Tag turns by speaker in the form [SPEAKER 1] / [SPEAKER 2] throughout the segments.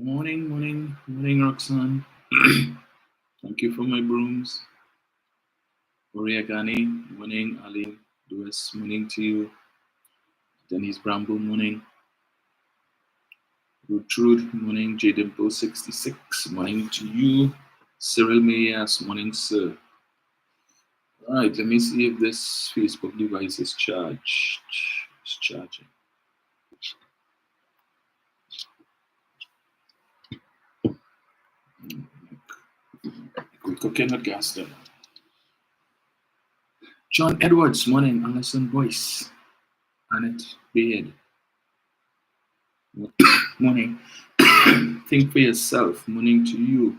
[SPEAKER 1] Morning, morning, morning, Roxanne. Thank you for my brooms. Oriagani, morning, Ali, Lewis, morning to you. Denise Bramble, morning. Gertrude, morning. J Dimple 66, morning to you. Cyril Mayas, morning, sir. All right, let me see if this Facebook device is charged. It's charging. We're cooking at gas there. John Edwards, morning. Alison Boyce. Annette Beard. Morning. Think for yourself. Morning to you.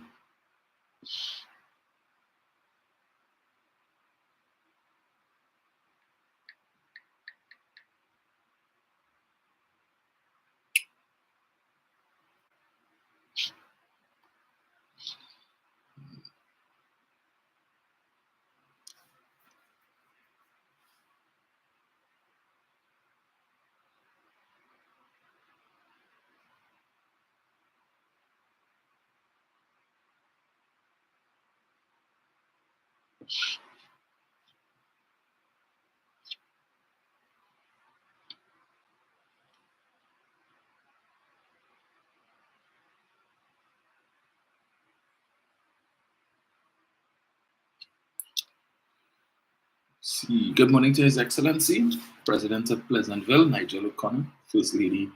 [SPEAKER 1] See. Good morning to His Excellency, President of Pleasantville, Nigel O'Connor, First Lady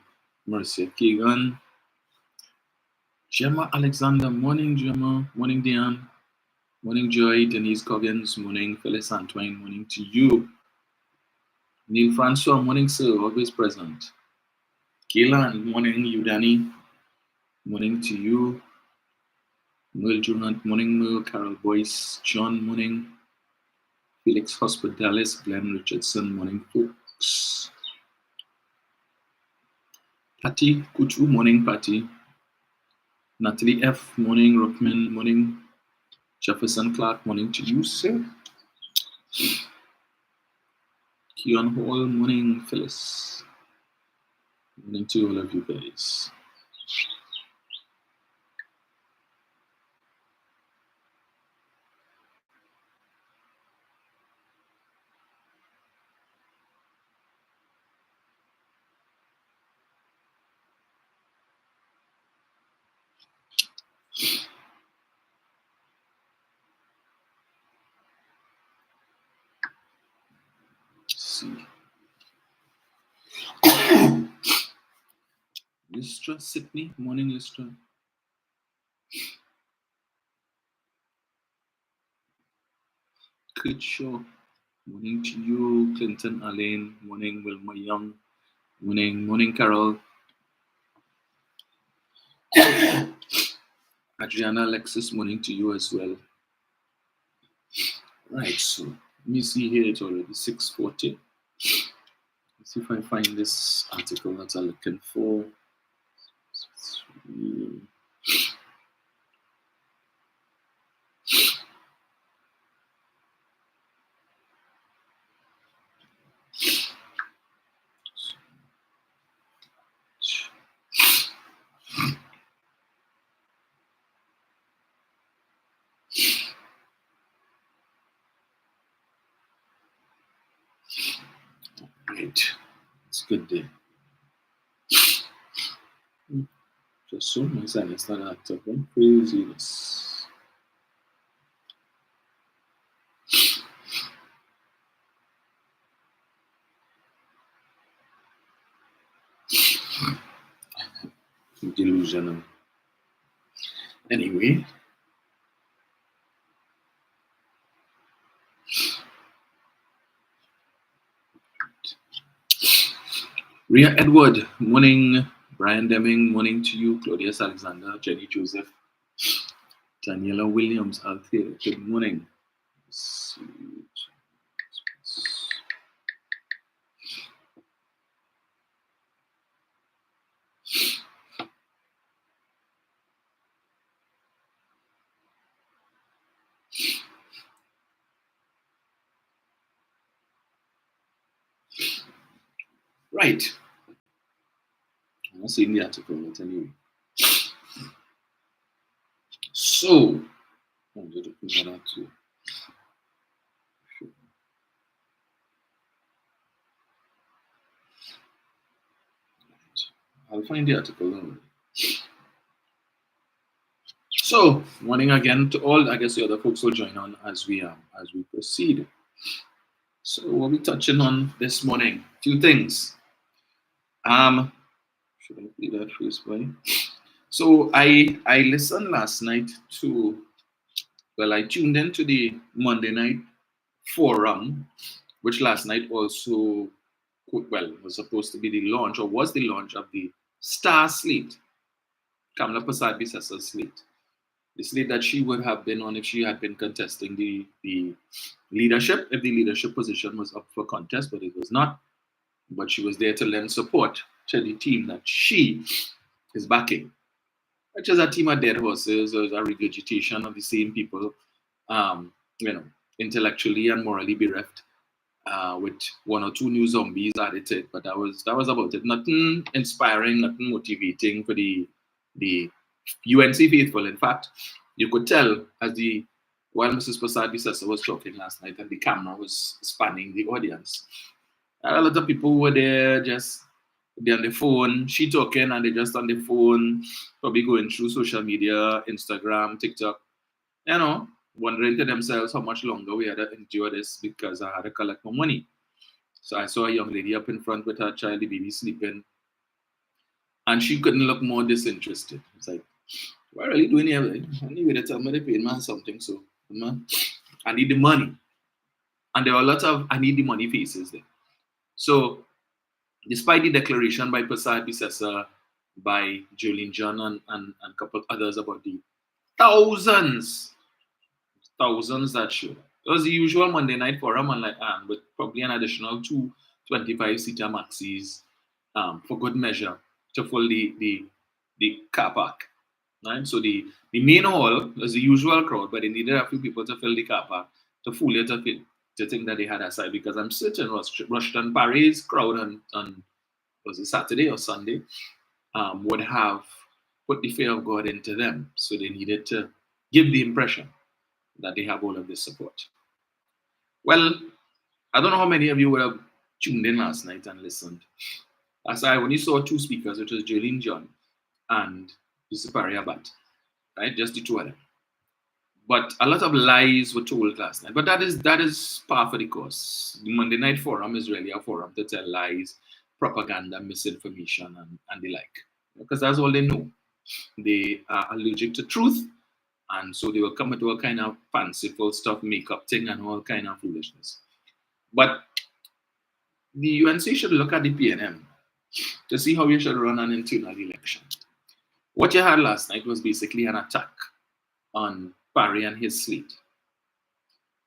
[SPEAKER 1] Marcia Keegan, Gemma Alexander, morning Gemma, morning Diane, morning Joy, Denise Coggins, morning Phyllis Antoine, morning to you. Neil Francois, morning sir, always present. Kaylan, morning you Danny, morning to you. Merle Durant, morning Merle, Carol Boyce, John, morning. Felix Hospitalis, Glenn Richardson, morning folks. Patty Kutu, morning Patty. Natalie F, morning Rockman, morning Jefferson Clark, morning to you, sir. Keon Hall, morning Phyllis. Morning to all of you guys. See. Listra Sydney, morning Listra. Kurt Shaw, morning to you. Clinton Alain, morning Wilma Young, morning Carol. Adriana Alexis, morning to you as well. Right, so let me see here, it's already 6:40. Let's see if I find this article that I'm looking for. Right, it's good day. Just so my sinus started acting up. Craziness. Delusional. Anyway. Ria Edward, morning. Brian Deming, morning to you. Claudius Alexander, Jenny Joseph, Daniela Williams, Althea, good morning. Right. I'm not seeing the article, but anyway. So, I'll find the article. Don't worry. So, morning again to all. I guess the other folks will join on as we proceed. So, what we touching on this morning? Two things. Should I play that first, boy? So, I listened last night to. Well, I tuned into the Monday night forum, which last night also, well, was supposed to be the launch or was the launch of the star slate, Kamla Prasad Bissasa's slate. The slate that she would have been on if she had been contesting the leadership, if the leadership position was up for contest, but it was not. But she was there to lend support to the team that she is backing, which is a team of dead horses or a regurgitation of the same people, um, you know, intellectually and morally bereft, with one or two new zombies added to it. But that was about it. Nothing inspiring, nothing motivating for the UNC faithful. In fact, you could tell as the while Mrs. Prasad Bisasa was talking last night and the camera was spanning the audience, a lot of people were there just they on the phone, she talking and they just on the phone, probably going through social media, Instagram, TikTok, you know, wondering to themselves how much longer we had to endure this because I had to collect more money. So I saw a young lady up in front with her child, the baby sleeping, and she couldn't look more disinterested. It's like, what are you doing here? I need to tell me they paid man something, so man, I need the money. And there were a lot of I need the money faces there. So despite the declaration by Prasad Bisesa, by Julian John and a couple others about the thousands, thousands that showed. It was the usual Monday night forum and like with probably an additional two 25-seater maxis for good measure to fill the car park. Right? So the main hall was the usual crowd, but they needed a few people to fill the car park to fool it to think that they had a side because I'm certain Rushton Paris crowd on was it Saturday or Sunday would have put the fear of God into them. So they needed to give the impression that they have all of this support. Well, I don't know how many of you would have tuned in last night and listened. As I only saw two speakers, which was Jolene John and Yusupari Abat, right? Just the two of them. But a lot of lies were told last night. But that is par for the course. The Monday Night Forum is really a forum to tell lies, propaganda, misinformation, and the like. Because that's all they know. They are allergic to truth, and so they will come with all kind of fanciful stuff, makeup thing, and all kind of foolishness. But the UNC should look at the PNM to see how you should run an internal election. What you had last night was basically an attack on Parry and his slate.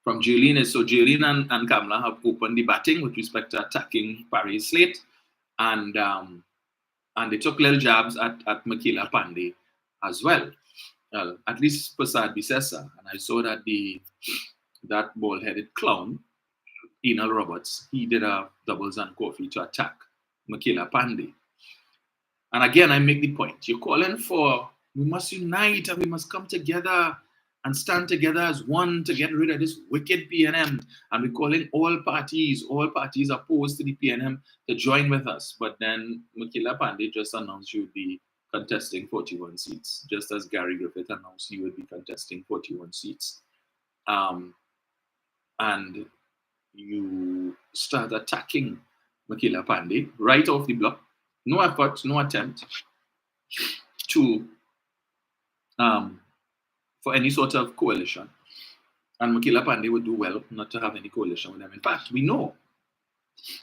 [SPEAKER 1] From Julian is so Julian and Kamala have opened the batting with respect to attacking Parry's slate, and they took little jabs at Makila Pandey as well. At least Prasad Bisesa, and I saw that that bald-headed clown, Enel Roberts, he did a doubles and coffee to attack Makila Pandey. And again, I make the point. You're calling for we must unite and we must come together and stand together as one to get rid of this wicked PNM. And we're calling all parties opposed to the PNM to join with us. But then Makila Pandey just announced she would be contesting 41 seats, just as Gary Griffith announced he would be contesting 41 seats. And you start attacking Makila Pandey right off the block. No effort, no attempt to for any sort of coalition. And Makila Pandey would do well not to have any coalition with them. In fact, we know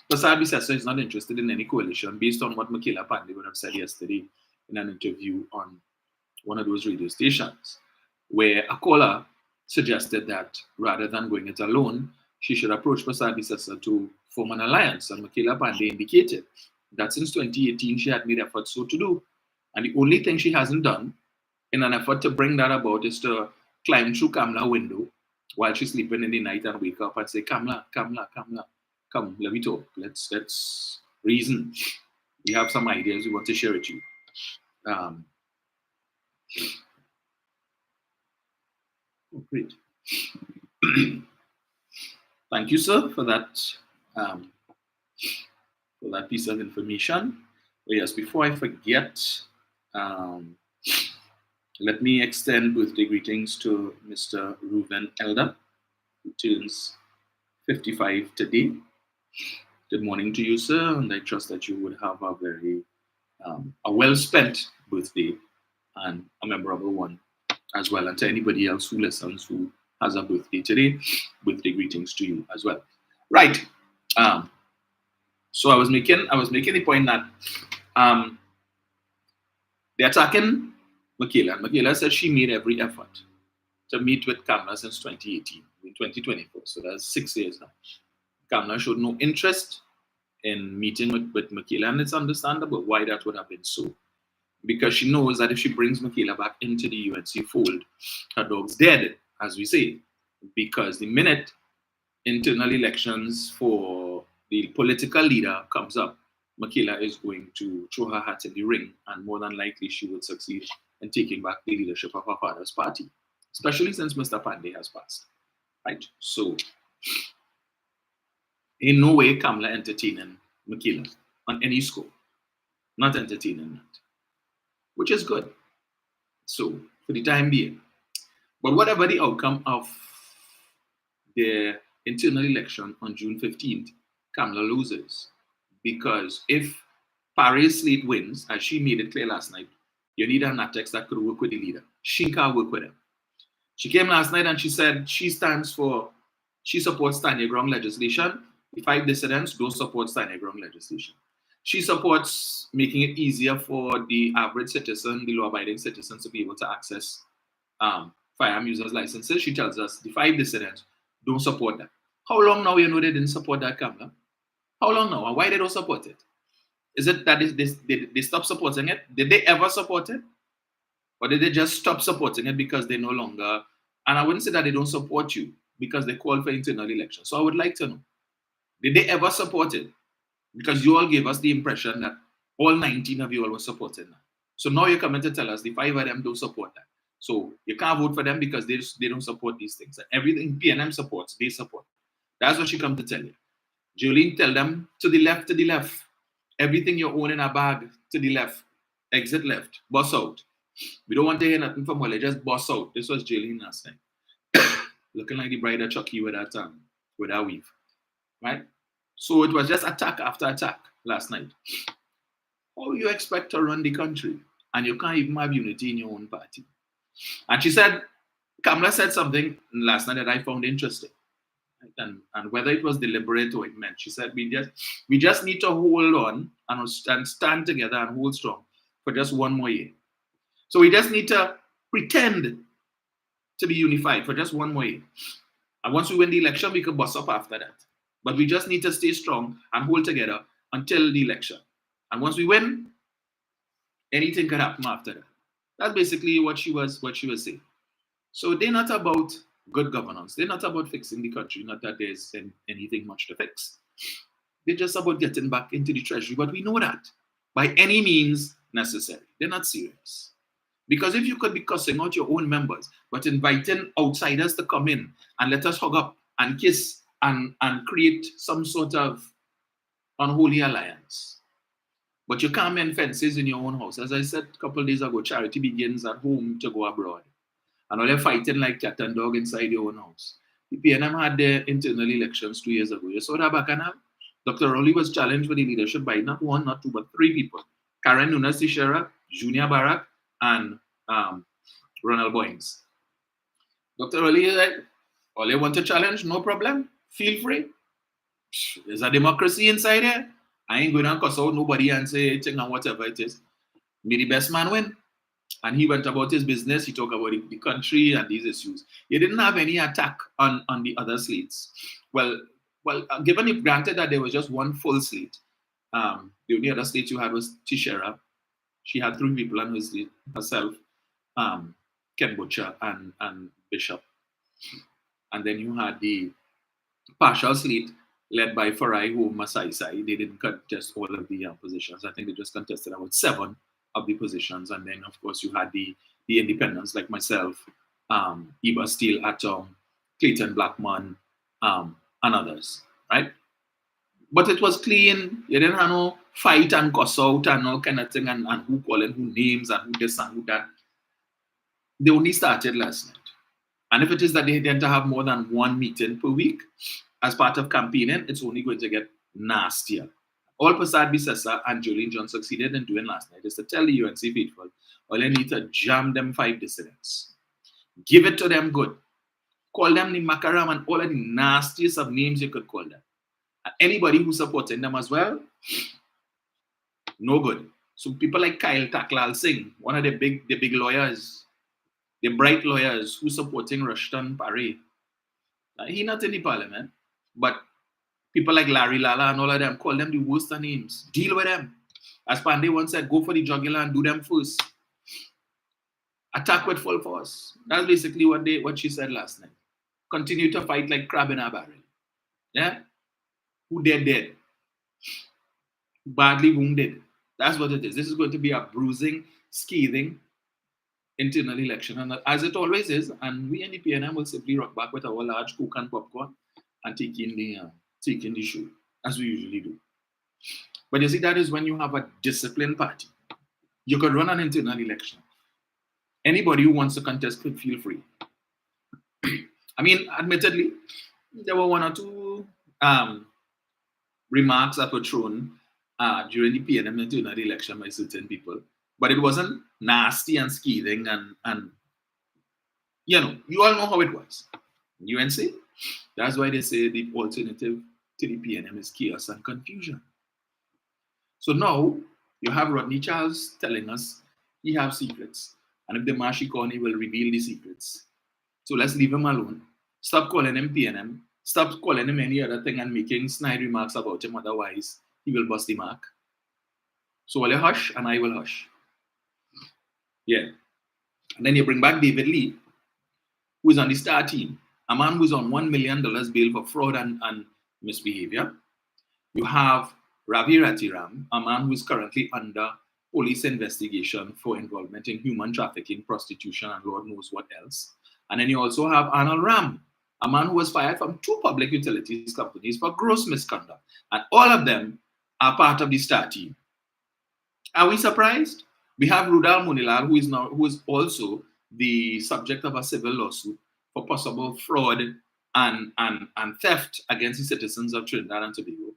[SPEAKER 1] Prasad Bisesa is not interested in any coalition based on what Makila Pandey would have said yesterday in an interview on one of those radio stations, where a caller suggested that rather than going it alone, she should approach Prasad Bisesa to form an alliance. And Makila Pandey indicated that since 2018, she had made efforts so to do. And the only thing she hasn't done in an effort to bring that about is to climb through Kamla's window while she's sleeping in the night and wake up and say, Kamla, Kamla, Kamla, come, let me talk. Let's reason. We have some ideas we want to share with you. Oh, great. Thank you, sir, um, for that piece of information. Oh, yes, before I forget, um, let me extend birthday greetings to Mr. Reuven Elder, who turns 55 today. Good morning to you, sir, and I trust that you would have a very a well-spent birthday and a memorable one as well. And to anybody else who listens who has a birthday today, birthday greetings to you as well. Right. Um, so I was making the point that um, they're attacking Michaela. Michaela said she made every effort to meet with Kamala since 2018, in 2024. So that's 6 years now. Kamala showed no interest in meeting with Michaela, and it's understandable why that would have been so. Because she knows that if she brings Michaela back into the UNC fold, her dog's dead, as we say. Because the minute internal elections for the political leader comes up, Michaela is going to throw her hat in the ring, and more than likely she would succeed in taking back the leadership of her father's party, especially since Mr. Pandey has passed. Right? So, in no way Kamala entertaining Michaela on any score. Not entertaining that, which is good. So, for the time being. But whatever the outcome of the internal election on June 15th, Kamala loses. Because if Paris Slate wins, as she made it clear last night, you need an annex that could work with the leader. She can't work with him. She came last night and she said she supports stand your ground legislation. The 5 dissidents don't support stand your ground legislation. She supports making it easier for the average citizen, the law-abiding citizens, to be able to access firearm users licenses. She tells us the 5 dissidents don't support that. How long now you know they didn't support that, Kamala? How long now? And why they don't support it? Is it that they stopped supporting it? Did they ever support it? Or did they just stop supporting it because they no longer, and I wouldn't say that they don't support you because they called for internal elections. So I would like to know, did they ever support it? Because you all gave us the impression that all 19 of you all were supporting that. So now you're coming to tell us the 5 of them don't support that. So you can't vote for them because they don't support these things. Everything PNM supports, they support. That's what she come to tell you. Jolene, tell them to the left, to the left. Everything you own in a bag, to the left. Exit left. Bus out. We don't want to hear nothing from Wale. Just bus out. This was Jolene last night. Looking like the bride of Chucky with that weave. Right? So it was just attack after attack last night. How you expect to run the country and you can't even have unity in your own party? And she said, Kamala said something last night that I found interesting. Right? And whether it was deliberate or it meant, she said, we just need to hold on and stand together and hold strong for just one more year. So we just need to pretend to be unified for just one more year. And once we win the election, we can bust up after that. But we just need to stay strong and hold together until the election. And once we win, anything could happen after that. That's basically what she was saying. So they're not about good governance. They're not about fixing the country. Not that there's anything much to fix. They're just about getting back into the treasury. But we know that by any means necessary. They're not serious. Because if you could be cussing out your own members, but inviting outsiders to come in and let us hug up and kiss and create some sort of unholy alliance. But you can't mend fences in your own house. As I said a couple of days ago, charity begins at home to go abroad. And all they're fighting like cat and dog inside your own house. The PNM had their internal elections 2 years ago. You saw that back now? Dr. Rowley was challenged with the leadership by not 1, not 2, but 3 people. Karen Nunes Teixeira, Junior Barak, and Ronald Boynes. Dr. Rowley is like, all you want to challenge, no problem. Feel free. There's a democracy inside here. I ain't going to cuss out nobody and say anything and whatever it is. May the best man win. And he went about his business. He talked about the country and these issues. He didn't have any attack on the other slates. Well, given it granted that there was just one full slate, the only other slate you had was Teixeira. She had 3 people on her slate herself, Ken Butcher and Bishop. And then you had the partial slate led by Farai Masai. They didn't contest all of the positions. I think they just contested about 7 of the positions. And then, of course, you had the independents like myself Eba Steel Atom, Clayton Blackman, and others, right? But it was clean. You didn't have no fight and cuss out and all kind of thing and who calling who names and who this and who that. They only started last night. And if it is that they tend to have more than one meeting per week as part of campaigning, it's only going to get nastier. All Prasad Bisesa and Julian John succeeded in doing last night is to tell the UNC faithful, all you need to jam them 5 dissidents. Give it to them good. Call them the Makaram and all of the nastiest of names you could call them. And anybody who's supporting them as well, no good. So people like Kyle Taklal Singh, one of the big lawyers, the bright lawyers who supporting Rushton Paré. He not in the parliament, but people like Larry Lala and all of them, call them the worst of names. Deal with them. As Pandey once said, go for the jugular and do them first. Attack with full force. That's basically what she said last night. Continue to fight like crab in a barrel. Yeah? Who dead? Badly wounded. That's what it is. This is going to be a bruising, scathing internal election. And as it always is, and we in the PNM will simply rock back with our large Coke and popcorn and take in the show, as we usually do. But you see, that is when you have a disciplined party. You could run an internal election. Anybody who wants to contest could feel free. I mean, admittedly, there were one or two remarks that were thrown during the PNM internal election by certain people, but it wasn't nasty and scathing and you know, you all know how it was. UNC, that's why they say the alternative to the PNM is chaos and confusion. So now you have Rodney Charles telling us he has secrets, and if the Mashi Corny will reveal the secrets. So let's leave him alone. Stop calling him PNM. Stop calling him any other thing and making snide remarks about him. Otherwise, he will bust the mark. So will you hush and I will hush. Yeah. And then you bring back David Lee, who is on the star team, a man who is on $1 million bail for fraud and misbehavior. You have Ravi Ratiram, a man who is currently under police investigation for involvement in human trafficking, prostitution, and Lord knows what else. And then you also have Arnold Ram, a man who was fired from 2 public utilities companies for gross misconduct. And all of them are part of the star team. Are we surprised? We have Rudal Munilal, who is also the subject of a civil lawsuit for possible fraud and theft against the citizens of Trinidad and Tobago.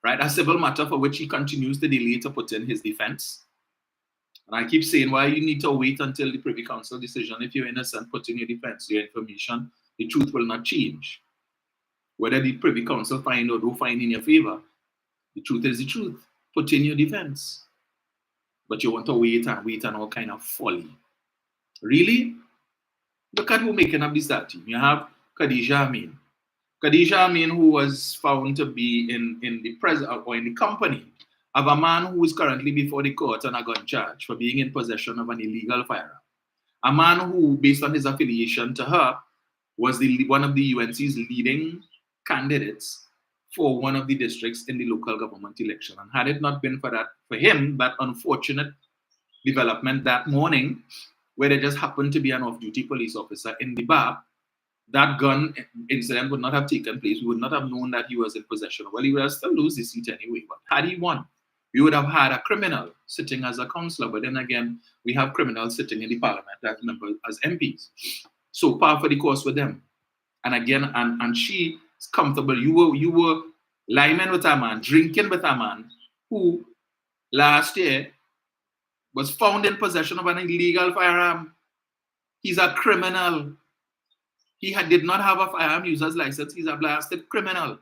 [SPEAKER 1] Right? A civil matter for which he continues to delay to put in his defense. And I keep saying, why you need to wait until the Privy Council decision. If you're innocent, put in your defense, your information, the truth will not change. Whether the Privy Council find or don't find in your favor, the truth is the truth. Put in your defense. But you want to wait and all kind of folly. Really? Look at who making up this team. You have Khadija Amin. Khadija Amin, who was found to be in the presence or in the company of a man who is currently before the court on a gun charge for being in possession of an illegal firearm. A man who, based on his affiliation to her, was one of the UNC's leading candidates for one of the districts in the local government election. And had it not been for him, that unfortunate development that morning, where there just happened to be an off-duty police officer in the bar, that gun incident would not have taken place. We would not have known that he was in possession. Well, he would have still lose the seat anyway. But had he won, we would have had a criminal sitting as a councillor. But then again, we have criminals sitting in the parliament as members, as MPs. So par for the course with them. And again, and she is comfortable. You were liming with a man, drinking with a man who last year was found in possession of an illegal firearm. He's a criminal. He did not have a firearm user's license. He's a blasted criminal.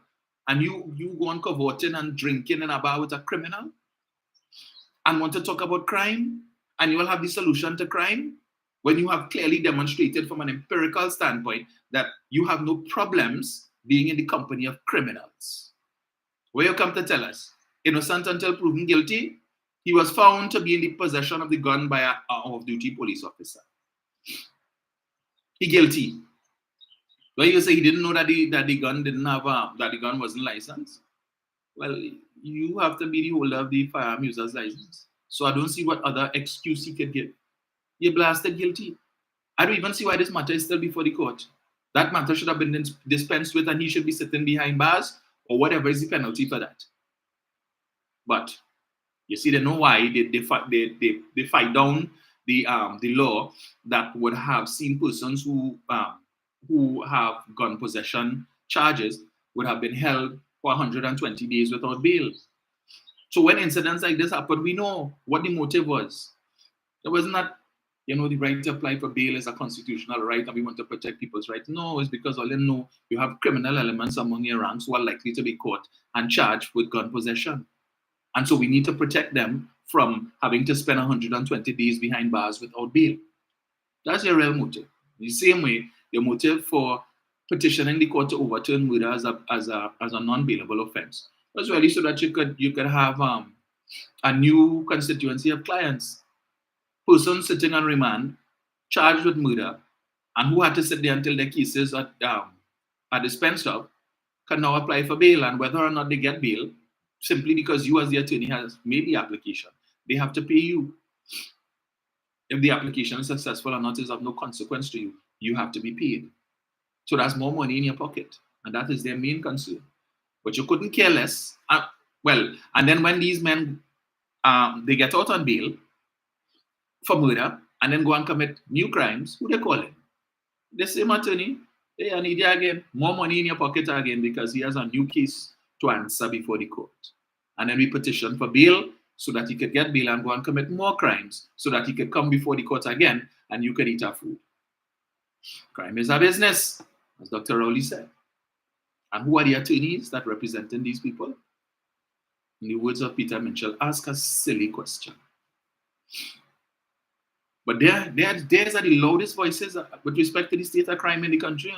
[SPEAKER 1] And you go on cavorting and drinking in a bar with a criminal and want to talk about crime? And you will have the solution to crime when you have clearly demonstrated from an empirical standpoint that you have no problems being in the company of criminals. Where you come to tell us, innocent until proven guilty, he was found to be in the possession of the gun by an off-duty police officer. He guilty. Well, you say he didn't know that the gun didn't have that the gun wasn't licensed. Well, you have to be the holder of the firearm user's license. So I don't see what other excuse he could give. You're blasted guilty. I don't even see why this matter is still before the court. That matter should have been dispensed with and he should be sitting behind bars or whatever is the penalty for that. But you see, they know why they fight down the law that would have seen persons who have gun possession charges would have been held for 120 days without bail. So when incidents like this happen, we know what the motive was. It was not, the right to apply for bail is a constitutional right and we want to protect people's rights. No, it's because all you know, you have criminal elements among your ranks who are likely to be caught and charged with gun possession. And so we need to protect them from having to spend 120 days behind bars without bail. That's your real motive. The same way, your motive for petitioning the court to overturn murder as a non-bailable offense was really so that you could have a new constituency of clients. Persons sitting on remand, charged with murder, and who had to sit there until their cases are dispensed of, can now apply for bail. And whether or not they get bail, simply because you as the attorney has made the application, they have to pay you. If the application is successful or not is of no consequence to you, you have to be paid. So that's more money in your pocket. And that is their main concern. But you couldn't care less. And then when these men, they get out on bail for murder and then go and commit new crimes, who they calling? The same attorney. Hey, I need you again. More money in your pocket again because he has a new case to answer before the court. And then we petition for bail so that he could get bail and go and commit more crimes so that he could come before the court again and you could eat our food. Crime is a business, as Dr. Rowley said. And who are the attorneys that representing these people? In the words of Peter Minshall, ask a silly question. But there's are the loudest voices with respect to the state of crime in the country.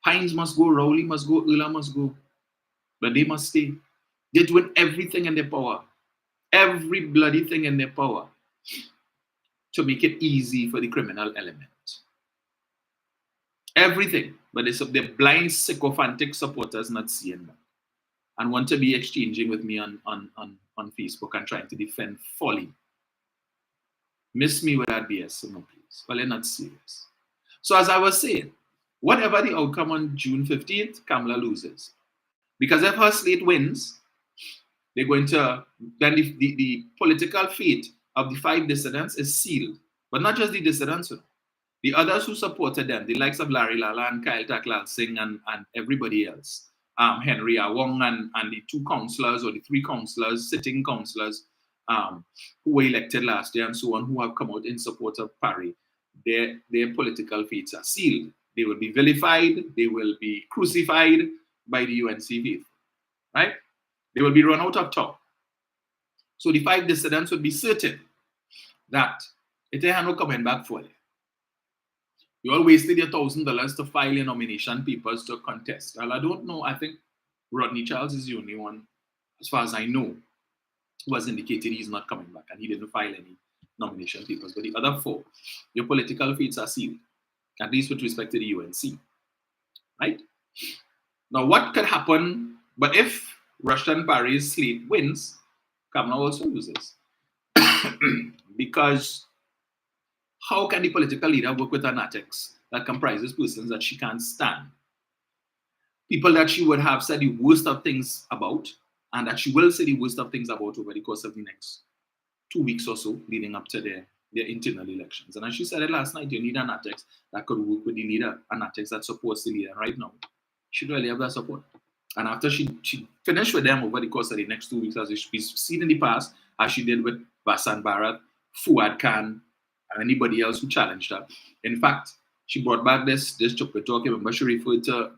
[SPEAKER 1] Hines must go, Rowley must go, Ula must go. But they must stay. They're doing everything in their power. Every bloody thing in their power to make it easy for the criminal element. Everything. But they're blind, sycophantic supporters not seeing that. And want to be exchanging with me on Facebook and trying to defend folly. Miss me with that BS, no, please. Well, they're not serious. So as I was saying, whatever the outcome on June 15th, Kamala loses. Because if her slate wins, they're going to, then the political fate of the 5 dissidents is sealed. But not just the dissidents, the others who supported them, the likes of Larry Lala and Kyle Taklal Singh and everybody else, Henry Awong and the 2 councillors or the 3 councillors, sitting councillors, who were elected last year and so on, who have come out in support of Parry, their political fates are sealed. They will be vilified, they will be crucified by the UNC faithful, right? They will be run out of town. So the 5 dissidents would be certain that it ain't no coming back for you. You all wasted your $1,000 to file your nomination papers to contest. Well, I don't know. I think Rodney Charles is the only one, as far as I know, who has indicated he's not coming back and he didn't file any nomination papers. But the other 4, your political fates are sealed, at least with respect to the UNC. Right? Now, what could happen? But if Rushton Parry's slate wins, Kamala also loses. Because how can the political leader work with an antics that comprises persons that she can't stand? People that she would have said the worst of things about, and that she will say the worst of things about over the course of the next 2 weeks or so, leading up to their internal elections. And as she said it last night, you need an antics that could work with the leader, an antics that supports the leader. Right now, she really have that support. And after she finished with them over the course of the next 2 weeks, as we've seen in the past, as she did with Vasant Bharat, Fuad Khan, and anybody else who challenged her. In fact, she brought back this chocolate talk. Remember, she referred to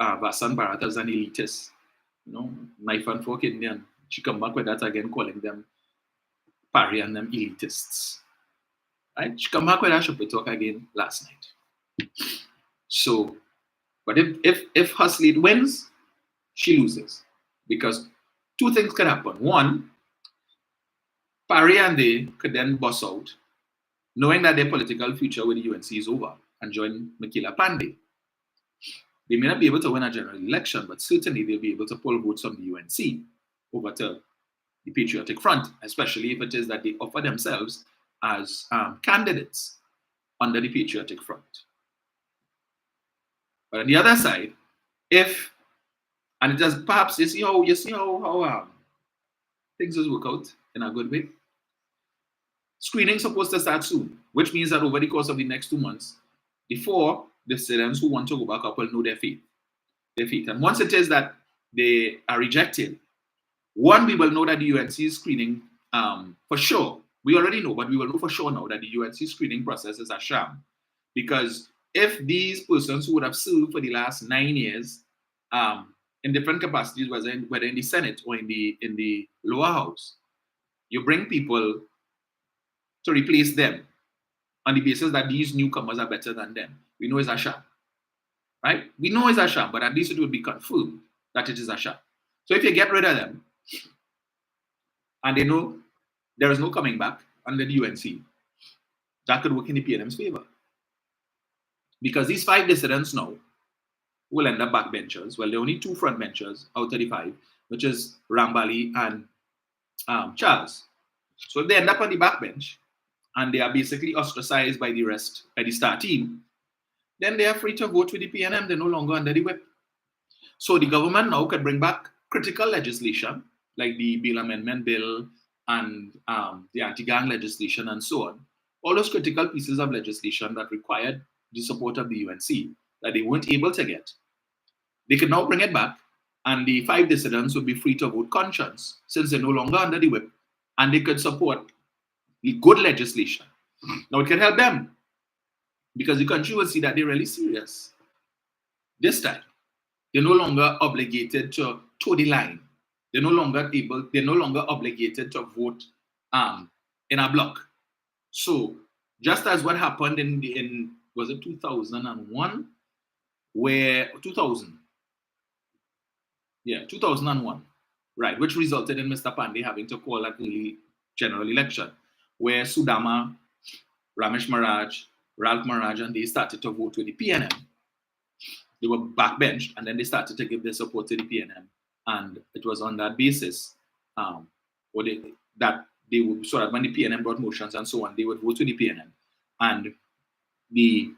[SPEAKER 1] Vasant Bharat as an elitist, knife and fork Indian. She come back with that again, calling them Parry and them elitists. Right? She come back with that chocolate talk again last night. So, but if her slate wins, she loses. Because 2 things could happen. One, Parry and they could then bust out, knowing that their political future with the UNC is over, and join Makila Pandey. They may not be able to win a general election, but certainly they'll be able to pull votes from the UNC over to the Patriotic Front, especially if it is that they offer themselves as candidates under the Patriotic Front. But on the other side, if, and it does, perhaps you see how things will work out in a good way. Screening is supposed to start soon, which means that over the course of the next 2 months, before the citizens who want to go back up will know their fate. And once it is that they are rejected, one, we will know that the UNC screening, for sure, we already know, but we will know for sure now that the UNC screening process is a sham. Because if these persons who would have served for the last 9 years in different capacities, whether in the Senate or in the lower house, you bring people to replace them on the basis that these newcomers are better than them, we know it's a sham. Right? We know it's a sham, but at least it will be confirmed that it is a sham. So if you get rid of them, and they know there is no coming back under the UNC, that could work in the PNM's favor. Because these 5 dissidents now will end up backbenchers. Well, there are only 2 frontbenchers out of the 5, which is Rambali and Charles. So if they end up on the backbench, and they are basically ostracized by the rest, by the star team, then they are free to vote with the PNM. They're no longer under the whip. So the government now could bring back critical legislation, like the Bail Amendment Bill and the anti-gang legislation and so on. All those critical pieces of legislation that required the support of the UNC that they weren't able to get. They could now bring it back, and the 5 dissidents would be free to vote conscience since they're no longer under the whip, and they could support the good legislation. Now it can help them because the country will see that they're really serious. This time, they're no longer obligated to toe the line. They're no longer obligated to vote in a block. So just as what happened in was it 2001, where 2001, right, which resulted in Mr. Pandey having to call an early general election, where Sudama, Ramesh Maharaj, Ralph Maharaj, and they started to vote with the PNM. They were backbenched, and then they started to give their support to the PNM. And it was on that basis that they would, so that when the PNM brought motions and so on, they would vote with the PNM. And the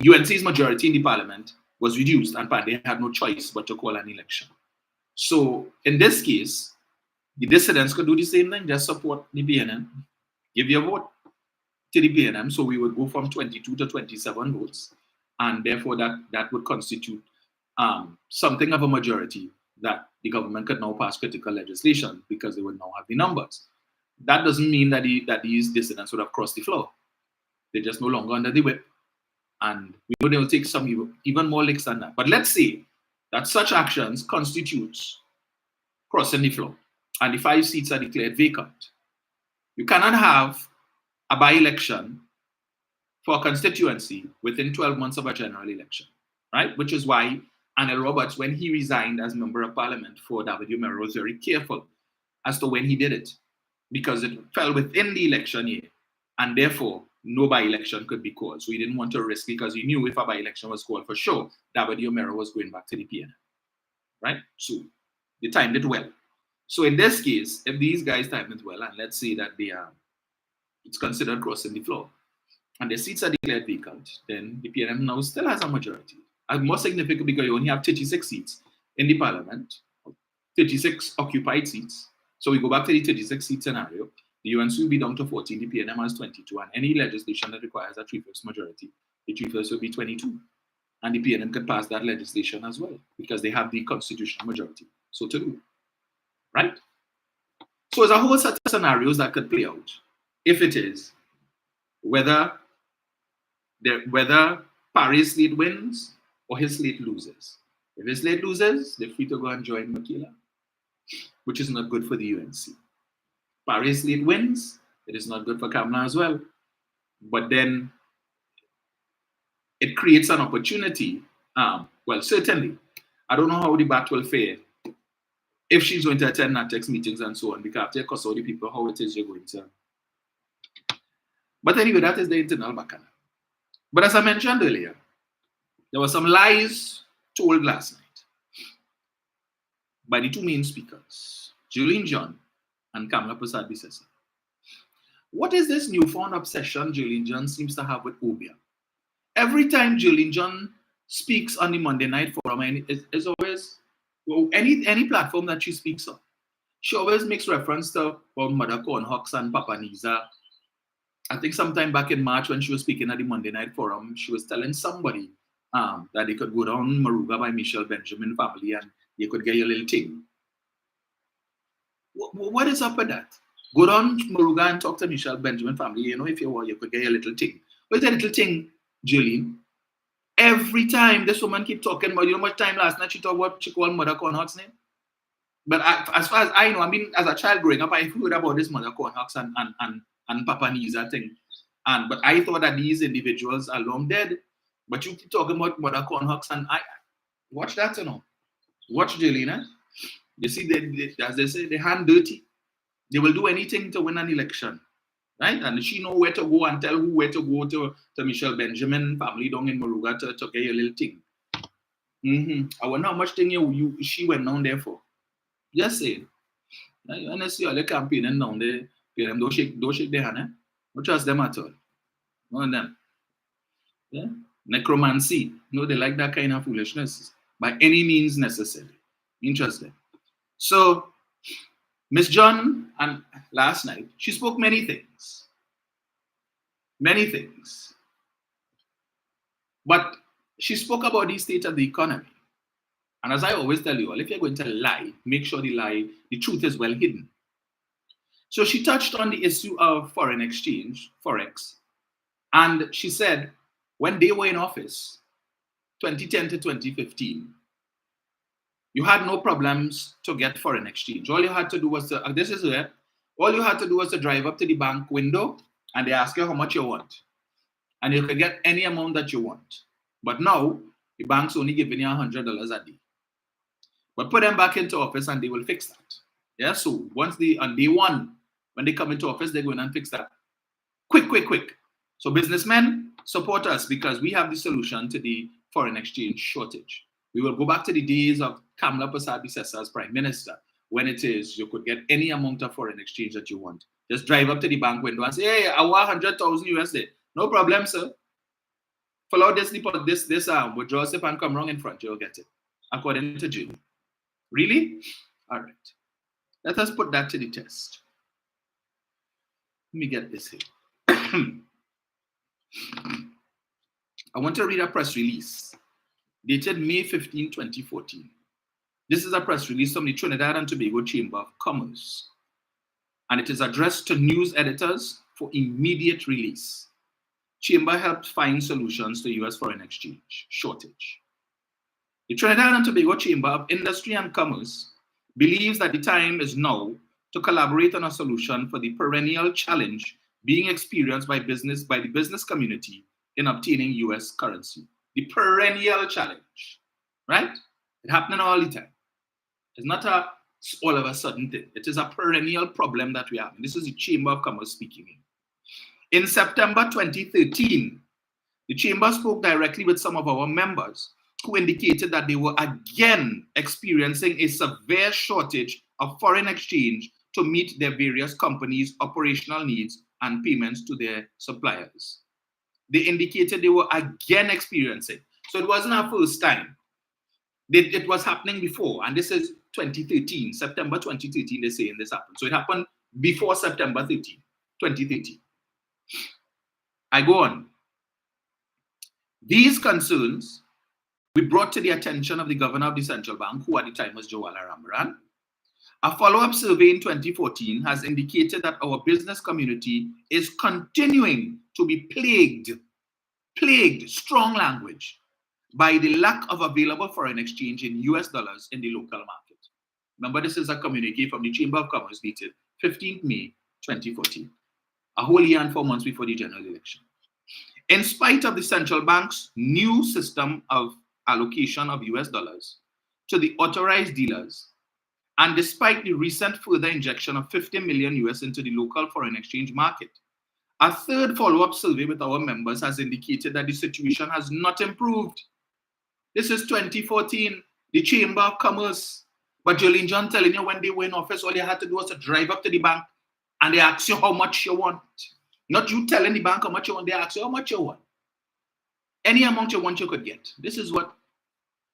[SPEAKER 1] UNC's majority in the parliament was reduced, and Pandey had no choice but to call an election. So in this case, the dissidents could do the same thing, just support the PNM, give your vote to the PNM, so we would go from 22 to 27 votes, and therefore that would constitute something of a majority that the government could now pass critical legislation because they would now have the numbers. That doesn't mean that these dissidents would have crossed the floor. They're just no longer under the whip, and we know they will take some even more licks than that. But let's say that such actions constitutes crossing the floor, and the 5 seats are declared vacant. You cannot have a by-election for a constituency within 12 months of a general election, right? Which is why Anil Roberts, when he resigned as Member of Parliament for W. Merrow, was very careful as to when he did it, because it fell within the election year, and therefore no by-election could be called. So he didn't want to risk, because he knew if a by-election was called, for sure, W. Merrow was going back to the PNM, right? So they timed it well. So in this case, if these guys timed it well, and let's say that it's considered crossing the floor, and the seats are declared vacant, then the PNM now still has a majority. And more significant because you only have 36 seats in the parliament, 36 occupied seats. So we go back to the 36 seat scenario. The UNC will be down to 14, the PNM has 22, and any legislation that requires a 3/5 majority, the 3/5 will be 22. And the PNM can pass that legislation as well, because they have the constitutional majority so to do, right? So there's a whole set of scenarios that could play out if it is whether Parry's slate wins or his slate loses. If his slate loses, they're free to go and join Makila, which is not good for the UNC. Parry's slate wins, it is not good for Kamala as well. But then it creates an opportunity. Well, certainly, I don't know how the bat will fare if she's going to attend NATEX meetings and so on, because after cost all the people how it is you're going to. But anyway, that is the internal background. But as I mentioned earlier, there were some lies told last night by the 2 main speakers, Julian John and Kamala Prasad Bisesa. What is this newfound obsession Julian John seems to have with Obia? Every time Julian John speaks on the Monday Night Forum, and it's always, well, any platform that she speaks on, she always makes reference to Mother Cornhucks and Papa Niza. I think sometime back in March when she was speaking at the Monday Night Forum, she was telling somebody that they could go down Maruga by Michelle Benjamin family and you could get your little thing. What is up with that? Go down Maruga and talk to Michelle Benjamin family. You know, if you want, you could get your little thing. What's that little thing, Julie? Every time this woman keep talking about, you know how much time last night she talked about she called Mother Cornhucks name? But as far as I know, I mean, as a child growing up, I heard about this Mother Cornhucks and Papa Niza thing. But I thought that these individuals are long dead. But you keep talking about Mother Cornhucks, and I watch that, you know. Watch Jelena. You see, as they say, they hand dirty. They will do anything to win an election, right? And she know where to go and tell who where to go to Michelle Benjamin family down in Maruga to get your little thing. I wonder how much thing she went down there for. Just saying. And I see all the campaigning down there. Them don't shake their hand. Don't trust them at all. None of them. Yeah? Necromancy. No, they like that kind of foolishness. By any means necessary. Interesting. So, Miss John, and last night, she spoke many things. Many things. But she spoke about the state of the economy. And as I always tell you all, if you're going to lie, make sure the truth is well hidden. So she touched on the issue of foreign exchange, Forex. And she said, when they were in office, 2010 to 2015, you had no problems to get foreign exchange. All you had to do was to, all you had to do was to drive up to the bank window and they ask you how much you want. And you could get any amount that you want. But now, the bank's only giving you $100 a day. But put them back into office and they will fix that. Yeah, so once on day one, when they come into office, they're going and fix that. Quick. So businessmen, support us because we have the solution to the foreign exchange shortage. We will go back to the days of Kamla Persad-Bissessar as Prime Minister, when it is you could get any amount of foreign exchange that you want. Just drive up to the bank window and say, hey, I want 100,000 USD. No problem, sir. Fill out this withdrawal slip and come wrong in front, you'll get it. According to Julie. Really? All right. Let us put that to the test. Let me get this here. I want to read a press release dated May 15, 2014. This is a press release from the Trinidad and Tobago Chamber of Commerce. And it is addressed to news editors for immediate release. Chamber helped find solutions to U.S. foreign exchange shortage. The Trinidad and Tobago Chamber of Industry and Commerce believes that the time is now to collaborate on a solution for the perennial challenge being experienced by the business community in obtaining U.S. currency. The perennial challenge, right? It's happening all the time. It's not all of a sudden thing. It is a perennial problem that we have. And this is the Chamber of Commerce speaking. In September 2013, the Chamber spoke directly with some of our members who indicated that they were again experiencing a severe shortage of foreign exchange to meet their various companies' operational needs and payments to their suppliers. They indicated they were again experiencing. So it wasn't our first time. It was happening before, and this is 2013, September 2013, they're saying this happened. So it happened before September 13, 2013. I go on. These concerns we brought to the attention of the governor of the central bank, who at the time was Joala Rambaran. A follow-up survey in 2014 has indicated that our business community is continuing to be plagued, strong language, by the lack of available foreign exchange in US dollars in the local market. Remember, this is a communique from the Chamber of Commerce dated 15th May 2014, a whole year and 4 months before the general election. In spite of the central bank's new system of allocation of US dollars to the authorized dealers, and despite the recent further injection of 50 million US into the local foreign exchange market, a third follow-up survey with our members has indicated that the situation has not improved. This is 2014, the Chamber of Commerce. But Jolene John telling you when they were in office, all you had to do was to drive up to the bank And they ask you how much you want. Not you telling the bank how much you want, they ask you how much you want. Any amount you want, you could get. This is what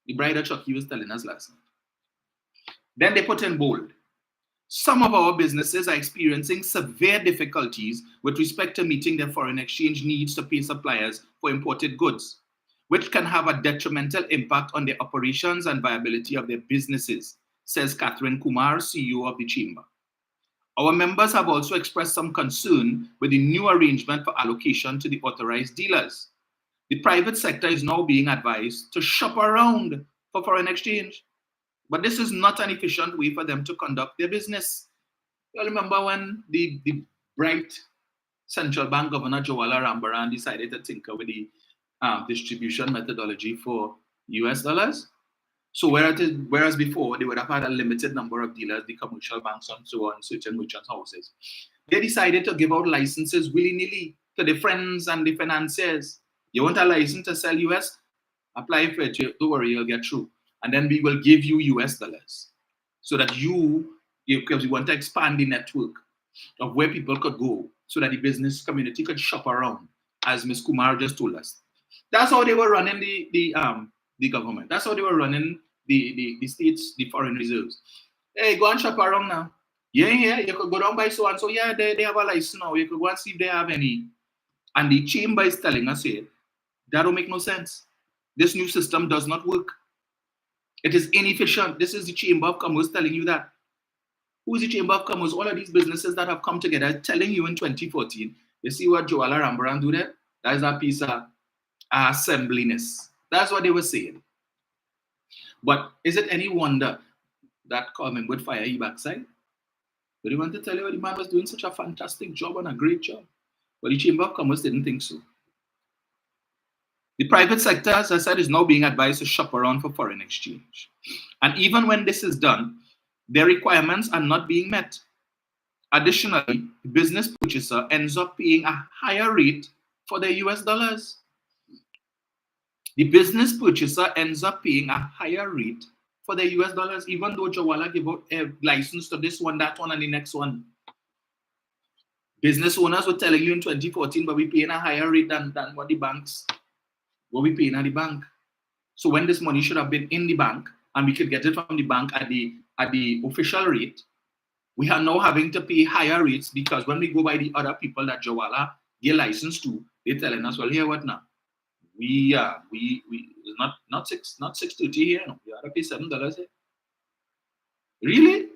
[SPEAKER 1] the bride Chucky was telling us last night. Then they put in bold. Some of our businesses are experiencing severe difficulties with respect to meeting their foreign exchange needs to pay suppliers for imported goods, which can have a detrimental impact on the operations and viability of their businesses, says Catherine Kumar, CEO of the Chamber. Our members have also expressed some concern with the new arrangement for allocation to the authorized dealers. The private sector is now being advised to shop around for foreign exchange, but this is not an efficient way for them to conduct their business. You remember when the bright central bank governor Jawala Rambaran decided to tinker with the distribution methodology for US dollars? So whereas before they would have had a limited number of dealers, the commercial banks and so on, certain merchants' houses, they decided to give out licenses willy-nilly to the friends and the financiers. You want a license to sell US? Apply for it. Don't worry, you'll get through. And then we will give you US dollars so that because we want to expand the network of where people could go so that the business community could shop around, as Ms. Kumar just told us. That's how they were running the government. That's how they were running the states, the foreign reserves. Hey, go and shop around now. Yeah, you could go down by so and so. Yeah, they have a license now. You could go and see if they have any. And the chamber is telling us here, that don't make no sense. This new system does not work. It is inefficient. This is the Chamber of Commerce telling you that. Who is the Chamber of Commerce? All of these businesses that have come together telling you in 2014, you see what Joala Rambaran do there? That is a piece of assembliness. That's what they were saying. But is it any wonder that Carmen would fire you backside? But he wanted to tell you the man was doing such a fantastic job and a great job. But the Chamber of Commerce didn't think so. The private sector, as I said, is now being advised to shop around for foreign exchange. And even when this is done, their requirements are not being met. Additionally, the business purchaser ends up paying a higher rate for their US dollars. The business purchaser ends up paying a higher rate for their US dollars, even though Jawala gave out a license to this one, that one, and the next one. Business owners were telling you in 2014, but we're paying a higher rate than what the banks, what we paying at the bank. So when this money should have been in the bank and we could get it from the bank at the official rate, we are now having to pay higher rates because when we go by the other people that Jawala gave license to, they're telling us, well, here what now? We not 630 here, no. We ought to pay $7 here. Really?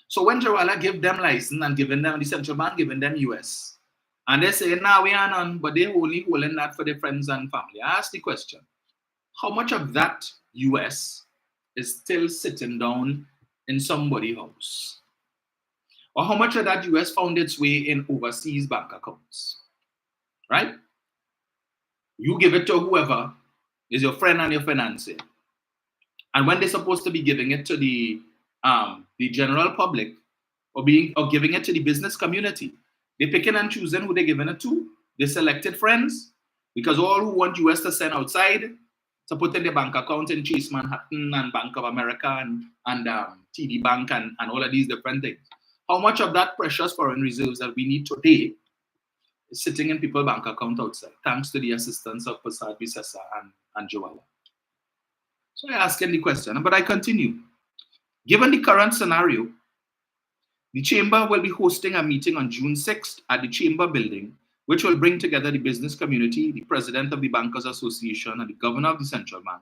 [SPEAKER 1] So when Jawala give them license and giving them the central bank giving them US, and they say, nah, we are none, but they're only holding that for their friends and family. I ask the question, how much of that US is still sitting down in somebody's house? Or how much of that US found its way in overseas bank accounts? Right? You give it to whoever is your friend and your financier. And when they're supposed to be giving it to the general public or giving it to the business community, they're picking and choosing who they're giving it to. They selected friends because all who want US to send outside to put in their bank account in Chase Manhattan and Bank of America and TD Bank and all of these different things. How much of that precious foreign reserves that we need today is sitting in people's bank account outside, thanks to the assistance of Prasad Bisesa and Jawala? So I ask the question, but I continue. Given the current scenario, the Chamber will be hosting a meeting on June 6th at the Chamber building, which will bring together the business community, the president of the Bankers Association, and the governor of the central bank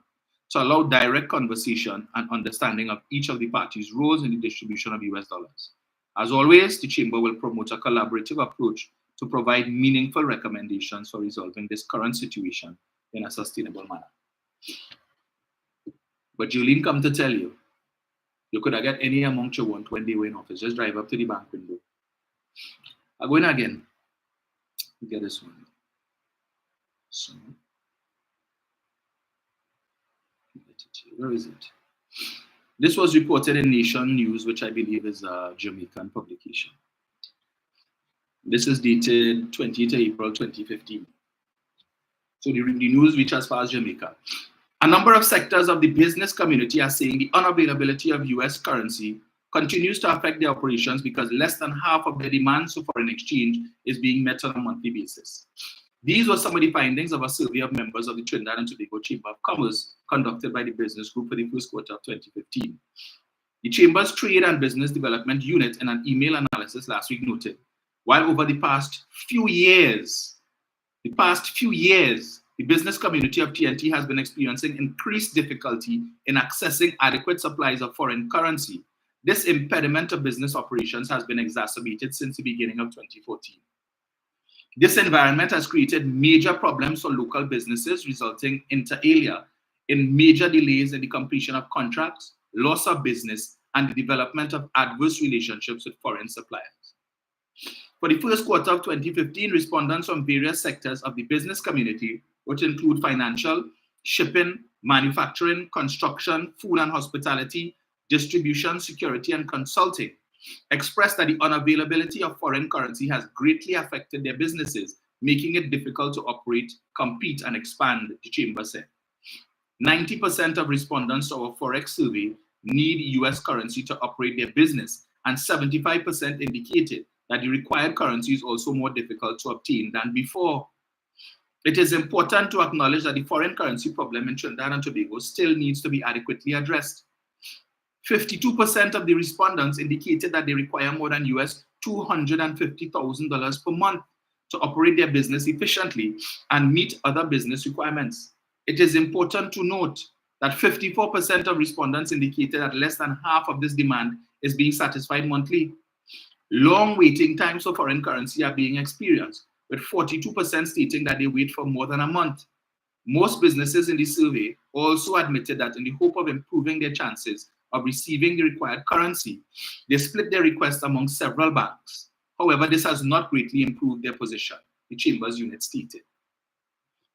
[SPEAKER 1] to allow direct conversation and understanding of each of the parties' roles in the distribution of US dollars. As always, the Chamber will promote a collaborative approach to provide meaningful recommendations for resolving this current situation in a sustainable manner. But Julene come to tell you, you could have got any amount you want when they were in office. Just drive up to the bank window. I'm going again. Get this one. So, where is it? This was reported in Nation News, which I believe is a Jamaican publication. This is dated 20th April 2015. So the news reached as far as Jamaica. A number of sectors of the business community are saying the unavailability of US currency continues to affect their operations because less than half of their demands for foreign exchange is being met on a monthly basis. These were some of the findings of a survey of members of the Trinidad and Tobago Chamber of Commerce conducted by the business group for the first quarter of 2015. The Chamber's Trade and Business Development Unit in an email analysis last week noted, while over the past few years, the business community of TNT has been experiencing increased difficulty in accessing adequate supplies of foreign currency. This impediment of business operations has been exacerbated since the beginning of 2014. This environment has created major problems for local businesses, resulting inter alia in major delays in the completion of contracts, loss of business, and the development of adverse relationships with foreign suppliers. For the first quarter of 2015, respondents from various sectors of the business community, which include financial, shipping, manufacturing, construction, food and hospitality, distribution, security, and consulting, expressed that the unavailability of foreign currency has greatly affected their businesses, making it difficult to operate, compete, and expand, the Chamber said. 90% of respondents to our Forex survey need US currency to operate their business, and 75% indicated that the required currency is also more difficult to obtain than before. It is important to acknowledge that the foreign currency problem in Trinidad and Tobago still needs to be adequately addressed. 52% of the respondents indicated that they require more than US $250,000 per month to operate their business efficiently and meet other business requirements. It is important to note that 54% of respondents indicated that less than half of this demand is being satisfied monthly. Long waiting times for foreign currency are being experienced, with 42% stating that they wait for more than a month. Most businesses in the survey also admitted that in the hope of improving their chances of receiving the required currency, they split their request among several banks. However, this has not greatly improved their position, the Chamber's unit stated.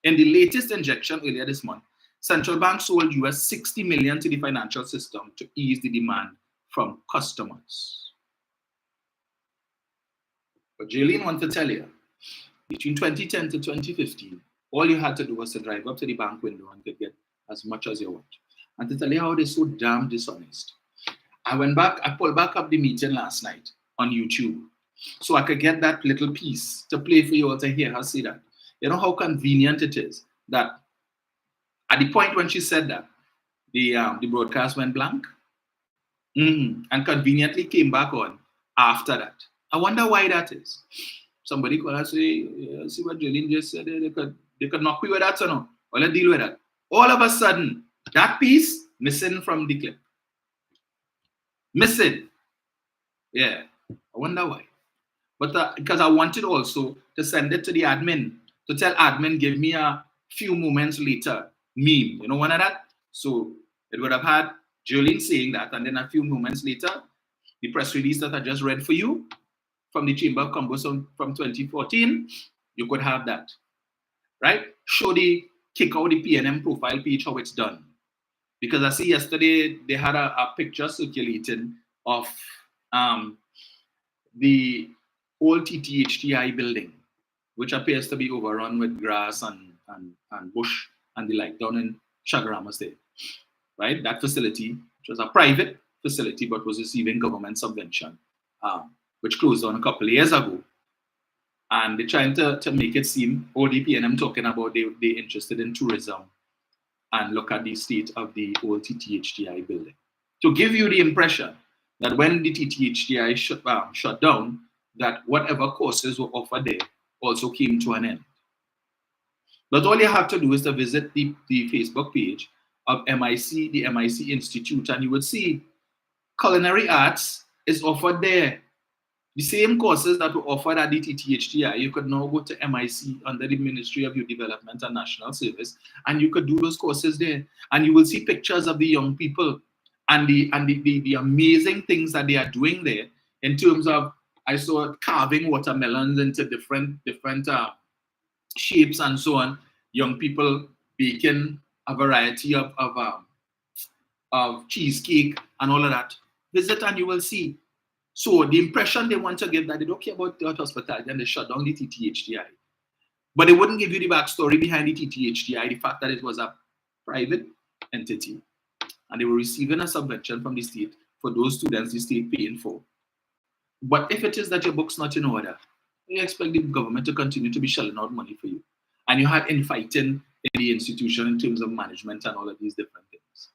[SPEAKER 1] In the latest injection earlier this month, central banks sold US 60 million to the financial system to ease the demand from customers. But Jaylene wants to tell you, between 2010 to 2015, all you had to do was to drive up to the bank window and get as much as you want. And to tell you how they're so damn dishonest. I pulled back up the meeting last night on YouTube so I could get that little piece to play for you all to hear her say that. You know how convenient it is that at the point when she said that, the broadcast went blank and conveniently came back on after that. I wonder why that is. Somebody could have say, yeah, see what Jolene just said, they could knock you with that or no, or let's deal with that. All of a sudden, that piece missing from the clip. Missing. Yeah, I wonder why. But because I wanted also to send it to the admin, to tell admin, give me a few moments later meme. You know one of that? So it would have had Jolene saying that, and then a few moments later, the press release that I just read for you from the Chamber of Commerce from 2014, you could have that, right? Show the kick out the PNM profile page, how it's done. Because I see yesterday they had a picture circulating of the old TTHTI building, which appears to be overrun with grass and bush and the like down in Chaguaramas there, right? That facility, which was a private facility but was receiving government subvention, which closed down a couple of years ago. And they're trying to make it seem, ODPNM talking about they're interested in tourism and look at the state of the old TTHTI building. To give you the impression that when the TTHTI shut down, that whatever courses were offered there also came to an end. But all you have to do is to visit the Facebook page of MIC, the MIC Institute, and you would see culinary arts is offered there. The same courses that were offered at the TTHTI, you could now go to MIC under the Ministry of Youth Development and National Service, and you could do those courses there. And you will see pictures of the young people and the amazing things that they are doing there in terms of, I saw carving watermelons into different shapes and so on. Young people baking a variety of cheesecake and all of that. Visit and you will see. So the impression they want to give that they don't care about the hospitality and they shut down the TTHTI. But they wouldn't give you the backstory behind the TTHTI, the fact that it was a private entity and they were receiving a subvention from the state for those students the state paying for. But if it is that your book's not in order, you expect the government to continue to be shelling out money for you. And you had infighting in the institution in terms of management and all of these different things.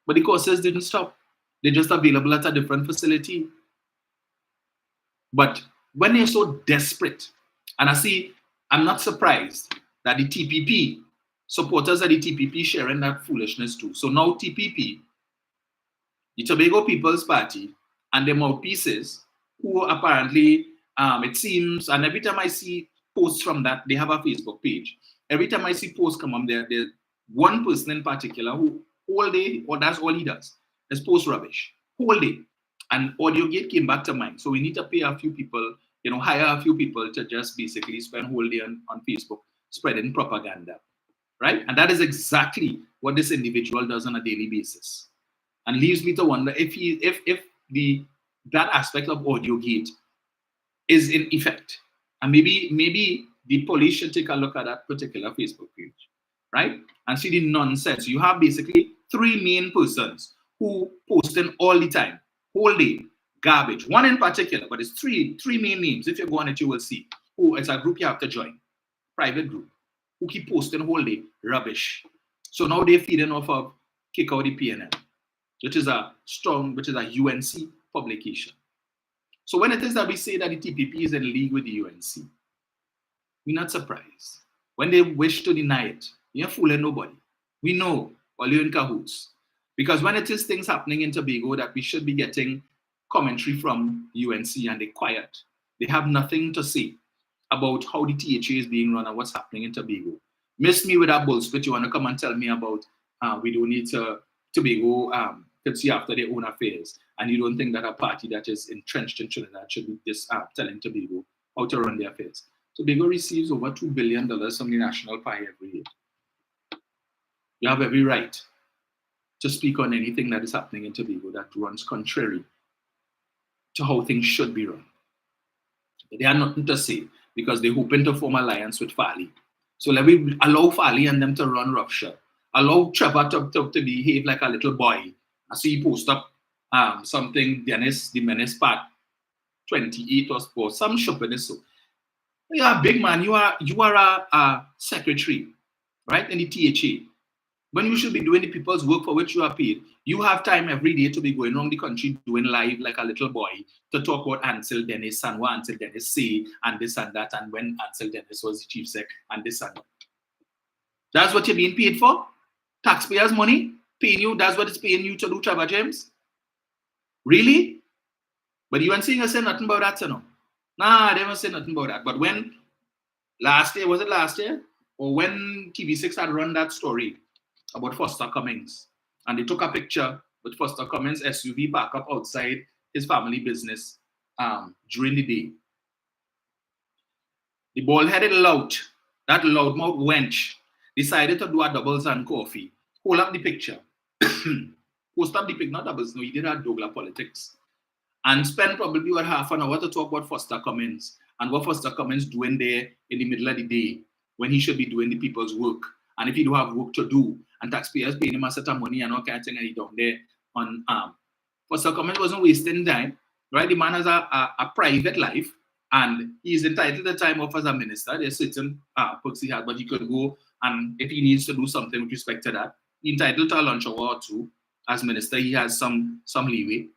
[SPEAKER 1] But the courses didn't stop. They're just available at a different facility. But when you're so desperate, and I'm not surprised that the TPP, supporters of the TPP sharing that foolishness too. So now TPP, the Tobago People's Party, and the mouthpieces, who apparently, it seems, and every time I see posts from that, they have a Facebook page. Every time I see posts come up, there's one person in particular who all day, or that's all he does, is post rubbish, whole day. And AudioGate came back to mind. So we need to pay a few people, hire a few people to just basically spend whole day on Facebook spreading propaganda, right? And that is exactly what this individual does on a daily basis. And leaves me to wonder if that aspect of AudioGate is in effect. And maybe the police should take a look at that particular Facebook page, right? And see the nonsense. You have basically three main persons who posting all the time, whole day, garbage. One in particular, but it's three main names. If you go on it, you will see. It's a group you have to join, private group, who keep posting whole day, rubbish. So now they're feeding off of Kick Out the PNL, which is a UNC publication. So when it is that we say that the TPP is in league with the UNC, we're not surprised. When they wish to deny it, you're fooling nobody. We know, while you're in cahoots. Because when it is things happening in Tobago that we should be getting commentary from UNC and they're quiet, they have nothing to say about how the THA is being run and what's happening in Tobago. Miss me with that bullshit. You want to come and tell me about we don't need Tobago could see after their own affairs, and you don't think that a party that is entrenched in Trinidad should be telling Tobago how to run their affairs. Tobago receives over $2 billion from the national pie every year. You have every right to speak on anything that is happening in Tobago that runs contrary to how things should be run. They have nothing to say because they're hoping to form alliance with Farley. So let me allow Farley and them to run roughshod. Allow Trevor to behave like a little boy. I see he post up something, Dennis, the Menace Part 28 or some stupidness. So you are a big man. You are a secretary, right, in the THA. When you should be doing the people's work for which you are paid, you have time every day to be going around the country doing live like a little boy to talk about Ansel Dennis and what Ansel Dennis say and this and that, and when Ansel Dennis was the chief sec and this and that. That's what you're being paid for? Taxpayers' money? Paying you? That's what it's paying you to do, Trevor James? Really? But you weren't saying nothing about that, you know? Nah, they weren't saying nothing about that. But when was it last year? Or when TV6 had run that story about Foster Cummings, and they took a picture with Foster Cummings' SUV parked up outside his family business during the day. The bald-headed lout, that loudmouth wench, decided to do a doubles and coffee. Hold up the picture. Post up the picture, not doubles, no, he did a Douglas politics. And spend probably about half an hour to talk about Foster Cummings and what Foster Cummings doing there in the middle of the day when he should be doing the people's work. And if he don't have work to do, and taxpayers paying him a set of money and all kind of thing, and he down there on Foster Cummings wasn't wasting time, right? The man has a private life, and he's entitled to time off as a minister. There's certain perks he has, but he could go, and if he needs to do something with respect to that, he's entitled to a lunch hour or two. As minister, he has some leeway.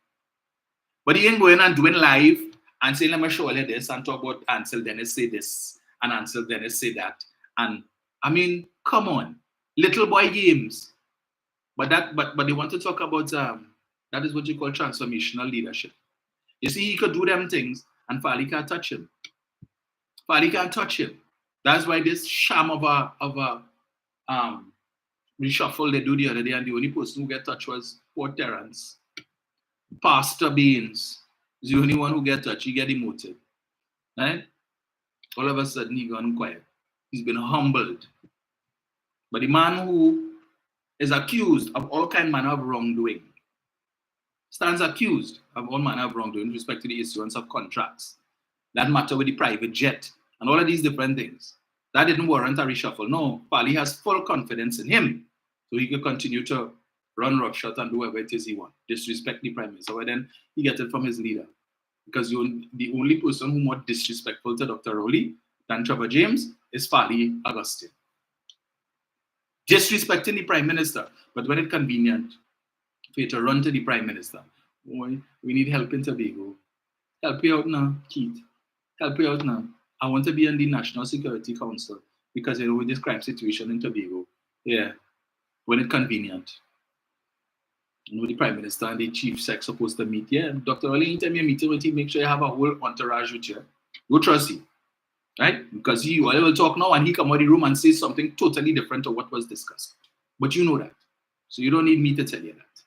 [SPEAKER 1] But he ain't going and doing live and saying, let me show you this, and talk about Ansel Dennis say this, and Ansel Dennis say that. And I mean, come on. Little boy games. But they want to talk about that is what you call transformational leadership. You see, he could do them things and Farley can't touch him. Farley can't touch him. That's why this sham of a reshuffle they do the other day, and the only person who get touched was poor Terrence. Pastor Baines is the only one who get touched. He get demoted. Right? All of a sudden he gone quiet. He's been humbled. But the man who is accused of all kind manner of wrongdoing stands accused of all manner of wrongdoing with respect to the issuance of contracts. That matter with the private jet and all of these different things. That didn't warrant a reshuffle. No, Farley has full confidence in him. So he could continue to run roughshod and do whatever it is he wants, disrespect the prime minister. But then he gets it from his leader. Because the only person who more disrespectful to Dr. Rowley than Trevor James is Farley Augustine. Disrespecting the prime minister, but when it's convenient for you to run to the prime minister, boy, we need help in Tobago. Help you out now, Keith. Help you out now. I want to be on the National Security Council because with this crime situation in Tobago, yeah, when it's convenient. The prime minister and the chief sec supposed to meet. Yeah, Dr. Rowley, anytime you meet with him, make sure you have a whole entourage with you. You trust him, right? Because he will talk now and he come out of the room and say something totally different to what was discussed. But you know that. So you don't need me to tell you that.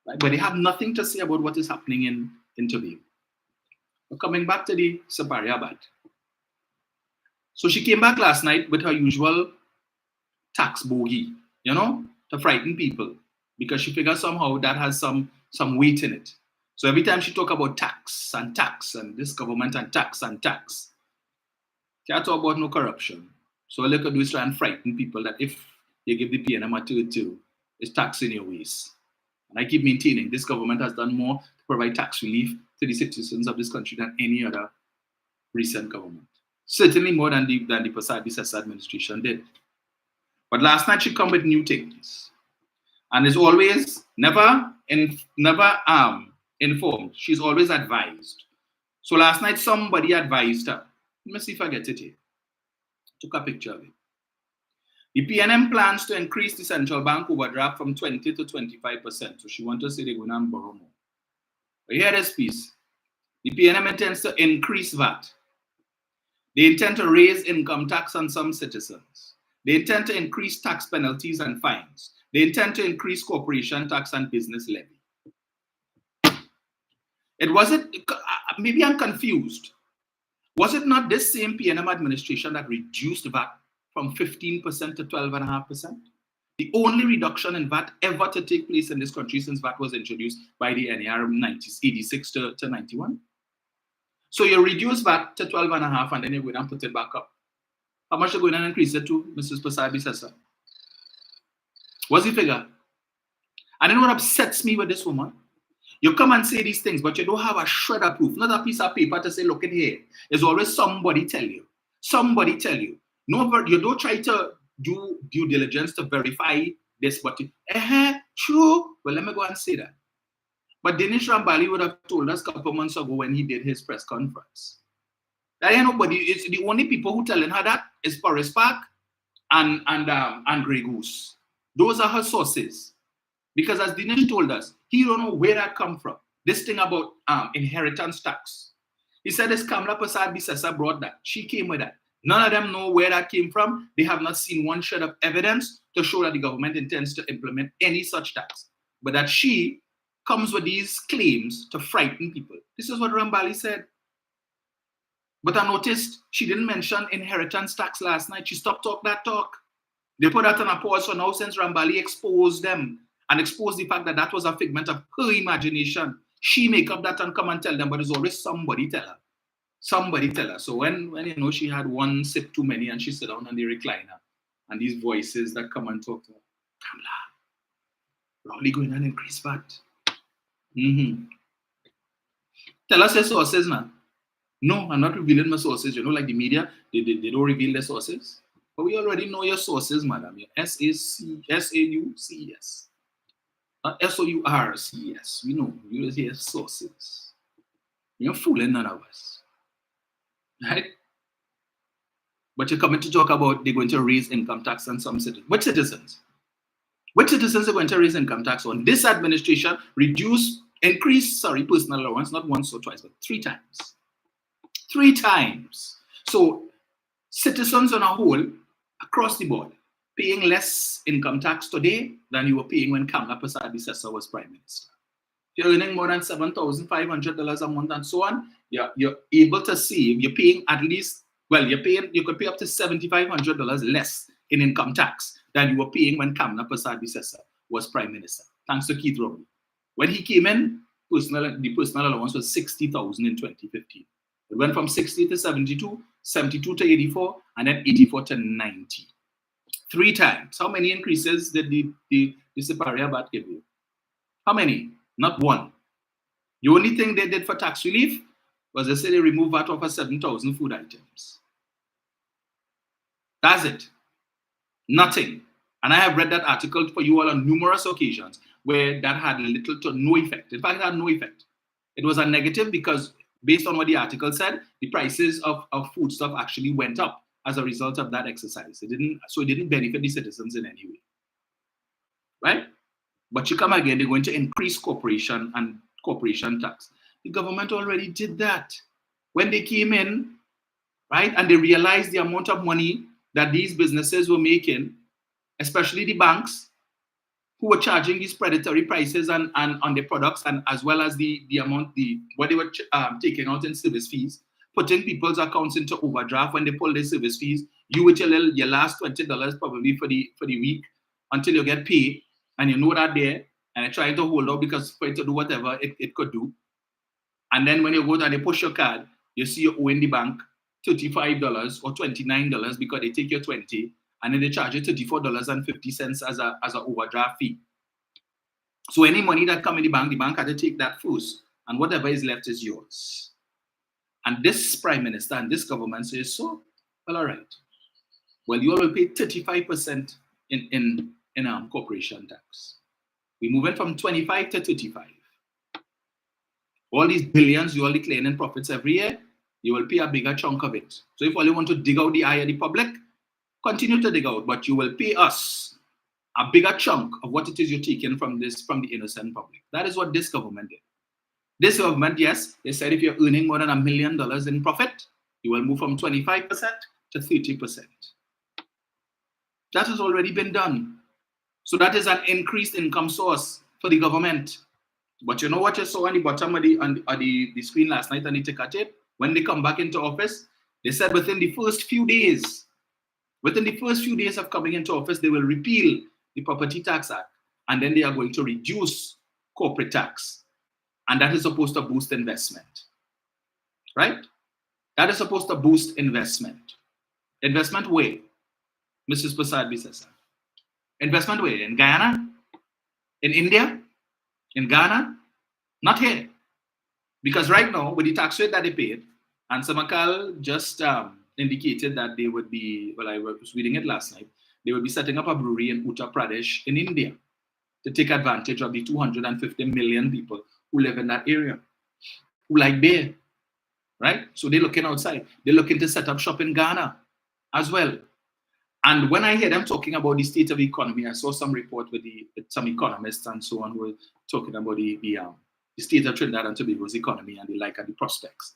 [SPEAKER 1] Right? But they have nothing to say about what is happening in Tobago. But coming back to the Sapari Abad. So she came back last night with her usual tax bogey, to frighten people. Because she figures somehow that has some weight in it. So every time she talk about tax and this government and tax, can't talk about no corruption. So all they could do is try and frighten people that if you give the PNM a 32, it's tax in your waist. And I keep maintaining this government has done more to provide tax relief to the citizens of this country than any other recent government. Certainly more than the Pasad administration did. But last night she come with new things. And is always never informed. She's always advised. So last night somebody advised her. Let me see if I get it here. Took a picture of it. The PNM plans to increase the central bank overdraft from 20 to 25%. So she wants to say they're going to borrow more. But here this piece. The PNM intends to increase VAT. They intend to raise income tax on some citizens. They intend to increase tax penalties and fines. They intend to increase corporation tax and business levy. Maybe I'm confused. Was it not this same PNM administration that reduced VAT from 15% to 12.5%? The only reduction in VAT ever to take place in this country since VAT was introduced by the NAR in 86 to 91. So you reduce VAT to 12.5 and then you go down and put it back up. How much are you going to increase it to, Mrs. Pasabi-Sessa? What's the figure? And then what upsets me with this woman? You come and say these things, but you don't have a shred of proof, not a piece of paper to say, look at here. There's always somebody tell you. Somebody tell you. No, you don't try to do due diligence to verify this, but true. Well, let me go and say that. But Dinesh Rambali would have told us a couple months ago when he did his press conference. That ain't nobody. It's the only people who telling her that is Forest Park and Grey Goose. Those are her sources. Because as Dinesh told us, he don't know where that come from. This thing about inheritance tax. He said this Kamla Pasad-Bissessar brought that. She came with that. None of them know where that came from. They have not seen one shred of evidence to show that the government intends to implement any such tax. But that she comes with these claims to frighten people. This is what Rambali said. But I noticed she didn't mention inheritance tax last night. She stopped that talk. They put that on a pause for now since Rambali exposed them and exposed the fact that that was a figment of her imagination. She make up that and come and tell them, but there's always somebody tell her. Somebody tell her. So when she had one sip too many and she sit down on the recliner and these voices that come and talk to her, Kamla, Rowley going and increase VAT. Tell us your sources now. No, I'm not revealing my sources. Like the media, they don't reveal their sources. But we already know your sources, madam. Your S-A-U-C-E-S. Not S-O-U-R-C-E-S. We know. You just hear sources. You're fooling none of us. Right? But you're coming to talk about they're going to raise income tax on some citizens. Which citizens? Which citizens are going to raise income tax on? This administration increase personal allowance, not once or twice, but 3 times. 3 times. So citizens on a whole, across the board, paying less income tax today than you were paying when Kamla Pasad-Bissessar was Prime Minister. If you're earning more than $7,500 a month and so on, you're able to save. You're paying at least, you could pay up to $7,500 less in income tax than you were paying when Kamla Pasad-Bissessar was Prime Minister, thanks to Keith Rowley. When he came in, the personal allowance was $60,000 in 2015. It went from 60 to 72, 72 to 84, and then 84 to 90. 3 times. How many increases did the Siparia Bat give you? How many? Not one. The only thing they did for tax relief was they said they removed VAT off of 7,000 food items. That's it. Nothing. And I have read that article for you all on numerous occasions where that had little to no effect. In fact, it had no effect. It was a negative because based on what the article said, the prices of foodstuff actually went up as a result of that exercise. It didn't benefit the citizens in any way. Right? But you come again, they're going to increase corporation and corporation tax. The government already did that. When they came in, right, and they realized the amount of money that these businesses were making, especially the banks, who were charging these predatory prices on their products, and as well as the amount, what they were taking out in service fees, putting people's accounts into overdraft when they pull their service fees. You with your last $20 probably for the week until you get paid, and you know that there, and you're trying to hold out because for it to do whatever it could do. And then when you go and they push your card, you see you owe in the bank $35 or $29 because they take your 20, and then they charge you $34.50 as an overdraft fee. So any money that come in the bank had to take that first, and whatever is left is yours. And this prime minister and this government says, so, well, all right. Well, you all will pay 35% in corporation tax. We're moving from 25 to 35. All these billions you all declare in profits every year, you will pay a bigger chunk of it. So if all you want to dig out the eye of the public, continue to dig out, but you will pay us a bigger chunk of what it is you're taking from the innocent public. That is what this government did. This government, yes, they said if you're earning more than $1 million in profit, you will move from 25% to 30%. That has already been done. So that is an increased income source for the government. But you know what you saw on the bottom of the screen last night on the ticker tape? When they come back into office, they said within the first few days of coming into office, they will repeal the Property Tax Act, and then they are going to reduce corporate tax. And that is supposed to boost investment. Right? That is supposed to boost investment. Investment where? Mrs. Prasad Bisesa. Investment where? In Guyana? In India? In Ghana? Not here. Because right now, with the tax rate that they paid, and Samakal just indicated that they would be, well, I was reading it last night, they would be setting up a brewery in Uttar Pradesh in India to take advantage of the 250 million people who live in that area, who like beer, right? So they're looking outside. They're looking to set up shop in Ghana as well. And when I hear them talking about the state of the economy, I saw some report with some economists and so on who were talking about the state of Trinidad and Tobago's economy and the prospects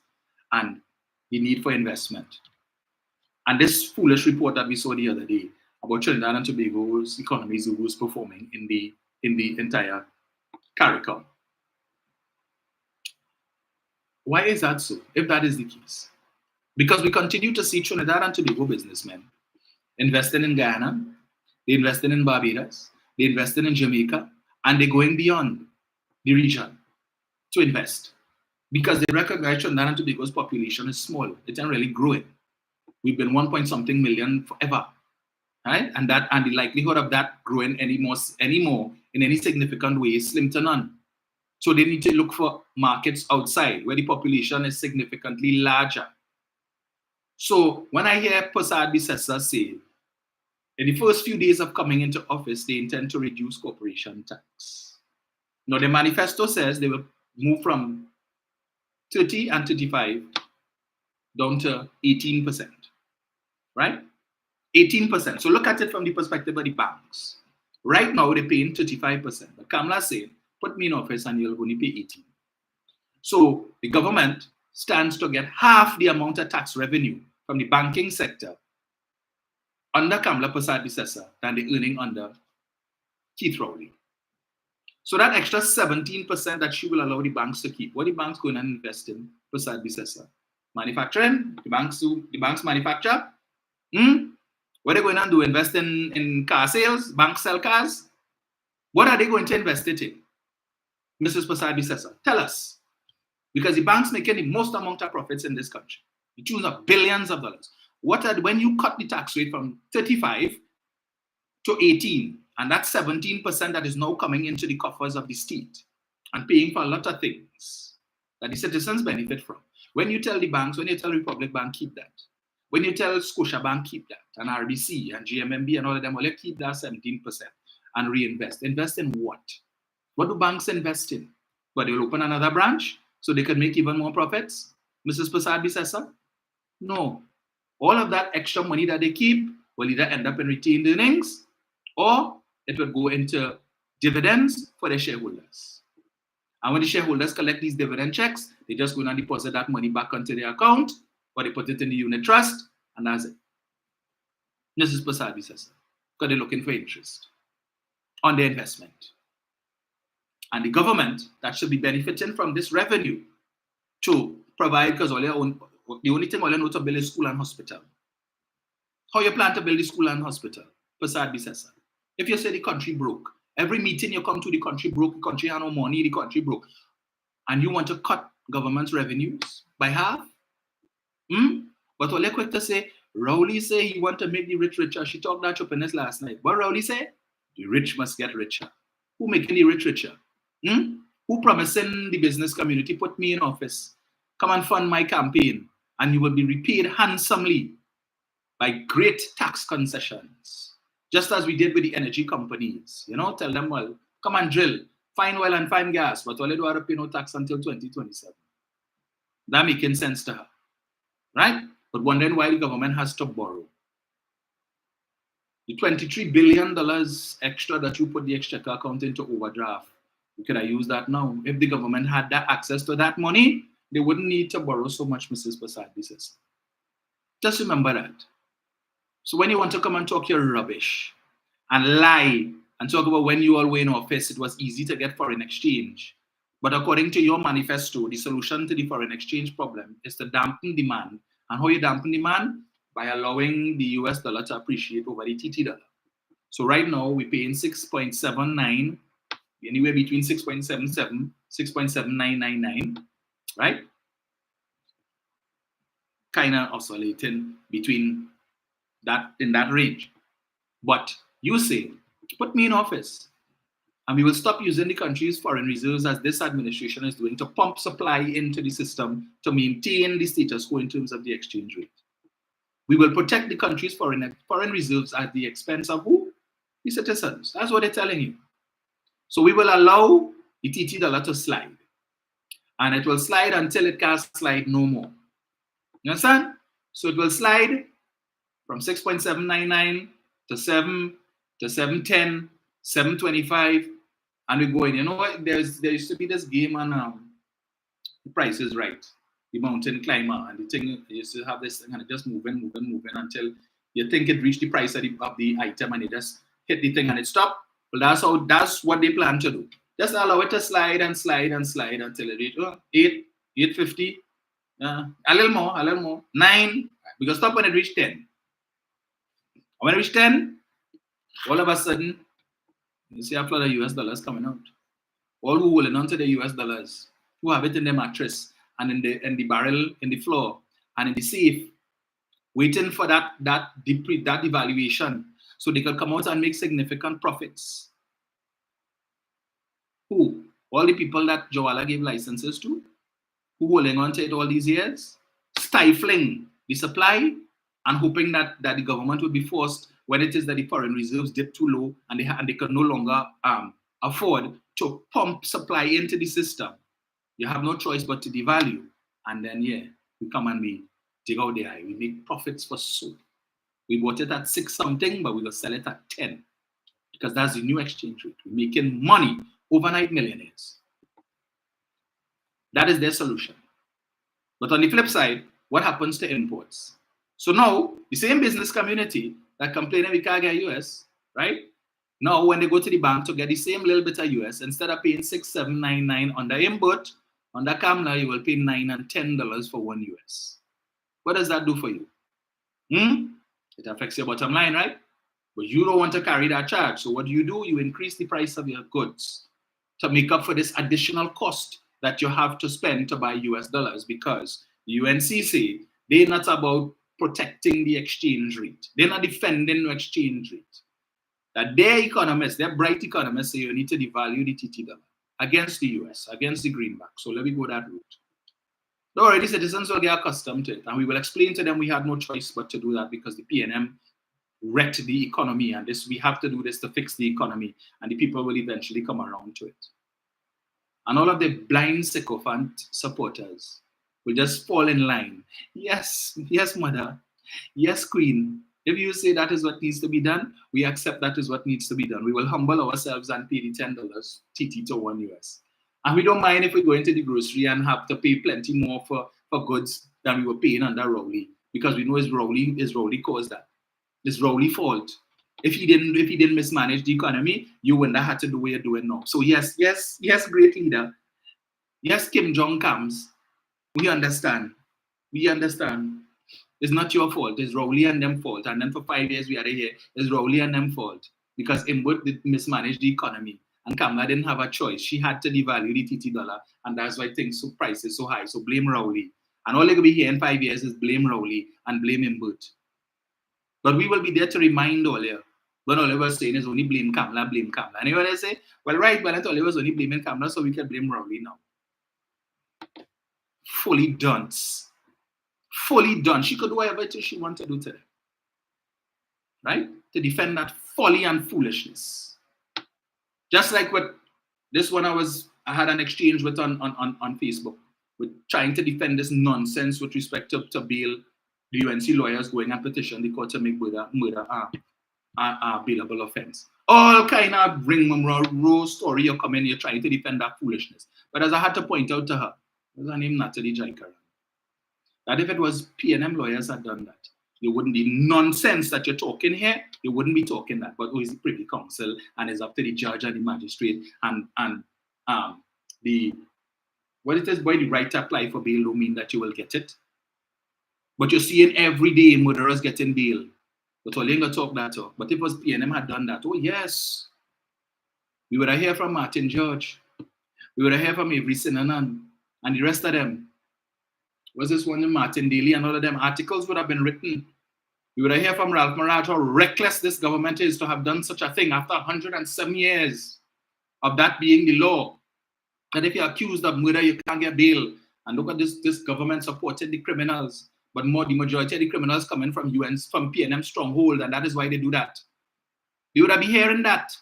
[SPEAKER 1] and the need for investment. And this foolish report that we saw the other day about Trinidad and Tobago's economy was performing in the entire CARICOM. Why is that so, if that is the case? Because we continue to see Trinidad and Tobago businessmen investing in Guyana, they're investing in Barbados, they're investing in Jamaica, and they're going beyond the region to invest. Because they recognize Trinidad and Tobago's population is small. It's not really growing. We've been 1-something million forever. Right? And the likelihood of that growing anymore in any significant way is slim to none. So they need to look for markets outside where the population is significantly larger. So when I hear Prasad Bisesa say, in the first few days of coming into office, they intend to reduce corporation tax. Now, the manifesto says they will move from 30 and 35 down to 18%, right? 18%. So look at it from the perspective of the banks. Right now, they're paying 35%. But Kamala said, put me in office and you'll only pay 18. So the government stands to get half the amount of tax revenue from the banking sector under Kamala Prasad Bisesa than they're earning under Keith Rowley. So that extra 17% that she will allow the banks to keep, what the banks going and invest in Prasad Bisesa? Manufacturing? The banks manufacture? What are they going to do? Invest in car sales? Banks sell cars? What are they going to invest it in? Mrs. Prasad Bisesa, tell us. Because the banks making the most amount of profits in this country. The tune of billions of dollars. When you cut the tax rate from 35 to 18. And that's 17% that is now coming into the coffers of the state and paying for a lot of things that the citizens benefit from. When you tell the banks, when you tell Republic Bank, keep that. When you tell Scotiabank, keep that. And RBC and GMMB and all of them, well, keep that 17% and reinvest. Invest in what? What do banks invest in? But they'll open another branch so they can make even more profits? Mrs. Prasad Bisesa? No. All of that extra money that they keep will either end up in retained earnings or it will go into dividends for the shareholders. And when the shareholders collect these dividend checks, they just go and deposit that money back onto their account or they put it in the unit trust and that's it. This is Prasad Bisesa because they're looking for interest on their investment. And the government that should be benefiting from this revenue to provide, because the only thing all you know to build is school and hospital. How you plan to build the school and hospital? Prasad Bisesa. If you say the country broke, every meeting you come to, the country broke, the country had no money, the country broke, and you want to cut government's revenues by half? But all you quick to say, Rowley say he want to make the rich richer. She talked that openness last night. What Rowley say? The rich must get richer. Who making the rich richer? Who promising the business community, put me in office, come and fund my campaign, and you will be repaid handsomely by great tax concessions, just as we did with the energy companies. You know, tell them, well, come and drill, find oil and find gas, but all they do are pay no tax until 2027. That making sense to her, right? But wondering why the government has to borrow. The $23 billion extra that you put the exchequer account into overdraft, you could have used that now. If the government had that access to that money, they wouldn't need to borrow so much, Mrs. Prasad Bisesa. Just remember that. So when you want to come and talk your rubbish and lie and talk about when you all were in office, it was easy to get foreign exchange. But according to your manifesto, the solution to the foreign exchange problem is to dampen demand. And how you dampen demand? By allowing the US dollar to appreciate over the TT dollar. So right now, we're paying 6.79, anywhere between 6.77, 6.7999, right? Kind of oscillating between that, in that range. But you say, put me in office, and we will stop using the country's foreign reserves as this administration is doing to pump supply into the system to maintain the status quo in terms of the exchange rate. We will protect the country's foreign reserves at the expense of who? The citizens. That's what they're telling you. So we will allow the TT dollar to slide. And it will slide until it can't slide no more. You understand? So it will slide from 6.799 to 7 to 710, 725, and we're going. You know what? There used to be this game on The Price is Right, the mountain climber, and the thing used to have this thing and it just moving until you think it reached the price of the item and it just hit the thing and it stopped. Well, that's what they plan to do. Just allow it to slide and slide and slide until it reaches 850, a little more, 9. We can stop when it reaches 10. When it reaches 10, all of a sudden, you see a flood of US dollars coming out. All who holding on to the US dollars, who have it in their mattress and in the barrel, in the floor, and in the safe, waiting for that devaluation so they could come out and make significant profits. Who? All the people that Jawala gave licenses to, who holding on to it all these years, stifling the supply and hoping that the government would be forced when it is that the foreign reserves dip too low and they could no longer afford to pump supply into the system. You have no choice but to devalue. And then, we come and we dig out the eye. We make profits for soap. We bought it at 6 something, but we will sell it at 10 because that's the new exchange rate. We're making money, overnight millionaires. That is their solution. But on the flip side, what happens to imports? So now, the same business community that complaining we can't get US, right? Now, when they go to the bank to get the same little bit of US, instead of paying 6, 7, 9, 9 on the import, on the Kamla, you will pay $9 and $10 for 1 US. What does that do for you? It affects your bottom line, right? But you don't want to carry that charge. So what do? You increase the price of your goods to make up for this additional cost that you have to spend to buy US dollars because the UNC say they're not about protecting the exchange rate. They're not defending the exchange rate. That their economists, their bright economists say you need to devalue the TT dollar against the US, against the greenback. So let me go that route. Already citizens will get accustomed to it, and we will explain to them we had no choice but to do that because the PNM wrecked the economy, and we have to do this to fix the economy, and the people will eventually come around to it. And all of the blind sycophant supporters will just fall in line. Yes, yes, mother. Yes, queen. If you say that is what needs to be done, we accept that is what needs to be done. We will humble ourselves and pay the $10 TT to 1 US. And we don't mind if we go into the grocery and have to pay plenty more for goods than we were paying under Rowley, because we know it's Rowley caused that. It's Rowley's fault. If he didn't mismanage the economy, you wouldn't have had to do what you're doing now. So yes, great leader. Yes, Kim Jong comes. We understand. It's not your fault. It's Rowley and them fault. And then for 5 years we are here. It's Rowley and them fault because Imbut did mismanage the economy, and Kamala didn't have a choice. She had to devalue the TT dollar, and that's why price is so high. So blame Rowley. And all they're gonna be here in 5 years is blame Rowley and blame Imbut. But we will be there to remind all you. When Oliver's saying is only blame Kamala. And everybody say, well, right, but I thought Oliver's only blaming Kamala, so we can blame Rowley now. Fully done. She could do whatever it is she wanted to do today. Right? To defend that folly and foolishness. Just like what this one I had an exchange with on Facebook, with trying to defend this nonsense with respect to bail. The UNC lawyers going and petition the court to make murder a bailable offense. All kind of raw story you're coming here trying to defend that foolishness. But as I had to point out to her, there's her name Natalie Jaikaran, that if it was PNM lawyers had done that, there wouldn't be nonsense that you're talking here. They wouldn't be talking that. But who is the Privy Council, and it's up to the judge and the magistrate and the what it is by the right to apply for bail don't mean that you will get it. But you're seeing every day murderers getting bail. But all ain't gonna talk that talk. But if it was PNM had done that, oh yes, we would have heard from Martin George. We would have heard from Avery Sinanan and the rest of them. Was this one, Martin Daly and all of them? Articles would have been written. We would have heard from Ralph Marat how reckless this government is to have done such a thing after 107 years of that being the law. That if you're accused of murder, you can't get bail. And look at this government supported the criminals. But the majority of the criminals coming from from PNM stronghold, and that is why they do that. They would have been hearing that.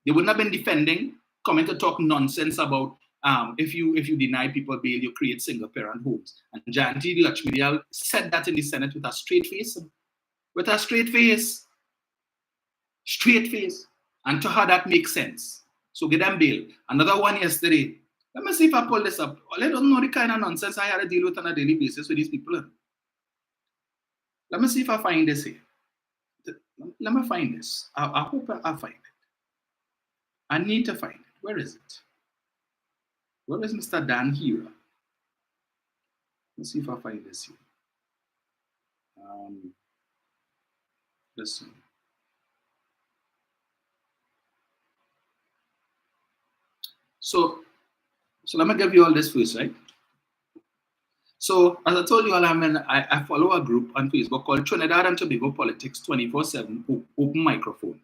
[SPEAKER 1] They wouldn't have been defending, coming to talk nonsense about if you deny people bail, you create single-parent homes. And Jayanti Lakshmi said that in the Senate with a straight face. With a straight face. Straight face. And to her, that makes sense. So get them bail. Another one yesterday. Let me see if I pull this up. I don't know the kind of nonsense I had to deal with on a daily basis with these people. Let me see if I find this here. Let me find this. I hope I find it. I need to find it. Where is it? Where is Mr. Dan Hira? Let's see if I find this here. Let's see. So let me give you all this first, right? So as I told you all, I follow a group on Facebook called Trinidad and Tobago Politics 24/7 Open Microphone.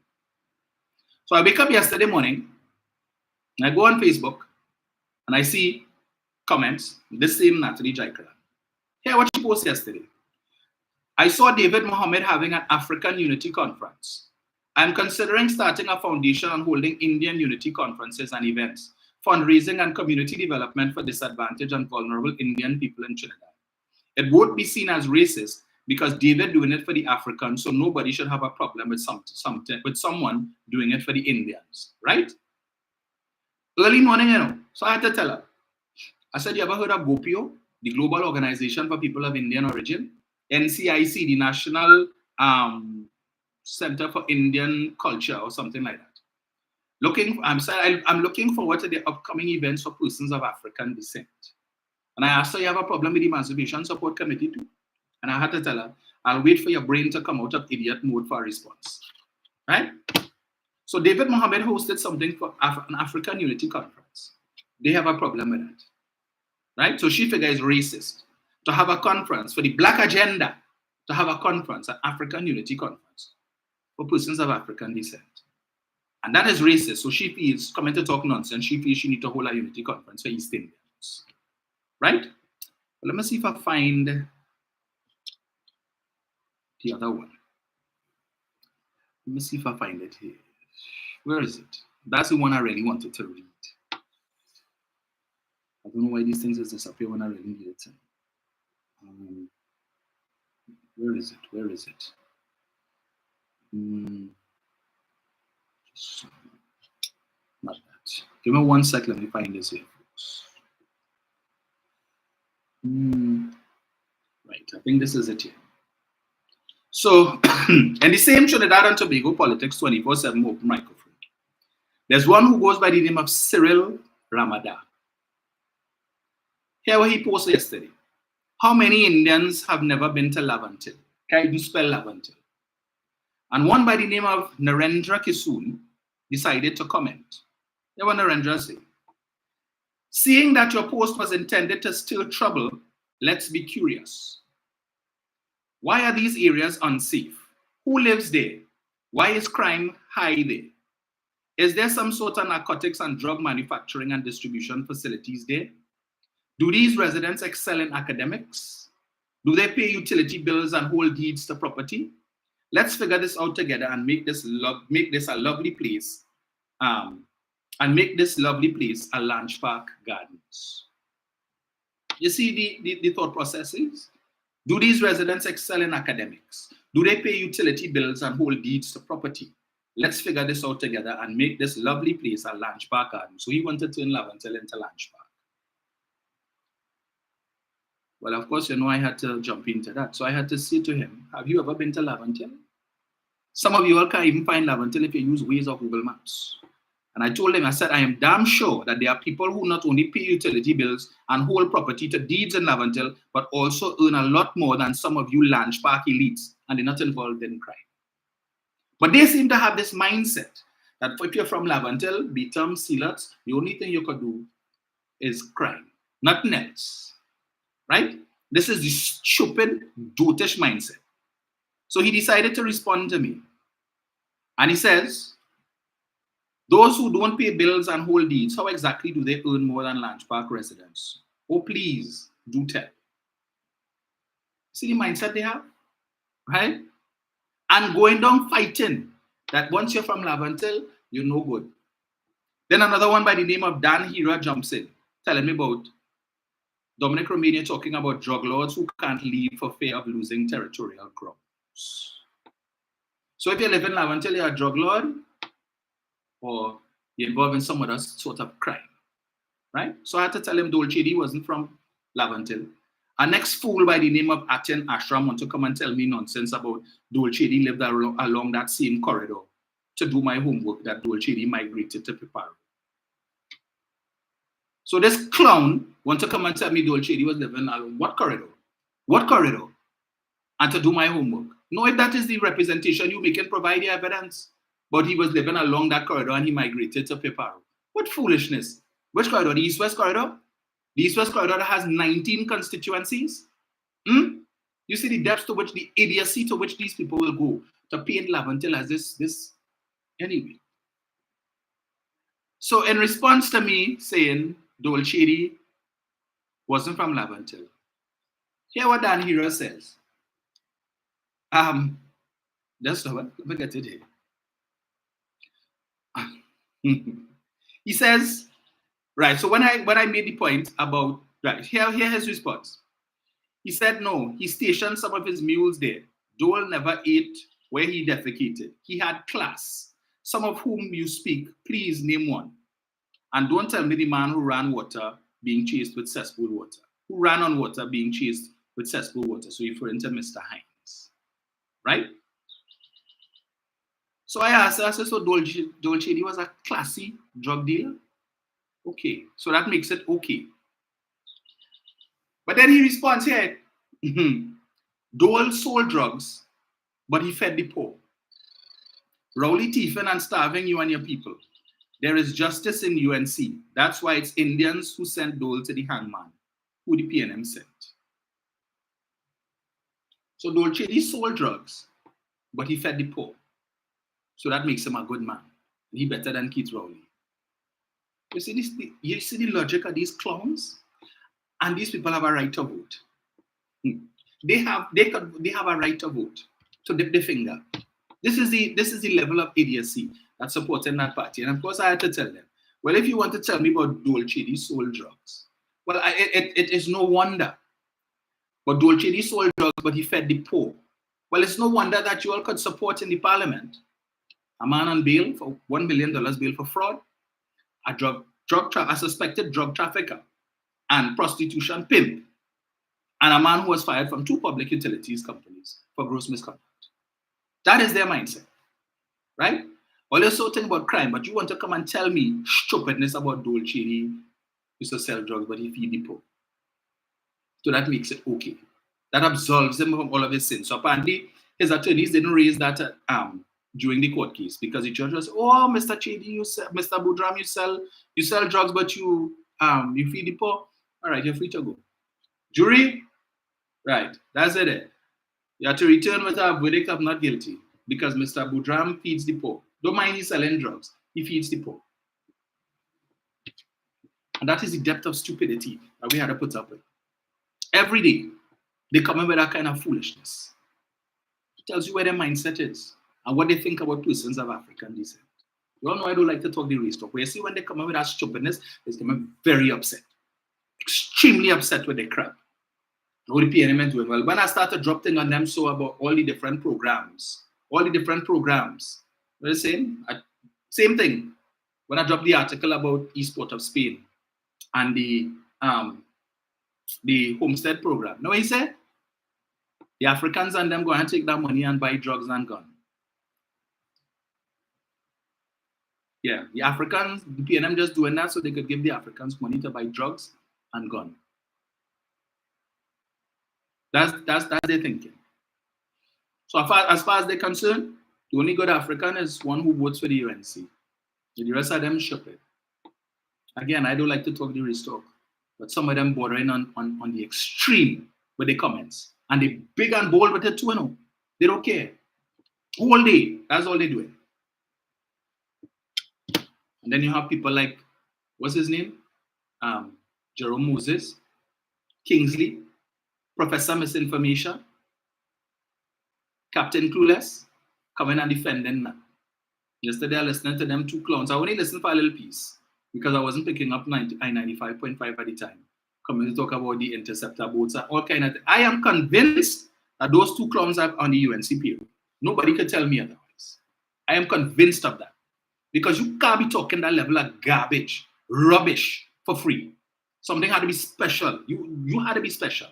[SPEAKER 1] So I wake up yesterday morning, and I go on Facebook, and I see comments, this same Natalie Jaikaran. Here, what she posted yesterday. I saw David Mohammed having an African Unity Conference. I'm considering starting a foundation and holding Indian Unity Conferences and events, fundraising and community development for disadvantaged and vulnerable Indian people in Trinidad. It won't be seen as racist because David doing it for the Africans, so nobody should have a problem with someone doing it for the Indians, right? Early morning, so I had to tell her. I said, you ever heard of GOPIO, the Global Organization for People of Indian Origin? NCIC, the National Center for Indian Culture or something like that. I'm looking forward to the upcoming events for persons of African descent. And I asked her, you have a problem with the Emancipation Support Committee too? And I had to tell her, I'll wait for your brain to come out of idiot mode for a response. Right? So David Mohammed hosted something for an African Unity Conference. They have a problem with that. Right? So she figures it's racist to have a conference for the Black agenda, to have a conference, an African Unity Conference for persons of African descent. And that is racist. So she feels, coming to talk nonsense, she feels she needs to hold a unity conference for East Indians. Right? But let me see if I find the other one. Let me see if I find it here. Where is it? That's the one I really wanted to read. I don't know why these things just disappear when I really need it. Where is it? Where is it? Not that. Give me 1 second. Let me find this here, folks. Right. I think this is it here. So, in the same Trinidad and Tobago Politics 24/7 open microphone, there's one who goes by the name of Cyril Ramadan. Here what he posted yesterday. How many Indians have never been to Lavantil? Can you spell Lavantil? And one by the name of Narendra Kisoon decided to comment. Here's what Narendra said. Seeing that your post was intended to stir trouble, let's be curious. Why are these areas unsafe? Who lives there? Why is crime high there? Is there some sort of narcotics and drug manufacturing and distribution facilities there? Do these residents excel in academics? Do they pay utility bills and hold deeds to property? Let's figure this out together and make this a lovely place. And make this lovely place a Lanch Park Gardens. You see the thought processes? Do these residents excel in academics? Do they pay utility bills and hold deeds to property? Let's figure this out together and make this lovely place a Lanch Park Garden. So he wanted to turn Lavantil into Lanch Park. Well, of course, I had to jump into that. So I had to say to him, have you ever been to Lavantil? Some of you all can't even find Lavantil if you use Waze or Google Maps. And I told him, I said, I am damn sure that there are people who not only pay utility bills and hold property to deeds in Lavantil, but also earn a lot more than some of you Lanch Park elites, and they're not involved in crime. But they seem to have this mindset that if you're from Lavantil, Beetham, Sealots, the only thing you could do is crime, nothing else. Right? This is the stupid, dotish mindset. So he decided to respond to me. And he says, those who don't pay bills and hold deeds, how exactly do they earn more than Lanch Park residents? Oh, please, do tell. See the mindset they have? Right? And going down fighting that once you're from Lavantil, you're no good. Then another one by the name of Dan Hira jumps in, telling me about Dominic Romania talking about drug lords who can't leave for fear of losing territorial grounds. So if you live in Lavantil, you're a drug lord, or you're involved in some other sort of crime, right? So I had to tell him Dolce wasn't from Lavantil. Our next fool by the name of Atin Ashram want to come and tell me nonsense about Dolce lived along that same corridor to do my homework that Dolce migrated to Piparo. So this clown want to come and tell me Dolce was living along what corridor? What corridor? And to do my homework. No, if that is the representation you make and provide the evidence. But he was living along that corridor and he migrated to Piparo. What foolishness. Which corridor? The East-West corridor? The East-West corridor has 19 constituencies. You see the depths to which, the idiocy to which these people will go to paint Lavantil as this. Anyway. So in response to me saying Dolce wasn't from Lavantil, hear what Dan Hero says. Just a minute, let me get it here. He says, right, so when I made the point about, right, here his response. He said, no, he stationed some of his mules there. Dole never ate where he defecated. He had class. Some of whom you speak, please name one. And don't tell me the man who ran water being chased with cesspool water. Who ran on water being chased with cesspool water. So referring to Mr. Hines. Right? So I asked her, so Dolce was a classy drug dealer? Okay, so that makes it okay. But then he responds here, Dole sold drugs, but he fed the poor. Rowley thieving and starving you and your people. There is justice in UNC. That's why it's Indians who sent Dole to the hangman, who the PNM sent. So Dolce sold drugs, but he fed the poor. So that makes him a good man. He better than Keith Rowley. You see this? You see the logic of these clowns? And these people have a right to vote. They have a right to vote. To dip the finger. This is the level of idiocy that's supporting that party. And of course, I had to tell them, well, if you want to tell me about Dolce, he sold drugs. Well, it is no wonder. But Dolce, he sold drugs, but he fed the poor. Well, it's no wonder that you all could support in the parliament a man on bail for $1 million bail for fraud, a suspected drug trafficker and prostitution pimp, and a man who was fired from 2 public utilities companies for gross misconduct. That is their mindset, right? Well, you're so thinking about crime, but you want to come and tell me stupidness about Dolce. He used to sell drugs, but he feed the poor. So that makes it okay. That absolves him from all of his sins. So apparently, his attorneys didn't raise that during the court case because the judge was, oh, Mr. Chedi, Mr. Boudram, you sell drugs, but you feed the poor. All right, you're free to go. Jury, right? That's it. You have to return with a verdict of not guilty because Mr. Boudram feeds the poor. Don't mind he's selling drugs. He feeds the poor. And that is the depth of stupidity that we had to put up with. Every day, they come in with that kind of foolishness. It tells you where their mindset is and what they think about persons of African descent. You all know I don't like to talk the race talk. But you see, when they come in with that stupidness, they come very upset. Extremely upset with their crap. What the PNM doing? Well, when I started dropping on them so about all the different programs, what are they saying? Same thing. When I dropped the article about East Port of Spain and the homestead program. No, he said the Africans and them going to take that money and buy drugs and guns. Yeah, the Africans, the PNM just doing that so they could give the Africans money to buy drugs and guns. That's their thinking. So as far as they're concerned, the only good African is one who votes for the UNC. The rest of them ship it. Again, I don't like to talk the race talk, but some of them bordering on the extreme with the comments. And they big and bold with it too, you know. They don't care. All day, that's all they do. And then you have people like, what's his name? Jerome Moses, Kingsley, Professor Misinformation, Captain Clueless, coming and defending that. Yesterday I listened to them 2 clowns. I only listened for a little piece because I wasn't picking up I-95.5 at the time. Coming to talk about the interceptor boats and all kind of things. I am convinced that those 2 clowns are on the UNC period. Nobody can tell me otherwise. I am convinced of that. Because you can't be talking that level of garbage, rubbish for free. Something had to be special. You had to be special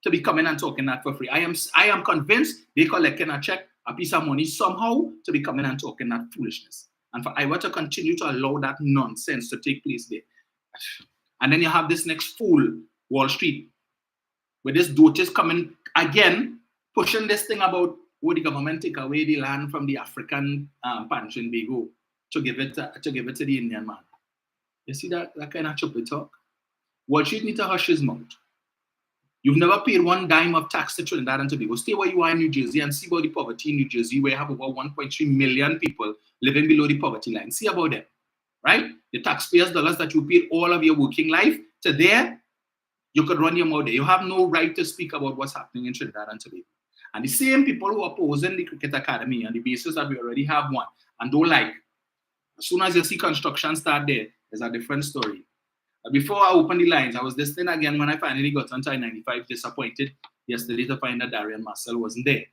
[SPEAKER 1] to be coming and talking that for free. I am convinced they collecting a check, a piece of money somehow to be coming and talking that foolishness. And for Iowa to continue to allow that nonsense to take place there. And then you have this next fool, Wall Street, with this dotage coming again, pushing this thing about the government take away the land from the African Pancho Bago to give it to the Indian man. You see that kind of choppy talk? Wall Street need to hush his mouth. You've never paid 1 dime of tax to Trinidad and Tobago. Stay where you are in New Jersey and see about the poverty in New Jersey, where you have over 1.3 million people living below the poverty line. See about them, right? The taxpayers' dollars that you paid all of your working life to there, you could run your mouth there. You have no right to speak about what's happening in Trinidad and Tobago. And the same people who are opposing the Cricket Academy on the basis that we already have one and don't like, as soon as you see construction start there, there's a different story. Before I opened the lines, I was listening again when I finally got onto I-95, disappointed yesterday to find that Darian Marcel wasn't there.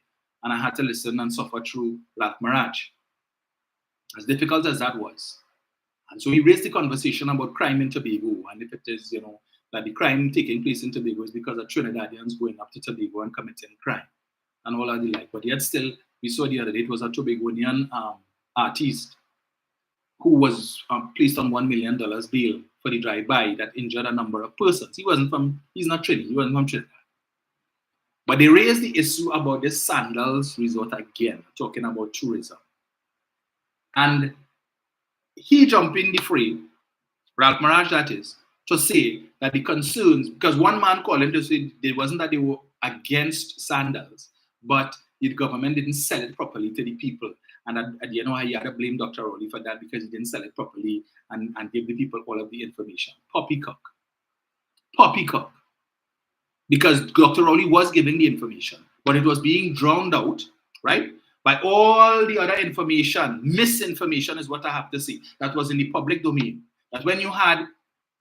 [SPEAKER 1] And I had to listen and suffer through Black Mirage. As difficult as that was. And so he raised the conversation about crime in Tobago, and if it is, that the crime taking place in Tobago is because of Trinidadians going up to Tobago and committing crime and all of the like. But yet still, we saw the other day, it was a Tobagonian artist who was placed on $1 million bail for the drive-by that injured a number of persons. He's not Trinidad, he wasn't from Trinidad. But they raised the issue about this Sandals resort again, talking about tourism. And he jumped in the fray, Ralph Mirage that is, to say that the concerns, because one man called him to say it wasn't that they were against sandals, but the government didn't sell it properly to the people. And at the end, he had to blame Dr. Rowley for that because he didn't sell it properly and give the people all of the information. Poppycock. Poppycock. Because Dr. Rowley was giving the information, but it was being drowned out, right, by all the other information. Misinformation is what I have to say. That was in the public domain. That when you had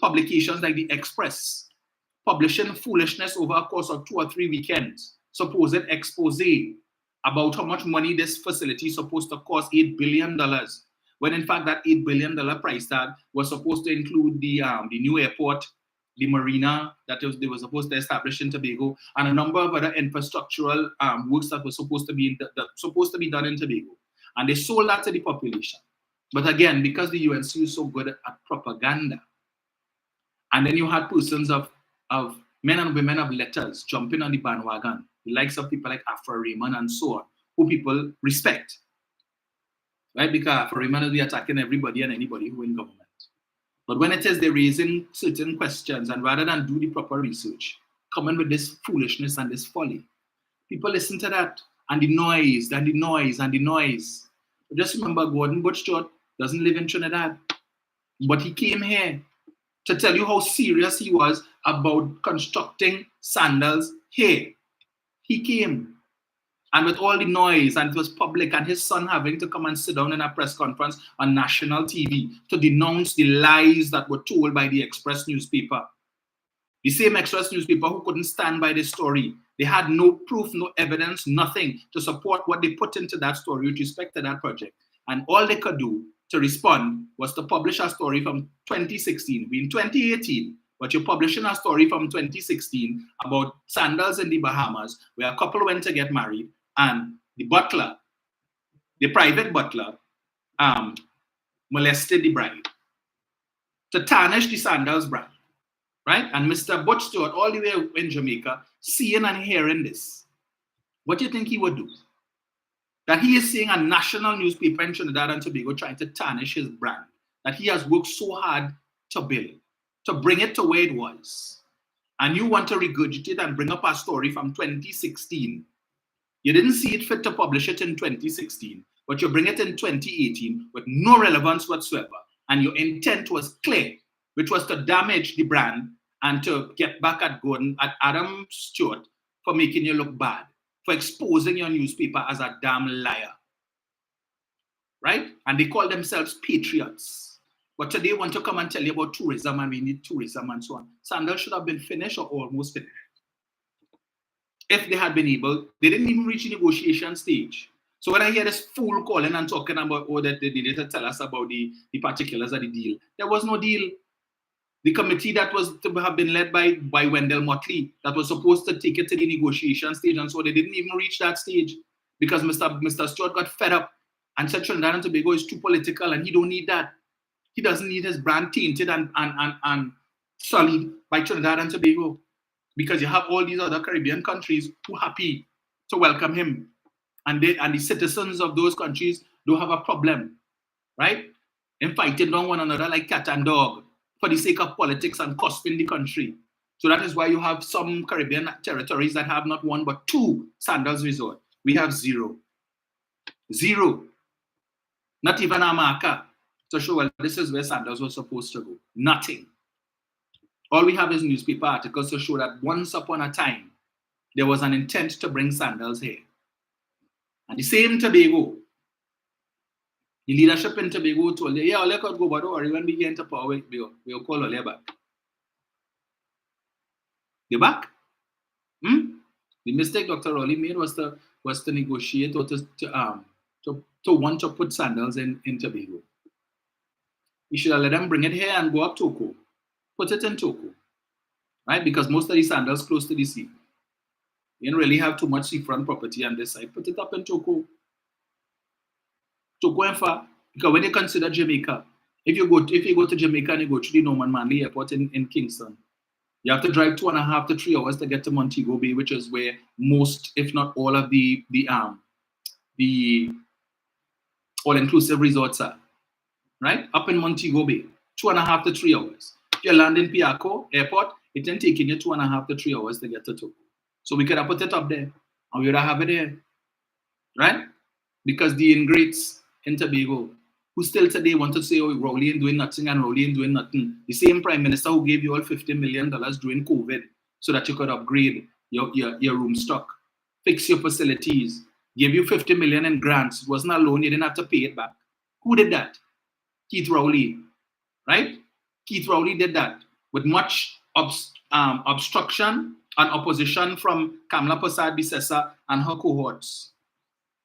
[SPEAKER 1] publications like the Express publishing foolishness over a course of 2 or 3 weekends, supposed expose about how much money this facility is supposed to cost, $8 billion, when in fact that $8 billion price tag was supposed to include the new airport, the marina that they were supposed to establish in Tobago, and a number of other infrastructural works that were supposed to be done in Tobago. And they sold that to the population. But again, because the UNC is so good at propaganda, and then you had persons of men and women of letters jumping on the bandwagon, the likes of people like Afra Raymond and so on, who people respect, right? Because Afra Raymond will be attacking everybody and anybody who in government. But when it is they're raising certain questions, and rather than do the proper research, coming with this foolishness and this folly, people listen to that, and the noise, and the noise, and the noise. But just remember, Gordon Butchart doesn't live in Trinidad, but he came here to tell you how serious he was about constructing sandals here. He came, and with all the noise, and it was public, and his son having to come and sit down in a press conference on national TV to denounce the lies that were told by the Express newspaper. The same Express newspaper who couldn't stand by the story. They had no proof, no evidence, nothing to support what they put into that story with respect to that project. And all they could do to respond was to publish a story from 2016. We're in 2018, but you're publishing a story from 2016 about sandals in the Bahamas, where a couple went to get married, and the butler, the private butler, molested the bride to tarnish the sandals brand, right? And Mr. Butch Stewart, all the way in Jamaica, seeing and hearing this, what do you think he would do? That he is seeing a national newspaper in Trinidad and Tobago trying to tarnish his brand that he has worked so hard to build, to bring it to where it was. And you want to regurgitate and bring up a story from 2016. You didn't see it fit to publish it in 2016, but you bring it in 2018 with no relevance whatsoever. And your intent was clear, which was to damage the brand and to get back at Adam Stewart for making you look bad, for exposing your newspaper as a damn liar, right? And they call themselves patriots. But today want to come and tell you about tourism, and we need tourism and so on. Sandals should have been finished or almost finished. If they had been able, they didn't even reach the negotiation stage. So when I hear this fool calling and talking about, that they needed to tell us about the particulars of the deal, there was no deal. The committee that was to have been led by Wendell Motley, that was supposed to take it to the negotiation stage, and so they didn't even reach that stage because Mr. Stewart got fed up and said Trinidad and Tobago is too political and he don't need that. He doesn't need his brand tainted and sullied by Trinidad and Tobago, because you have all these other Caribbean countries who are happy to welcome him, and the citizens of those countries don't have a problem, right, in fighting down one another like cat and dog for the sake of politics and costing the country. So that is why you have some Caribbean territories that have not one but 2 sandals resorts. We have 0. Not even a marker to show, well, this is where sandals were supposed to go. Nothing. All we have is newspaper articles to show that once upon a time, there was an intent to bring sandals here. And the same Tobago, the leadership in Tobago told you, yeah, Ole could go, but don't worry, when we get into power, we'll call Ole back. They're back? The mistake Dr. Rowley made was to negotiate or to want to put sandals in Tobago. You should have let them bring it here and go up Toko. Put it in Toko, right? Because most of the sandals close to the sea. You don't really have too much seafront property on this side. Put it up in Toko. Toko and far. Because when you consider Jamaica, if you go to Jamaica and you go to the Norman Manley Airport in Kingston, you have to drive 2.5 to 3 hours to get to Montego Bay, which is where most, if not all, of the all-inclusive resorts are. Right? Up in Montego Bay, 2.5 to 3 hours. If you land in Piaco Airport, it then taking you 2.5 to 3 hours to get to Toko. So we could have put it up there, and we would have it there, right? Because the ingrates in Tobago, who still today want to say, oh, Rowley ain't doing nothing and Rowley ain't doing nothing. The same Prime Minister who gave you all $50 million during COVID so that you could upgrade your room stock, fix your facilities, gave you $50 million in grants. It wasn't a loan, you didn't have to pay it back. Who did that? Keith Rowley, right? Keith Rowley did that with much obstruction and opposition from Kamla Persad-Bissessar and her cohorts.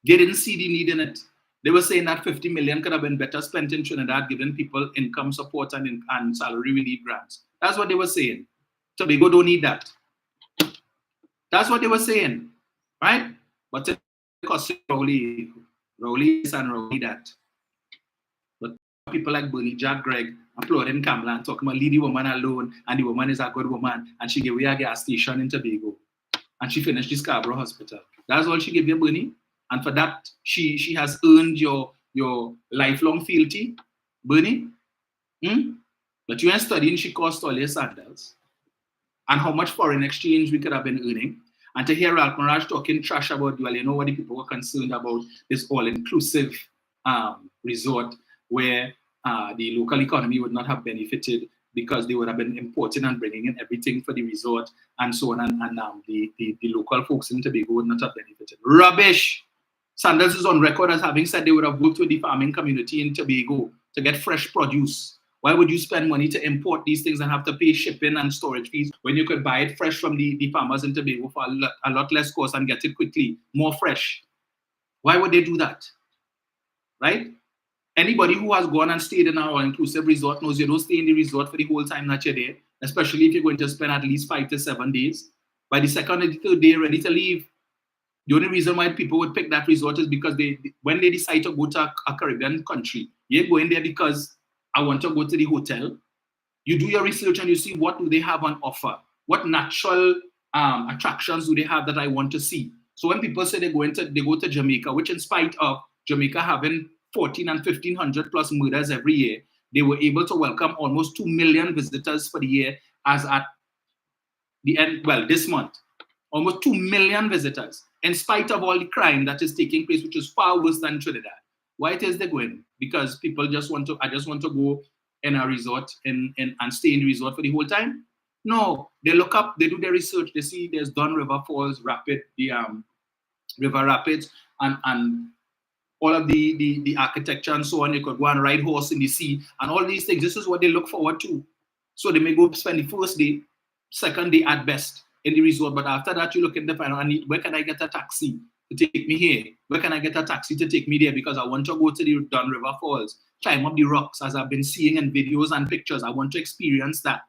[SPEAKER 1] They didn't see the need in it. They were saying that $50 million could have been better spent in Trinidad, giving people income support and salary relief grants. That's what they were saying. Tobago don't need that. That's what they were saying, right? But it cost Rowley and Rowley that. But people like Bernie Jack Gregg applauding Kamla and talking about leave the woman alone, and the woman is a good woman, and she gave away a gas station in Tobago, and she finished the Scarborough Hospital. That's all she gave you, Bernie. And for that, she has earned your lifelong fealty, Bernie. But you ain't studying, she cost all your sandals. And how much foreign exchange we could have been earning. And to hear Ralph Maraj talking trash about, well, you know what the people were concerned about, this all-inclusive resort where the local economy would not have benefited because they would have been importing and bringing in everything for the resort and so on. And the local folks in Tobago would not have benefited. Rubbish! Sandals is on record as having said they would have worked with the farming community in Tobago to get fresh produce. Why would you spend money to import these things and have to pay shipping and storage fees when you could buy it fresh from the farmers in Tobago for a lot less cost and get it quickly, more fresh? Why would they do that? Right? Anybody who has gone and stayed in our inclusive resort knows you don't stay in the resort for the whole time that you're there, especially if you're going to spend at least 5 to 7 days. By the second or the third day, ready to leave. The only reason why people would pick that resort is because when they decide to go to a Caribbean country, you're going there because I want to go to the hotel. You do your research and you see what do they have on offer. What natural attractions do they have that I want to see? So when people say they go to Jamaica, which in spite of Jamaica having 14 and 1,500 plus murders every year, they were able to welcome almost 2 million visitors for the year as at the end, well, this month. Almost 2 million visitors, in spite of all the crime that is taking place, which is far worse than Trinidad. Why it is they going? Because people just want to go in a resort and stay in the resort for the whole time? No, they look up, they do their research, they see there's Don River Falls, River Rapids, and all of the architecture and so on. They could go and ride horse in the sea, and all these things. This is what they look forward to. So they may go spend the first day, second day at best in the resort, but after that you look in the final, where can I get a taxi to take me here? Where can I get a taxi to take me there? Because I want to go to the Don River Falls, climb up the rocks as I've been seeing in videos and pictures. I want to experience that.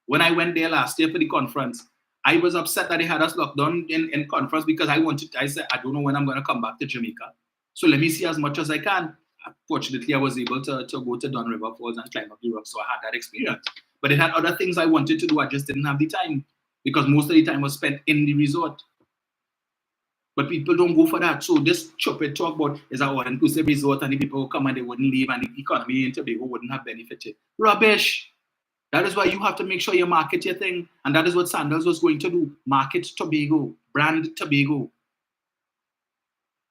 [SPEAKER 1] When I went there last year for the conference, I was upset that they had us locked down in conference because I said, I don't know when I'm going to come back to Jamaica. So let me see as much as I can. Fortunately, I was able to go to Don River Falls and climb up the rocks, so I had that experience. But it had other things I wanted to do. I just didn't have the time, because most of the time was spent in the resort. But people don't go for that. So this stupid talk about is an all-inclusive resort and the people who come and they wouldn't leave and the economy in Tobago wouldn't have benefited. Rubbish. That is why you have to make sure you market your thing. And that is what Sandals was going to do. Market Tobago. Brand Tobago.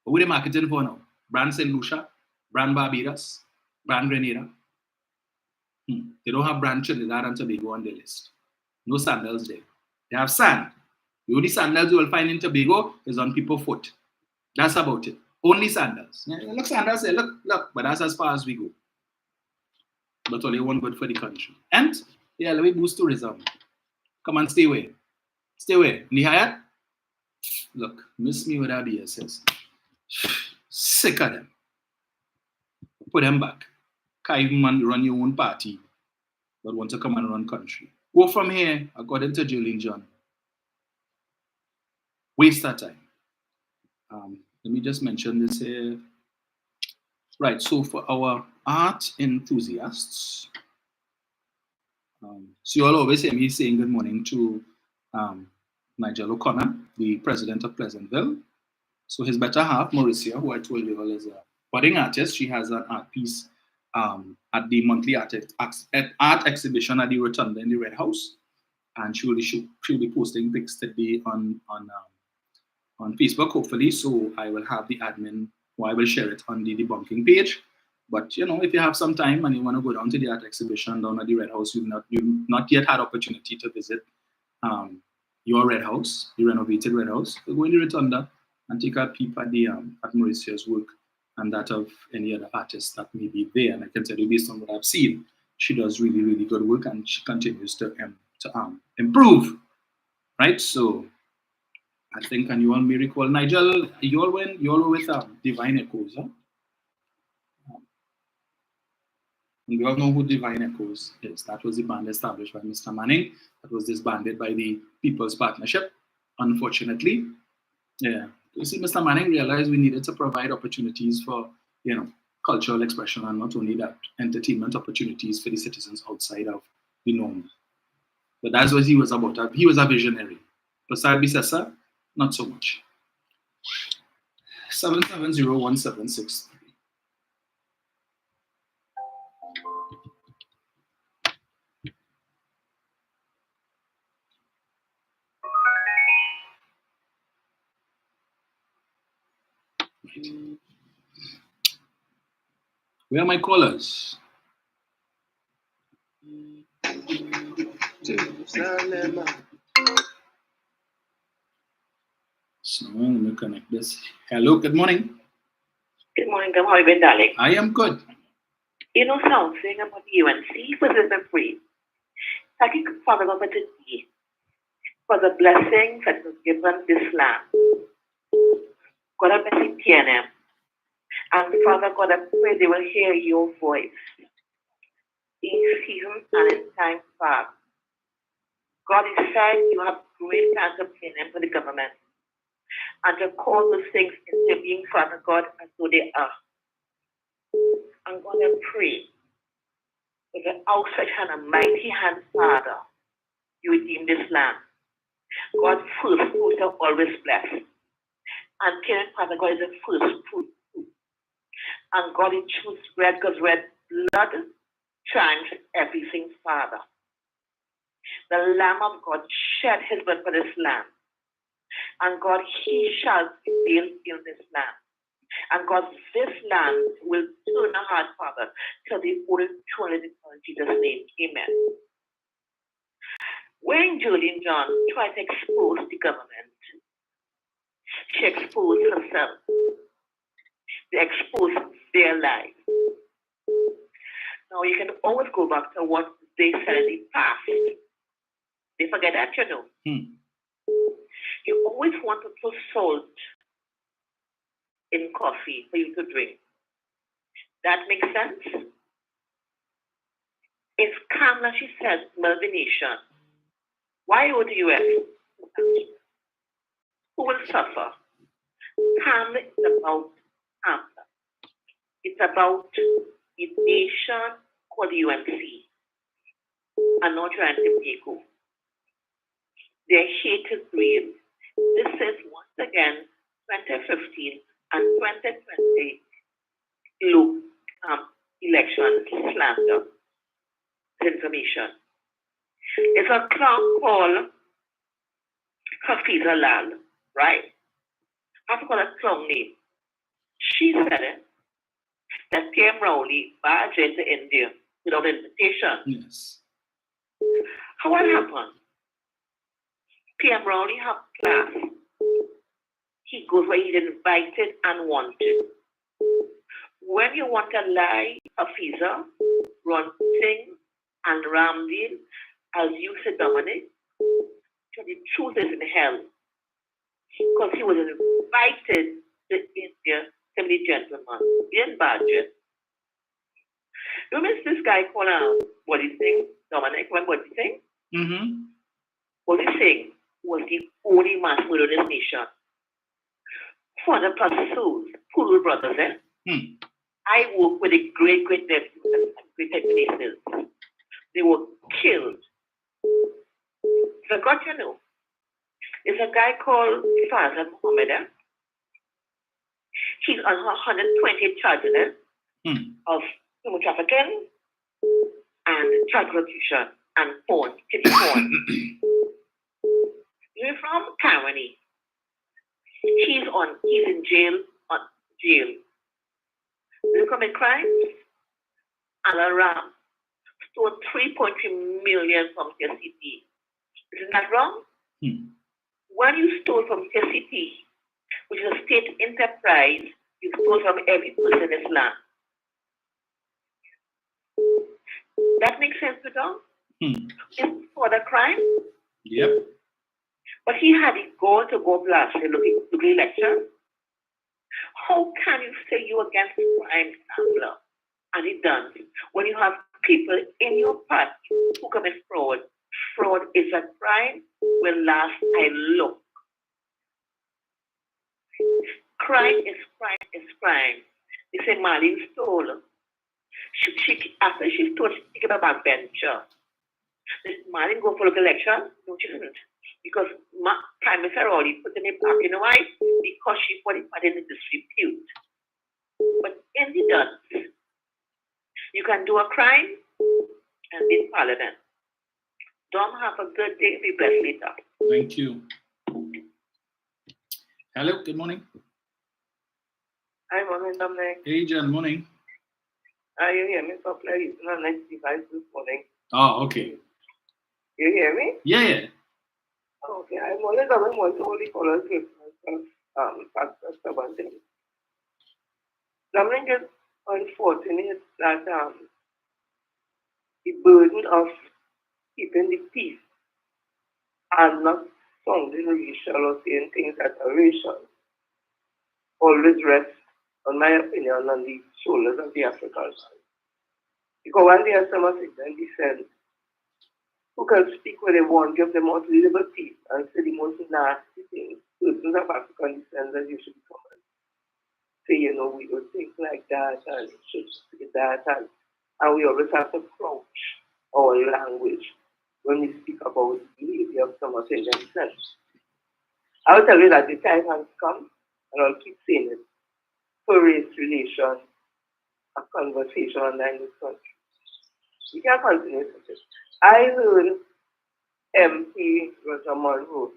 [SPEAKER 1] What were they marketing for now? Brand St. Lucia? Brand Barbados? Brand Grenada? They don't have brand Trinidad and Tobago on the list. No sandals there. They have sand. The only sandals you will find in Tobago is on people's foot. That's about it. Only sandals. Look, sandals say, look, but that's as far as we go. But only one good for the country. And, yeah, let me boost tourism. Come on, stay away. Stay away. Nihayat? Look, miss me with that BSS. Sick of them. Put them back. Can't even run your own party, but want to come and run country. Go from here, according to Julian John. Waste that time. Let me just mention this here. Right, so for our art enthusiasts, so you all always hear me saying good morning to Nigel O'Connor, the president of Pleasantville. So his better half, Mauricia, who I told you all is a budding artist. She has an art piece at the monthly art exhibition at the Rotunda in the Red House. And she'll be posting pics today on Facebook, hopefully. So I will have the admin or I will share it on the debunking page. But if you have some time and you want to go down to the art exhibition down at the Red House, you've not yet had opportunity to visit your Red House, the renovated Red House, go in the Rotunda and take a peep at the at Mauritia's work and that of any other artist that may be there. And I can tell you, based on what I've seen, she does really, really good work, and she continues to improve. Right? So I think, and you all may recall, Nigel, you all were with Divine Echoes, huh? And we all know who Divine Echoes is. That was the band established by Mr. Manning. That was disbanded by the People's Partnership, unfortunately. Yeah. You see, Mr. Manning realized we needed to provide opportunities for, cultural expression, and not only that, entertainment opportunities for the citizens outside of the norm. But that's what he was about. He was a visionary. Pasal Bisesa, not so much. 7701763. Where are my callers? So let me connect this. Hello, good morning.
[SPEAKER 2] Good morning, How are you been, darling?
[SPEAKER 1] I am good.
[SPEAKER 2] You know something about the UNC for the free. Thank you, Father God, today for the blessings that was given this land. God, I bless you, TNM. And Father God, I pray they will hear your voice in season and in time past. God is saying you have great plans of TNM for the government and to call those things into being, Father God, as though they are. And God, I pray with an outstretched hand, a mighty hand, Father, you redeem this land. God, first fruits are always blessed. And Karen, Father God, is the first fruit. And God, it chooses red because red blood trumps everything, Father. The Lamb of God shed his blood for this land. And God, he shall prevail in this land. And God, this land will turn a heart, Father, to the old throne in Jesus' name. Amen. When Julian John tried to expose the government, she exposed herself. They exposed their lives. Now you can always go back to what they said in the past. They forget that, You always want to put salt in coffee for you to drink. That makes sense? It's calm, she says, Melvination. Why go to US? Who will suffer? Calm is about answer. It's about a nation called UNC and not trying to take over. Their hate is real. This is once again 2015 and 2020 election slander information. It's a clown called Hafiza Lal, right? I forgot a clown name. She said it that Pierre Rowley barged into India without invitation.
[SPEAKER 1] Yes.
[SPEAKER 2] How it happened? Pierre Rowley have class. He goes where he's invited and wanted. When you want to lie, Hafiza, run Singh, and Ramdeen, as you said, Dominic, so the truth is in hell. Because he was invited to India to be gentleman in budget. You miss this guy called Body Singh, Dominic, when Body Singh?
[SPEAKER 1] Mm-hmm.
[SPEAKER 2] Body Singh was the only mass murderer in this nation. For the pursues, Puru brothers, I work with a great nephews and great nieces. They were killed. Forgot there's a guy called Fazal Mohammed. He's on 120 charges of human trafficking and child prostitution and porn, kitty porn. You're from Caroni. He's in jail. They commit crimes and a ram stole 3.3 million from KCP. Isn't that wrong? When you stole from KCP, which is a state enterprise, you stole from every person in this land. That makes sense to Tom? It's for the crime?
[SPEAKER 1] Yep.
[SPEAKER 2] But he had it go to go blast the election. How can you say you against crime, Angela? And it done. When you have people in your party who commit fraud, fraud is a crime. When last I look, crime is crime is crime. They say Marlene stole. After she stole, she took a back venture. Did Marlene go for local election? No, she didn't. Because Prime Minister already put in a back. You know why? Because she put it in the disrepute. But in the done, you can do a crime and be in Parliament. Dom, have a good day. Be blessed later.
[SPEAKER 1] Thank you. Hello, good morning.
[SPEAKER 3] Hi, morning, Dominic.
[SPEAKER 1] Hey, John, morning.
[SPEAKER 3] You hear me properly? Using a nice device this morning.
[SPEAKER 1] Oh, okay.
[SPEAKER 3] You hear me?
[SPEAKER 1] Yeah.
[SPEAKER 3] Okay, I'm only coming one to only follow the Pastor one thing. Dominic is unfortunate that the burden of keeping the peace and not sounding racial or saying things that are racial always rests, on my opinion, on the shoulders of the Africans. Because when they are some African descent, who can speak what they want, give them most liberty, and say the most nasty things, persons of African descent that you should come and say, we don't think like that, and should say that, and we always have to crouch our language when we speak about the behavior of some of Indian descent. I'll tell you that the time has come, and I'll keep saying it, for race relation, a conversation online this country. We can continue with this. I heard MP Roger Monroe.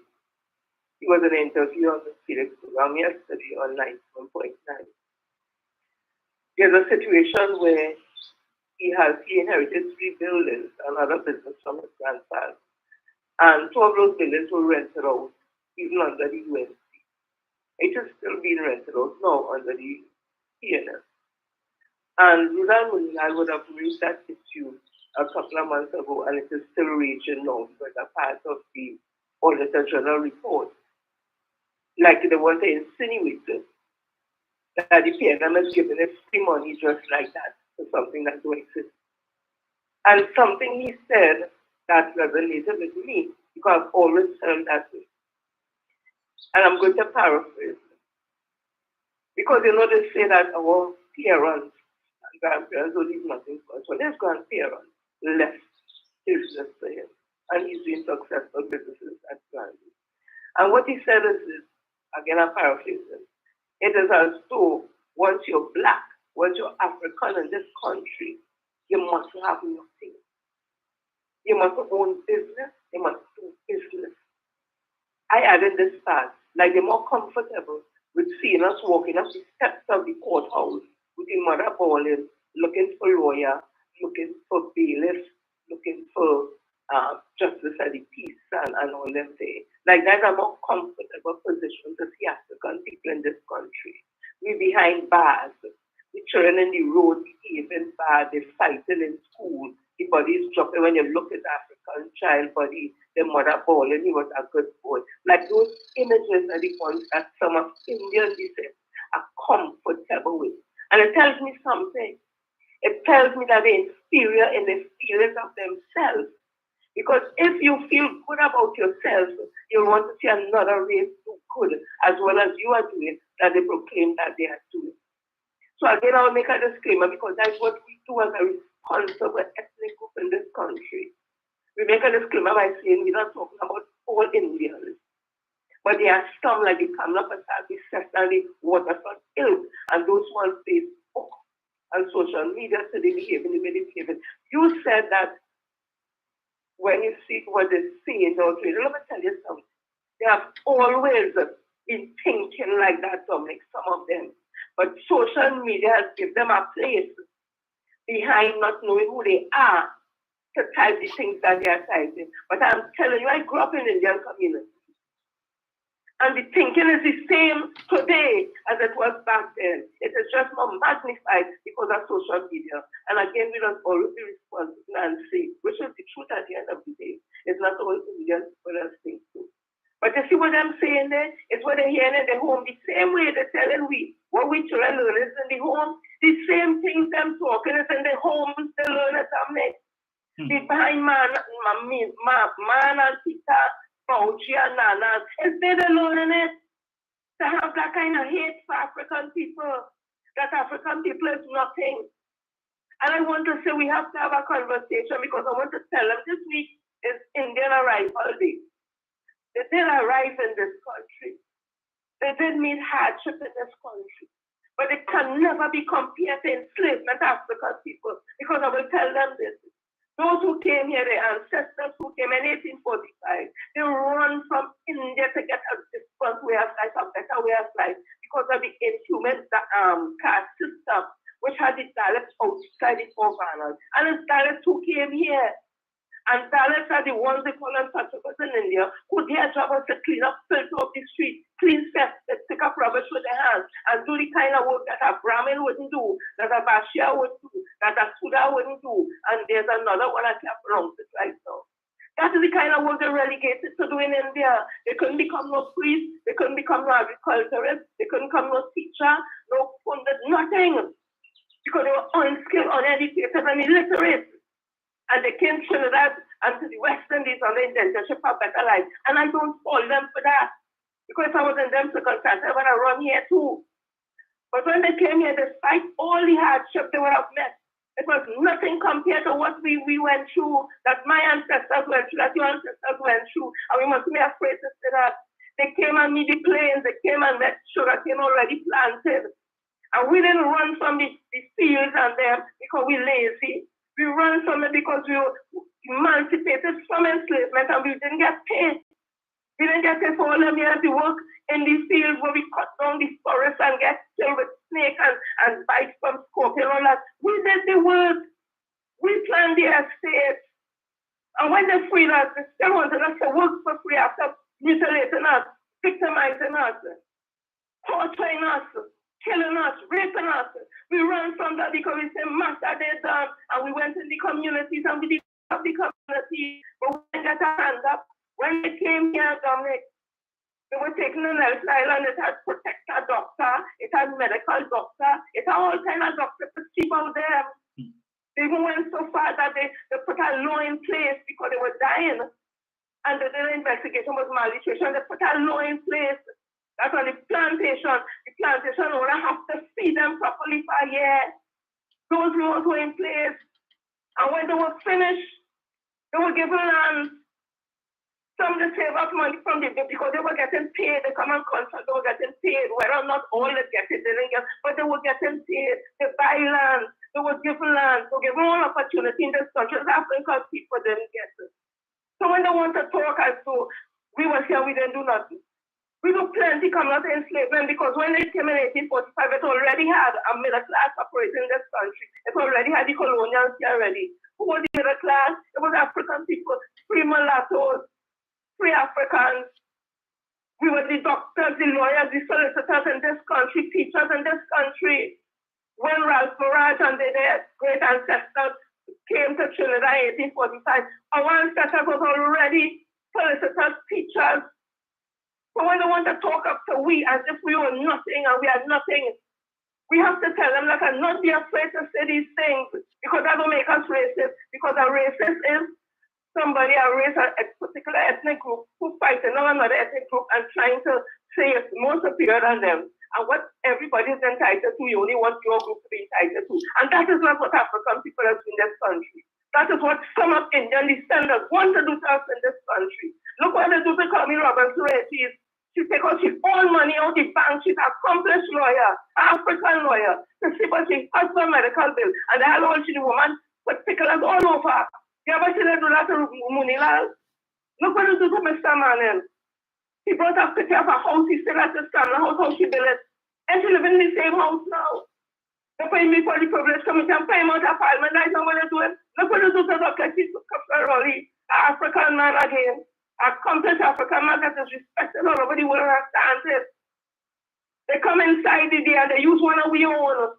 [SPEAKER 3] He was in an interview on the Felix program yesterday on 91.9. There's a situation where he inherited 3 buildings and other business from his grandfather. And 2 of those buildings were rented out even under the UNC. It is still being rented out now under the PNS. And Rudal Munal would have raised that issue a couple of months ago, and it is still raging now because a part of the Auditor General report. Like they want to insinuate that the PNM is giving us free money just like that for something that don't exist. And something he said that resonated with me, because I've always felt that way. And I'm going to paraphrase. Because they say that our parents and grandparents don't leave nothing for us. So there's grandparents left business for him. And he's doing successful businesses at Gandhi. And what he said is this, again I'm paraphrasing. It is as though once you're black, once you're African in this country, you must have nothing. You must own business, you must do business. I added this part, like they're more comfortable with seeing us walking up the steps of the courthouse with the mother bawling, looking for lawyer, looking for bailiff, looking for justice at the peace and all them things. Like that's a more comfortable position to see African people in this country. We're behind bars. We're children in the road behaving bad, they're fighting in school. The body is dropping. When you look at the African child body, the mother bawling, he was a good boy. Like those images are the ones that some of Indian descent are comfortable with. And it tells me something. It tells me that they're inferior in the feelings of themselves. Because if you feel good about yourself, you'll want to see another race do good as well as you are doing, that they proclaim that they are doing. So again, I'll make a disclaimer because that's what we do as a responsible ethnic group in this country. We make a disclaimer by saying we're not talking about all Indians. But there are some like the Kamla Pasad, the Sesta, the Waterfront Hill, and those ones Facebook and social media, so they behave in the way they behave. You said that when you see what they say, let me tell you something. They have always been thinking like that, Dominic, some of them. But social media has given them a place behind not knowing who they are to type the things that they are typing. But I'm telling you, I grew up in the Indian community. And the thinking is the same today as it was back then. It is just more magnified because of social media. And again, we don't always be responsible and say, which is the truth at the end of the day. It's not always Indian people that think so. But you see what I'm saying there? It's what they're hearing in the home. The same way they're telling we, what we children learn is in the home. The same things them talking is in the homes they learn it from me. The behind man and Peter, Fauci and Nana, is they learning it? To have that kind of hate for African people, that African people is nothing. And I want to say we have to have a conversation because I want to tell them this week is Indian Arrival Day. They did arrive in this country. They did meet hardship in this country. But it can never be compared to enslavement of African people because I will tell them this. Those who came here, the ancestors who came in 1845, they run from India to get a different way of life, a better way of life, because of the inhuman caste system, which had the Dalits outside the forefathers. And it's Dalits who came here. And Dalits are the ones they call them touchables in India, who their job was to clean up, filter up the street, clean steps, pick up rubbish with their hands, and do the kind of work that a Brahmin wouldn't do, that a Bashia wouldn't do, that a Sudha wouldn't do. And there's another one I can't pronounce it right now. That is the kind of work they're relegated to do in India. They couldn't become no priest, they couldn't become no agriculturist, they couldn't become no teacher, no pundit, nothing. Because they were unskilled, uneducated, and illiterate. And they came to Trinidad and to the West Indies on the intention for a better life. And I don't fault them for that. Because if I was in them circumstances, I would have run here too. But when they came here, despite all the hardship they would have met, it was nothing compared to what we went through, that my ancestors went through, that your ancestors went through. And we must be afraid to say that. They came and meet the plains, they came and met sugarcane already planted. And we didn't run from the fields and them because we're lazy. We ran from it because we were emancipated from enslavement and we didn't get paid. We didn't get paid for all them years to work in the fields where we cut down the forest and get killed with snakes and bites from scorpion and all that. We did the work. We planned the estate. And when they freed us, they still wanted us to work for free after mutilating us, victimizing us, torturing us, killing us, raping us. We ran from that because we said, Master, they're done. And we went in the communities and we did the community. But we didn't get a hand up. When they came here, Dominic, they were taking an Ellis Island. It had protector doctor, it had medical doctor, it had all kind of doctors to keep out there. They even went so far that they put a law in place because they were dying. And the investigation was malnutrition. They put a law in place. That's on the plantation owner have to feed them properly for a year. Those laws were in place. And when they were finished, they were given land. Some to save up money from them because they were getting paid. The common contract, they were getting paid. Whether or not all they get it, they didn't get, but they were getting paid. They buy land. They were given land. They were given all opportunity in this country. African people didn't get it. So when they want to talk as though we were here, we didn't do nothing. We do plenty coming out of enslavement because when they came in 1845, it already had a middle class operating in this country. It already had the colonials here already. Who was the middle class? It was African people, free mulattoes, free Africans. We were the doctors, the lawyers, the solicitors in this country, teachers in this country. When Ralph Farage and their great ancestors came to Trinidad in 1845, our ancestors was already solicitors, teachers. So when they want to talk up to we as if we were nothing and we are nothing, we have to tell them, like, not be afraid to say these things because that will make us racist. Because a racist is somebody, a race, a particular ethnic group who's fighting another ethnic group and trying to say it's more superior than them. And what everybody is entitled to, you only want your group to be entitled to. And that is not what African people have in this country. That is what some of Indian descendants want to do to us in this country. Look what they do to Tommy Robinson. She take out her own money out the bank. She's an accomplished lawyer, African lawyer. To see what she has for medical bill. And they had all she the woman particulars all over. You ever see them do that to Munilal? Look what they do to Mr. Manel. He brought a picture of a house. He said that's the house, how she built it. And she live in the same house now. They pay me for the privilege commission, pay me out of parliament. That's not what they're doing. Look what they do to the she's African man again. A complete African man that is respected all over the world understands it. They come inside the day and they use one of we own.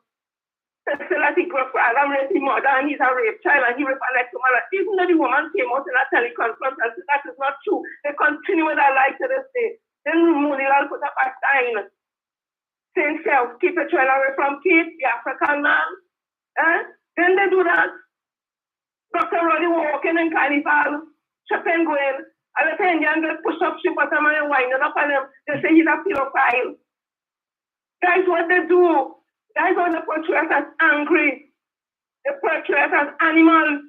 [SPEAKER 3] They say that he grew up and raised his mother and he's a rape child and he raped an ex-woman. Even though the woman came out in a teleconference and said that is not true, they continue with their life to this day. Then Munilal put up a sign saying, keep your child away from Kate, the African man. Then they do that. Dr. Roddy walking in Carnival, shopping going, and the Indian girl push up, she bottom and winding up on him. They say he's a pedophile. That's what they do. That's why they portray us as angry. They portray us as animals.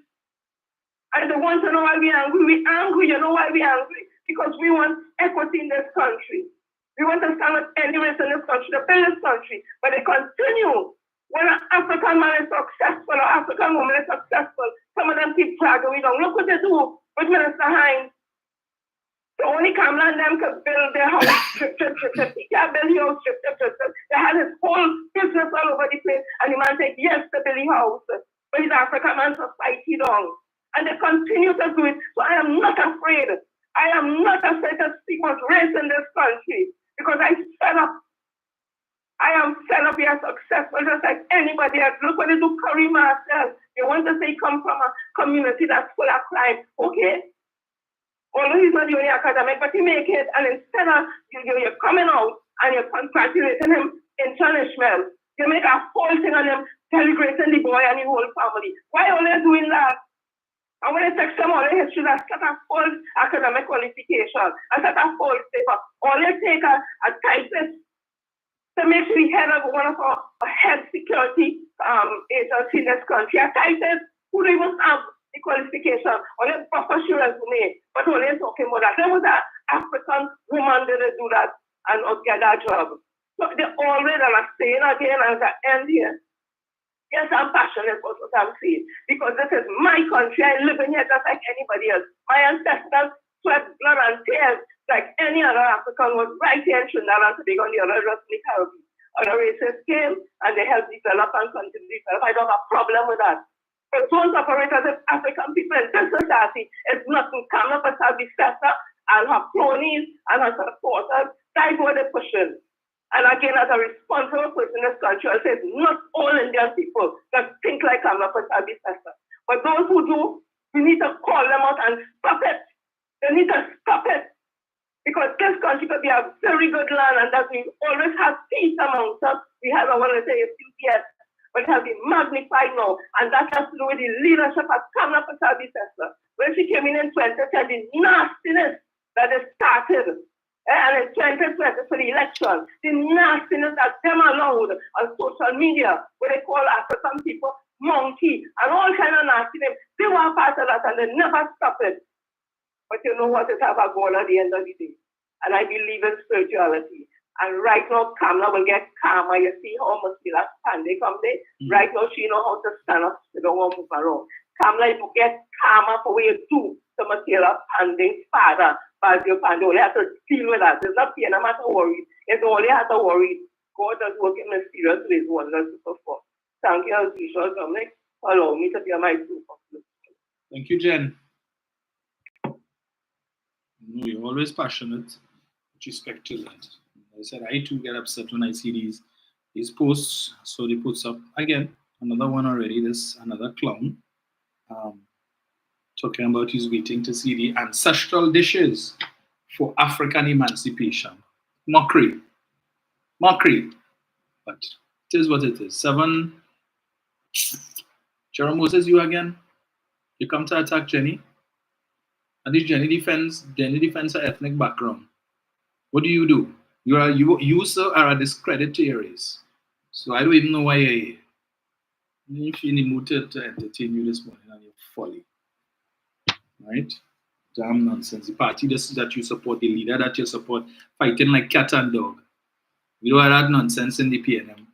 [SPEAKER 3] And they want to know why we're angry. We're angry. You know why we're angry? Because we want equity in this country. We want to stand with any race in this country, to build this country. But they continue. When an African man is successful or African woman is successful, some of them keep dragging we down. Look what they do with Minister Hines. The only Kamala and them could build their house, He can't build his house, They had his whole business all over the place, and the man said, yes, to build the house. But he's African man society down. And they continue to do it. So I am not afraid. I am not afraid to speak about race in this country, because I fed up. I am fed up. We are successful just like anybody else. Look what they do, Kareem Marcel. They want to say he come from a community that's full of crime. Okay. Although he's not the only academic, but he make it, and instead of you're coming out and you're congratulating him in punishment, you make a whole thing on him, celebrating the boy and the whole family. Why are they doing that? And when they text them all the history, that's not a false academic qualification, that's not a false paper. All they take a typist to make sure the head of one of our health security agency in this country, a typist who don't even have the qualification, or the professional resume, but only talking about that. There was an African woman that did do that and get that job. So they always are saying again as I end here. Yes, I'm passionate about what I'm saying, because this is my country. I live in here just like anybody else. My ancestors sweat blood and tears like any other African was right here in Trinidad and Tobago on the other rest of the Caribbean. Other races came and they helped develop and continue to develop. I don't have a problem with that. But don't operate as if African people in this society is nothing. Come up as a successor and have cronies and have supporters. That's what they're pushing. And again, as a responsible person in this country, I'll say not all Indian people that think like I'm a successor. But those who do, we need to call them out and stop it. They need to stop it. Because this country could be a very good land and that we always have peace amongst us. We have, I want to say, a few years. But it has been magnified now, and that has to do with the leadership of Kamala Patel-Bissessler. When she came in 2010, the nastiness that they started, and in 2020 for the election, the nastiness that them allowed on social media, where they call African people monkey, and all kind of nastiness, they were part of that, and they never stopped it. But you know what? It have a goal at the end of the day. And I believe in spirituality. And right now, Kamala will get calmer. You see how much she has standing come there. Right now, she know how to stand up. She don't want to move around. Kamala, you get calmer for what you do to Matila Pandey's father. But you only have to deal with that. There's not pain, no matter worry. It's only have to worry. God does work in mysterious ways, wonders to perform. Thank you, as usual, Dominic. Allow me to be my super.
[SPEAKER 1] Thank you, Jen. You're always passionate with respect to that. I said I too get upset when I see these posts. So they puts up again another one already. This another clown talking about he's waiting to see the ancestral dishes for African emancipation. Mockery. But it is what it is. 7. Jerome Moses, you again? You come to attack Jenny? And this Jenny defends her ethnic background. What do? You sir are a discredit to your race. So I don't even know why you're here. If you're in the mood to entertain you this morning and you're folly. Right? Damn nonsense. The party that you support, the leader that you support, fighting like cat and dog. We don't have that nonsense in the PNM.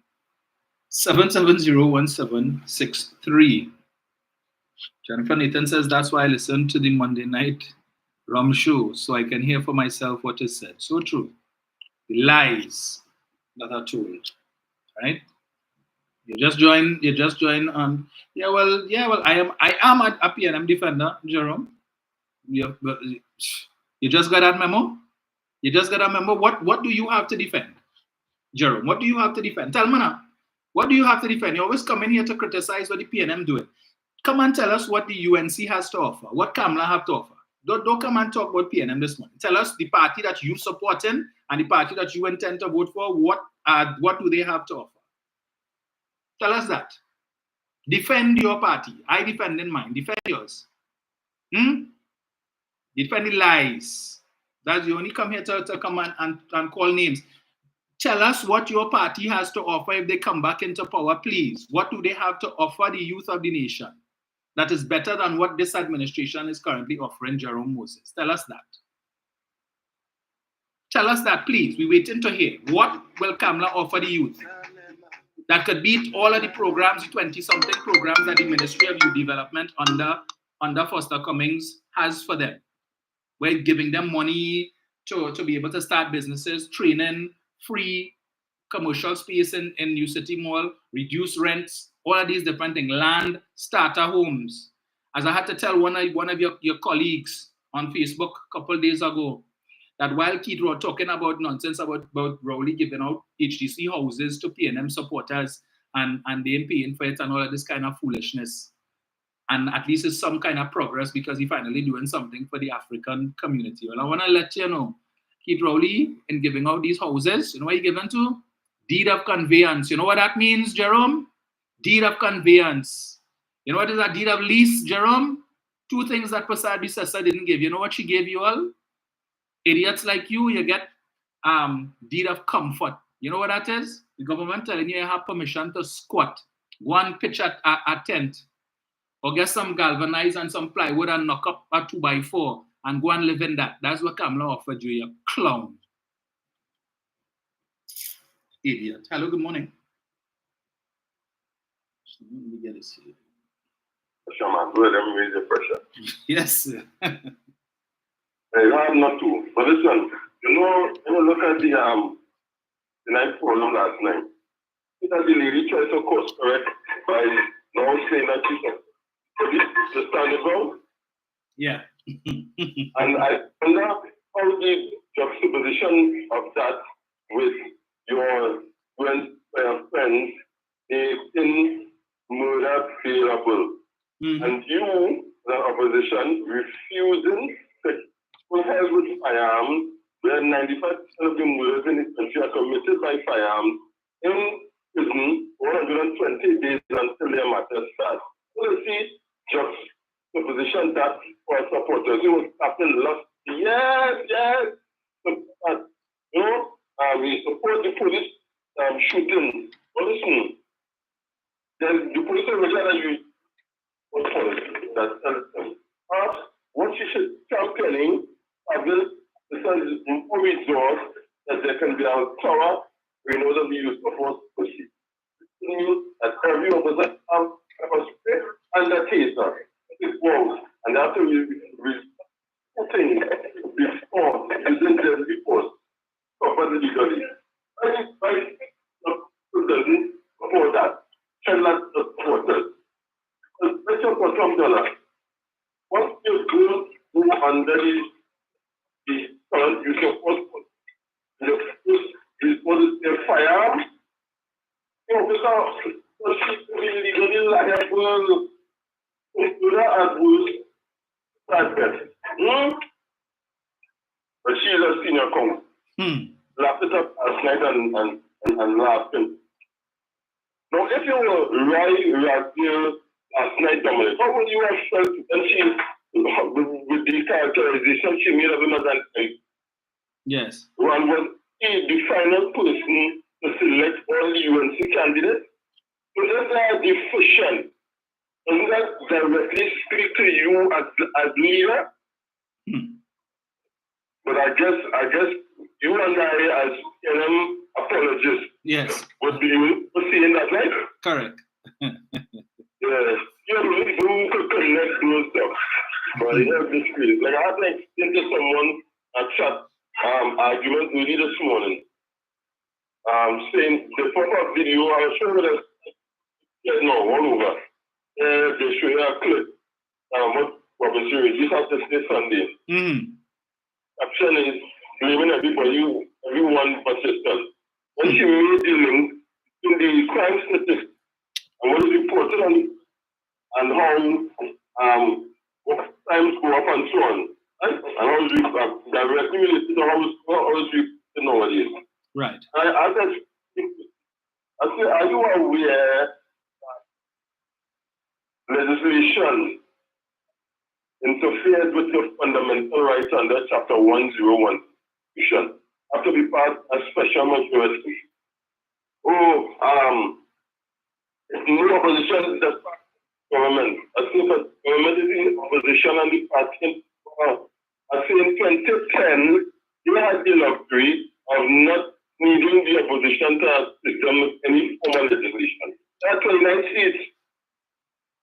[SPEAKER 1] 7701763. Jennifer Nathan says, that's why I listen to the Monday night Rum show, so I can hear for myself what is said. So true. The lies that are told. right? You just join. Yeah, well, I am a PNM defender, Jerome. You just got that memo. You just got that memo. What do you have to defend, Jerome? What do you have to defend? Tell me now. What do you have to defend? You always come in here to criticize what the PNM doing. Come and tell us what the UNC has to offer. What Kamala have to offer. Don't come and talk about PNM this morning. Tell us the party that you supporting and the party that you intend to vote for. What do they have to offer? Tell us that. Defend your party. I defend in mine. Defend yours. Defend the lies. That's you only come here to come and call names. Tell us what your party has to offer if they come back into power, please. What do they have to offer the youth of the nation that is better than what this administration is currently offering, Jerome Moses? Tell us that. Tell us that, please. We're waiting to hear. What will Kamala offer the youth that could beat all of the programs, the 20-something programs that the Ministry of Youth Development under Foster Cummings has for them? We're giving them money to be able to start businesses, training, free commercial space in New City Mall, reduce rents, all of these different things, land, starter homes. As I had to tell one of your colleagues on Facebook a couple of days ago, that while Keith was talking about nonsense about Rowley giving out HDC houses to PNM supporters and they paying for it and all of this kind of foolishness, and at least it's some kind of progress because he finally doing something for the African community. Well, I want to let you know, Keith Rowley, in giving out these houses, you know what he given to? Deed of conveyance. You know what that means, Jerome? Deed of conveyance. You know what is a deed of lease, Jerome? Two things that Prasad Bissessa didn't give. You know what she gave you all? Idiots like you get deed of comfort. You know what that is? The government telling you have permission to squat, go and pitch at a tent, or get some galvanized and some plywood and knock up a 2x4 and go and live in that. That's what Kamala offered you, you clown. Idiot. Hello, good morning. Let me get this here.
[SPEAKER 4] Sure, man. Good. Let me raise the pressure.
[SPEAKER 1] Yes, sir.
[SPEAKER 4] I'm not too. But listen, look at the night program last night. It has the lady tried to course correct by now saying that she's understandable.
[SPEAKER 1] Yeah.
[SPEAKER 4] And I wonder how the juxtaposition of that with your friends, they in murder favorable. And you, the opposition, refusing to put help with firearms, where 95% of the murders in this country are committed by firearms, in prison 120 days until their matters start. So you see, juxtaposition that for supporters, it was happening last yes. We support the police shooting. But listen, then the police are that you that tells them. What you should championing because more resource that there can be a power in order to use of force to proceed. That every officer has capacity and the taser. It works. And after we putting before using the report properly legally. I doesn't support that. Cannot support that. Let's talk for $12. Once you go under the current use of force, the firearm, because she legally liable to that. But she is a senior counsel. Laughed it up last night and laughing. Now, if you were right here last night, Dominic, how would you have felt when she, with the characterization she made of him as an egg?
[SPEAKER 1] Yes.
[SPEAKER 4] One was he the final person to select all the UNC candidates? So that's a decision. Doesn't that directly speak to you as leader? But I guess you and I as apologists,
[SPEAKER 1] yes,
[SPEAKER 4] would be seeing that, right?
[SPEAKER 1] Correct.
[SPEAKER 4] Yes, you really do connect those stuff. But I have this feeling. Like I had to explain to someone a chat argument really this morning. saying the pop-up video, I'll show you that, all over. They show you a clip. What was series? This has to stay Sunday. Caption is blaming everyone but yourself. When she made the link in the crime statistics and what is reported on it, and how what times go up and so on, right? And how is it directly related to how is it nowadays.
[SPEAKER 1] Right.
[SPEAKER 4] I say, are you aware that legislation interferes with your fundamental rights under Chapter 101 Constitution? Have to be passed a special majority. No opposition to the government. I think that government is in opposition and the party. I think in 2010, they had the luxury of not needing the opposition to assist them with any formal legislation. There are 29 seats.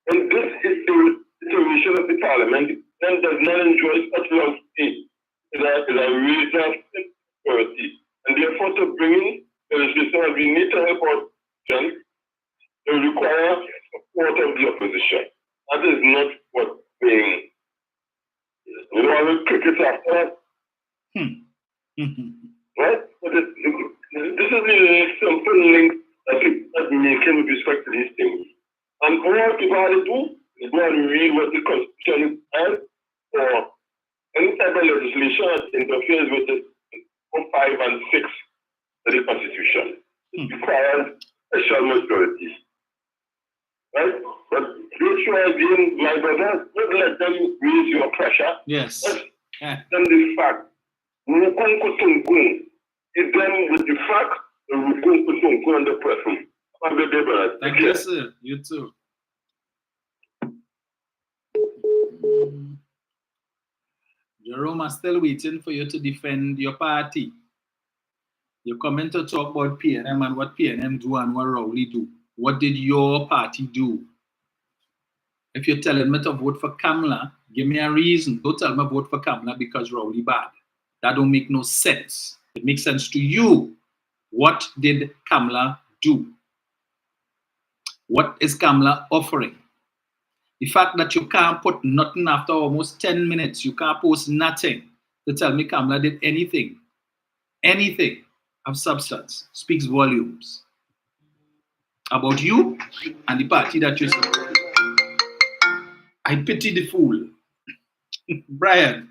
[SPEAKER 4] And this is the situation of the parliament. Then does not enjoy such luxury. It is a reason of security. And therefore, to bring in legislation, we need to help our opposition. They require support of the opposition. That is not what being. You know, I will cricket after that. Right? But this is the simple link that people are making with respect to these things. And all people have to do is go and read what the Constitution says, or any type of legislation that interferes with the 4, 5, and 6 of the Constitution. It requires special majorities. Right? But make sure again, my brothers, don't let them raise your pressure.
[SPEAKER 1] Yes.
[SPEAKER 4] Then the fact. Is them with the fact that we're going to put on the person. Have a good day, brother.
[SPEAKER 1] Thank you, sir. You too. Jerome, I'm still waiting for you to defend your party. You come in to talk about PNM and what PNM do and what Rowley do. What did your party do? If you're telling me to vote for Kamala, give me a reason. Don't tell me vote for Kamala because Rowley bad. That don't make no sense. It makes sense to you. What did Kamala do? What is Kamala offering? The fact that you can't put nothing after almost 10 minutes, you can't post nothing to tell me Kamala did anything of substance, speaks volumes about you and the party that you support. I pity the fool. Brian.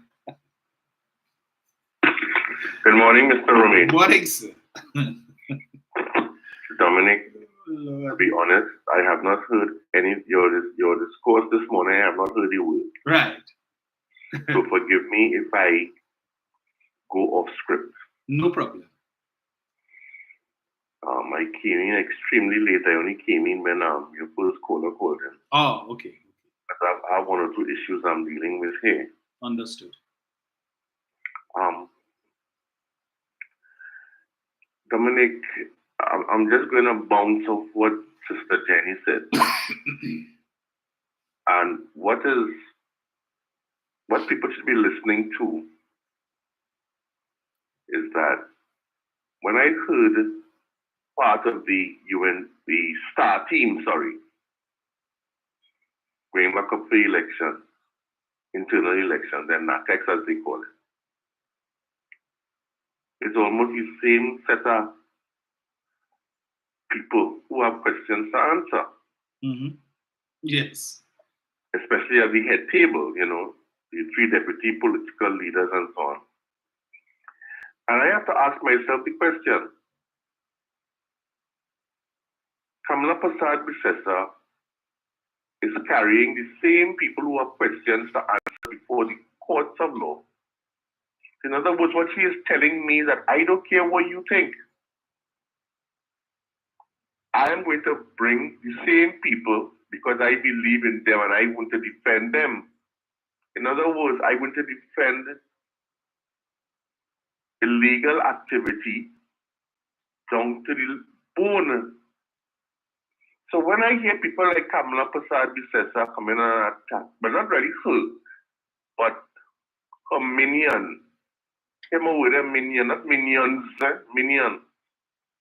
[SPEAKER 4] Good morning, Mr. Romain.
[SPEAKER 1] Good morning, sir.
[SPEAKER 4] Dominic, to be honest, I have not heard any of your discourse this morning. I have not heard a word.
[SPEAKER 1] Right.
[SPEAKER 4] So forgive me if I go off script.
[SPEAKER 1] No problem.
[SPEAKER 4] I came in extremely late. I only came in when your first caller called in.
[SPEAKER 1] Oh, okay.
[SPEAKER 4] But I have one or two issues I'm dealing with here.
[SPEAKER 1] Understood.
[SPEAKER 4] Dominic, I'm just going to bounce off what Sister Jenny said. And what people should be listening to is that when I heard part of the STAR team, going back up the election, internal election, then NATEX as they call it, it's almost the same set of people who have questions to answer.
[SPEAKER 1] Mm-hmm. Yes.
[SPEAKER 4] Especially at the head table, the 3 deputy political leaders and so on. And I have to ask myself the question, Kamala Persad-Bissessar is carrying the same people who have questions to answer before the courts of law. In other words, what she is telling me is that I don't care what you think. I am going to bring the same people because I believe in them and I want to defend them. In other words, I want to defend illegal activity down to the bone. So when I hear people like Kamala Persad-Bissessar come in and attack, but not really her, but her minion, came over with a minion, not minions, minion.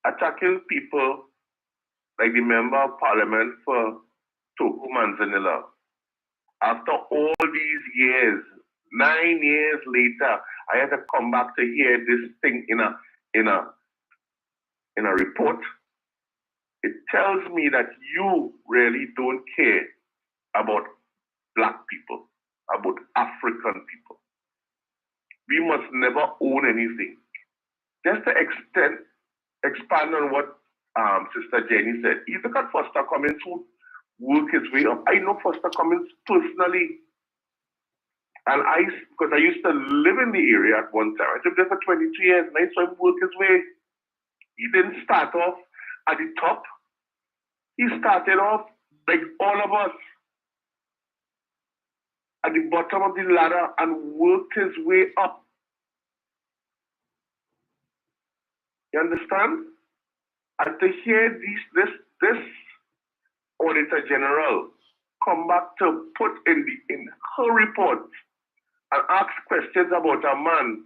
[SPEAKER 4] attacking people like the member of parliament for Toku Manzanilla. After all these years, 9 years later, I had to come back to hear this thing in a report. It tells me that you really don't care about Black people, about African people. We must never own anything. Just to expand on what Sister Jenny said, you look at Foster Cummings who work his way up. I know Foster Cummings personally. And because I used to live in the area at one time. I lived there for 22 years and I saw him work his way. He didn't start off at the top. He started off like all of us at the bottom of the ladder and worked his way up. You understand? And to hear this Auditor General come back to put in her report and ask questions about a man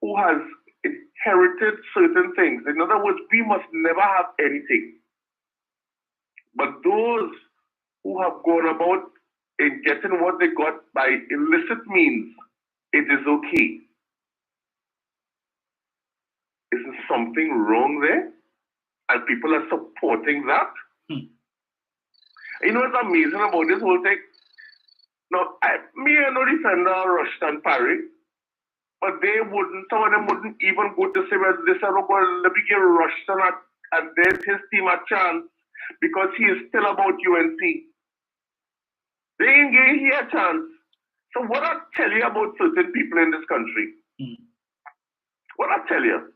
[SPEAKER 4] who has inherited certain things. In other words, we must never have anything. But those who have gone about in getting what they got by illicit means, it is okay. Isn't something wrong there? And people are supporting that? You know what's amazing about this whole thing? Now, I no defender Rushton Parry, but some of them wouldn't even go to say, well, this is let me give Rushton and then his team a chance because he is still about UNC. They ain't giving here a chance. So what I tell you about certain people in this country? What I tell you?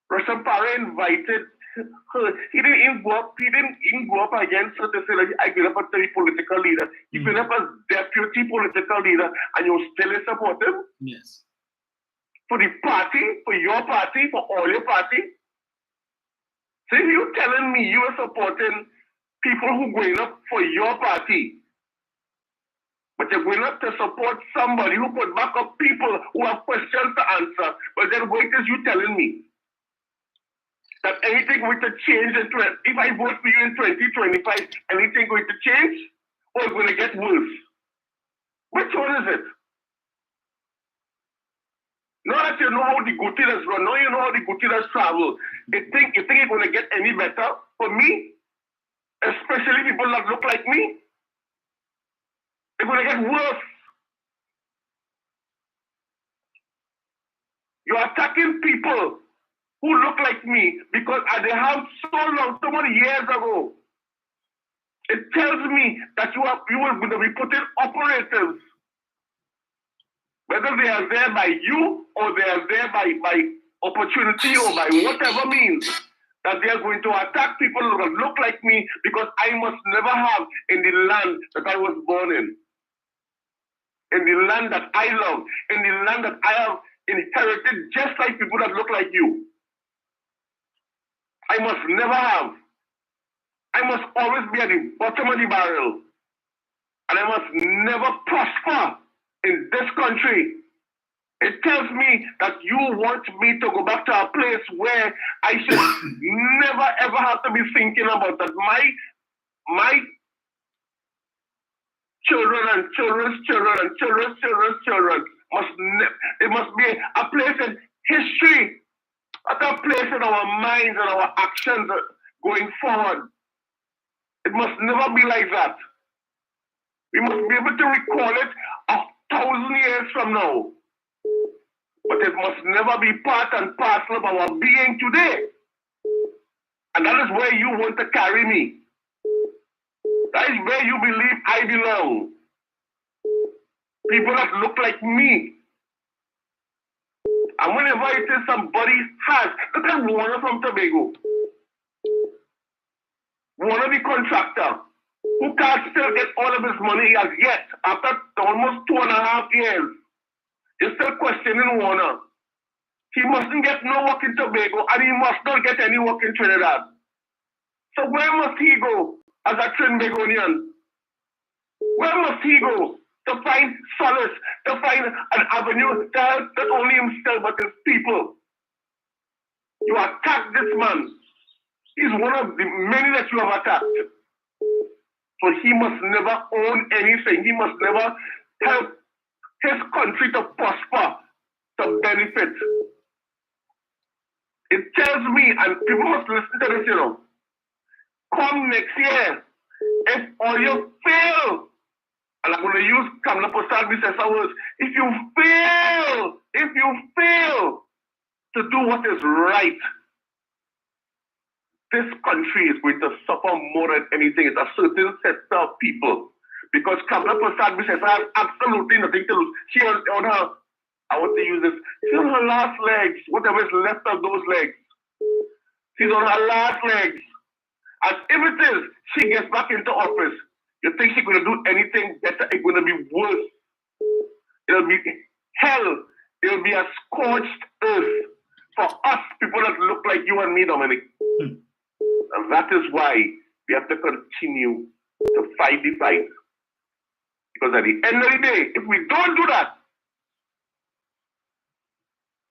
[SPEAKER 4] Rushton Parry invited her. He didn't even go up against her to say, like, I built up as a political leader. He built up as deputy political leader, and you still support him?
[SPEAKER 1] Yes.
[SPEAKER 4] For the party, for your party, for all your party? So if you're telling me you are supporting people who are going up for your party, but you're going up to support somebody who put back up people who have questions to answer, but then what is you telling me? That anything going to change if I vote for you in 2025, anything going to change or it's going to get worse? Which one is it? Now that you know how the Gutiérrez run, now you know how the Gutiérrez travel, you think it's going to get any better for me? Especially people that look like me? It's going to get worse. You're attacking people who look like me because they have so many years ago. It tells me that you are going to be putting operatives, whether they are there by you or they are there by opportunity or by whatever means, that they are going to attack people who look like me because I must never have in the land that I was born in the land that I love, in the land that I have inherited just like people that look like you. I must never have. I must always be at the bottom of the barrel. And I must never prosper in this country. It tells me that you want me to go back to a place where I should never ever have to be thinking about that. My children and children's children and children's children it must be a place in history. At a place in our minds and our actions going forward. It must never be like that. We must be able to recall it 1,000 years from now. But it must never be part and parcel of our being today. And that is where you want to carry me. That is where you believe I belong. People that look like me. And whenever it is somebody has, look at Warner from Tobago. Warner the contractor, who can't still get all of his money as yet, after almost 2.5 years. You're still questioning Warner. He mustn't get no work in Tobago, and he must not get any work in Trinidad. So where must he go as a Trinbagonian? Where must he go to find solace, to find an avenue to help not only himself but his people. You attack this man. He's one of the many that you have attacked. So he must never own anything. He must never help his country to prosper, to benefit. It tells me, and people must listen to this, you know, come next year, if all you fail, and I'm going to use Kamala Prasad as words, if you fail to do what is right, this country is going to suffer more than anything. It's a certain set of people. Because Kamala Prasad has absolutely nothing to lose. She on her, I want to use this, she's on her last legs, whatever is left of those legs. She's on her last legs. And if it is, she gets back into office, you think she's going to do anything better? It's going to be worse. It'll be hell. It'll be a scorched earth for us, people that look like you and me, Dominic. And that is why we have to continue to fight the fight. Because at the end of the day, if we don't do that,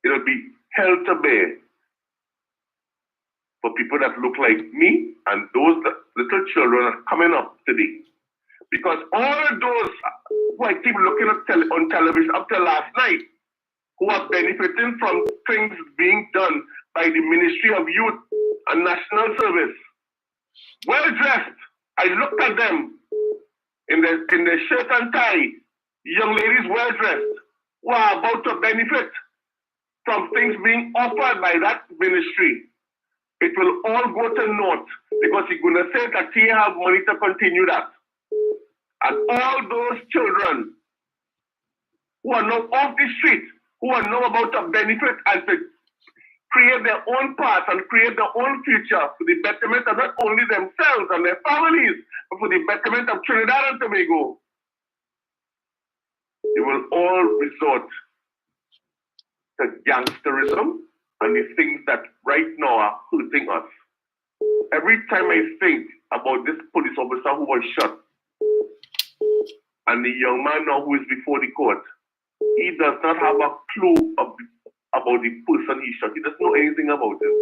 [SPEAKER 4] it'll be hell to bear for people that look like me and those little children are coming up today. Because all of those who I keep looking at on television up till last night, who are benefiting from things being done by the Ministry of Youth and National Service, well dressed. I looked at them in their shirt and tie, young ladies well dressed, who are about to benefit from things being offered by that ministry. It will all go to naught because you're going to say that he have money to continue that. And all those children who are now off the street, who are now about to benefit and to create their own path and create their own future for the betterment of not only themselves and their families, but for the betterment of Trinidad and Tobago. They will all resort to gangsterism and the things that right now are hurting us. Every time I think about this police officer who was shot and the young man now who is before the court, he does not have a clue about the person he shot. He doesn't know anything about him.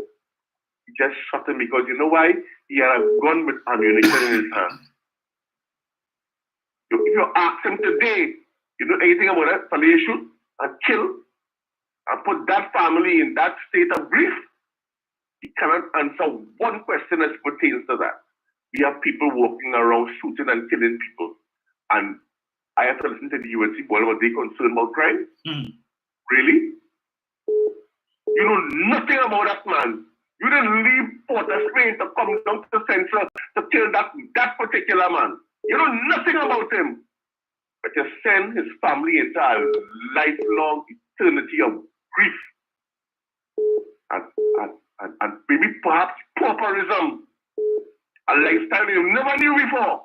[SPEAKER 4] He just shot him because you know why? He had a gun with ammunition in his hand. If you ask him today, you know anything about that? Somebody shoot and kill and put that family in that state of grief, he cannot answer one question as pertains to that. We have people walking around shooting and killing people. And I have to listen to the UNC boy, were they concerned about crime? Really? You know nothing about that man. You didn't leave Port of Spain to come down to the center to kill that particular man. You know nothing about him. But you send his family into a lifelong eternity of grief. And maybe perhaps pauperism. A lifestyle you never knew before.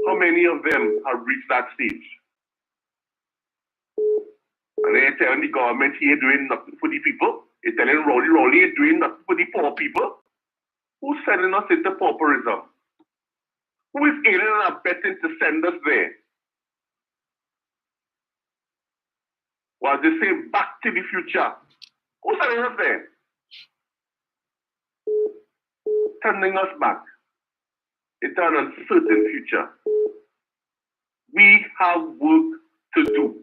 [SPEAKER 4] How many of them have reached that stage? And they're telling the government he ain't doing nothing for the people. They're telling Rowley ain't doing nothing for the poor people. Who's sending us into pauperism? Who is aiding and abetting to send us there? Well, they say back to the future. Who's sending us there? Sending us back into an uncertain future. We have work to do.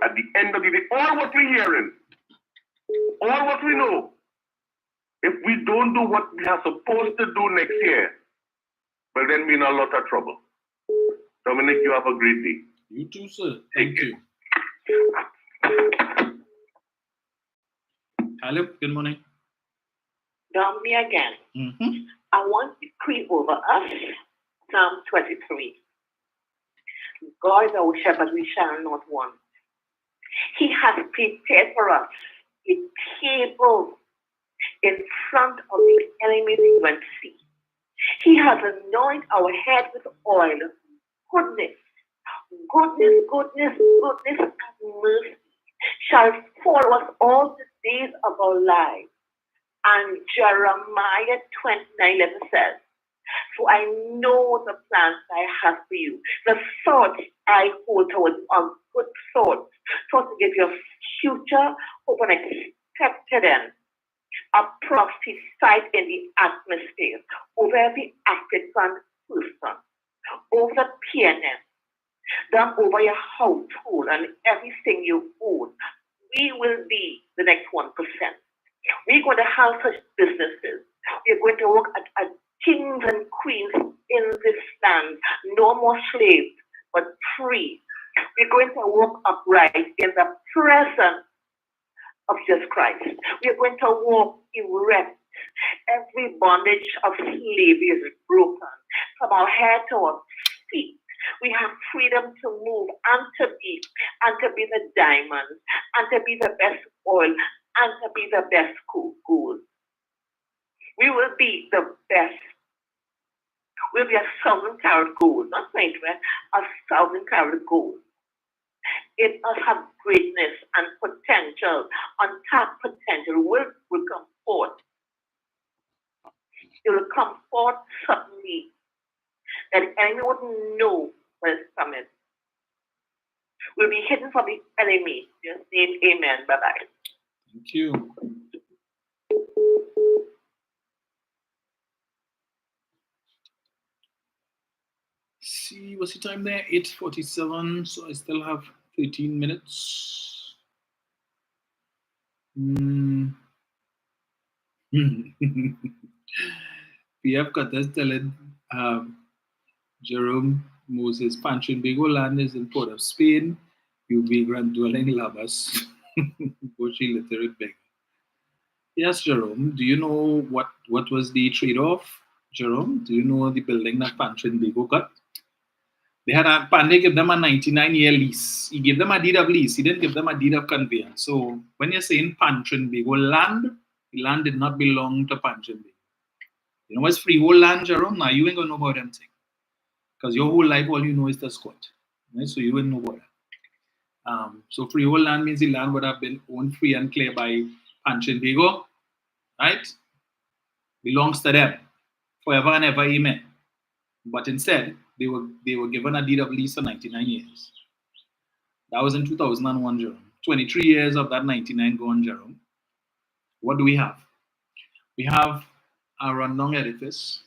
[SPEAKER 4] At the end of the day, all what we're hearing, all what we know, if we don't do what we are supposed to do next year, well, then we're in a lot of trouble. Dominic, you have a great day.
[SPEAKER 1] You too, sir. Thank you. Caleb, good morning.
[SPEAKER 2] Down me again. I want to decree over us Psalm 23. God is our shepherd, we shall not want. He has prepared for us a table in front of the enemies we went to see. He has anointed our head with oil. Goodness, and mercy shall follow us all the days of our lives. And Jeremiah 29:11 says, So I know the plans I have for you. The thoughts I hold towards are good thoughts. Thoughts to give you a future, hope and expected end. A prophesied in the atmosphere over every African person, over the PNM, then over your household and everything you own. We will be the next 1%. We're going to have such businesses. We're going to work at kings and queens in this land. No more slaves, but free. We're going to walk upright in the presence of Jesus Christ. We're going to walk erect. Every bondage of slavery is broken. From our head to our feet, we have freedom to move and to be the diamond, and to be the best oil, and to be the best gold. We will be the best. We'll be 1,000 carat gold, not 20, 1,000 carat gold. It must have greatness and potential, untapped potential will come forth. It will come forth suddenly that the enemy wouldn't know where it's coming. We'll be hidden from the enemy. Just name amen. Bye-bye.
[SPEAKER 1] Thank you. See, what's the time there? 8:47, so I still have 13 minutes. PF Qatar telling Jerome Moses, Trinidad land is in Port of Spain. You vagrant dwelling lovers. Bushy literate beggar. Yes, Jerome. Do you know what was the trade-off? Jerome, do you know the building that Trinidad got? They had Pandey give them a 99-year lease. He gave them a deed of lease. He didn't give them a deed of conveyance. So when you're saying Trinidad land, the land did not belong to Trinidad. You know what's freehold land, Jerome? Now you ain't gonna know about them thing. Because your whole life, all you know is the squat. Right? So you wouldn't know about that. So freehold land means the land would have been owned free and clear by Trinidad, right? Belongs to them forever and ever, amen. But instead, they were given a deed of lease for 99 years. That was in 2001, Jerome. 23 years of that 99 gone, Jerome. What do we have? We have a rundown edifice.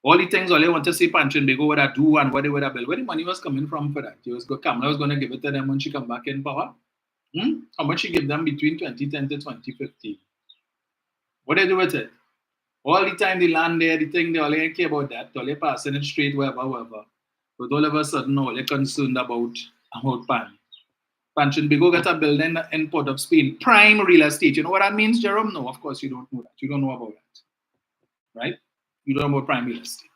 [SPEAKER 1] All the things all they want to say Trinidad would have do and what they would have built. Where the money was coming from for that? Kamala was going to give it to them when she come back in power. How much she give them between 2010 to 2015? What they do with it? All the time the land there, the thing they all ain't care about that. All they passing it straight, wherever. But all of a sudden, all they're concerned about Trinidad got a building in Port of Spain, prime real estate. You know what that means, Jerome? No, of course you don't know that. You don't know about that, right? You don't know about prime real estate.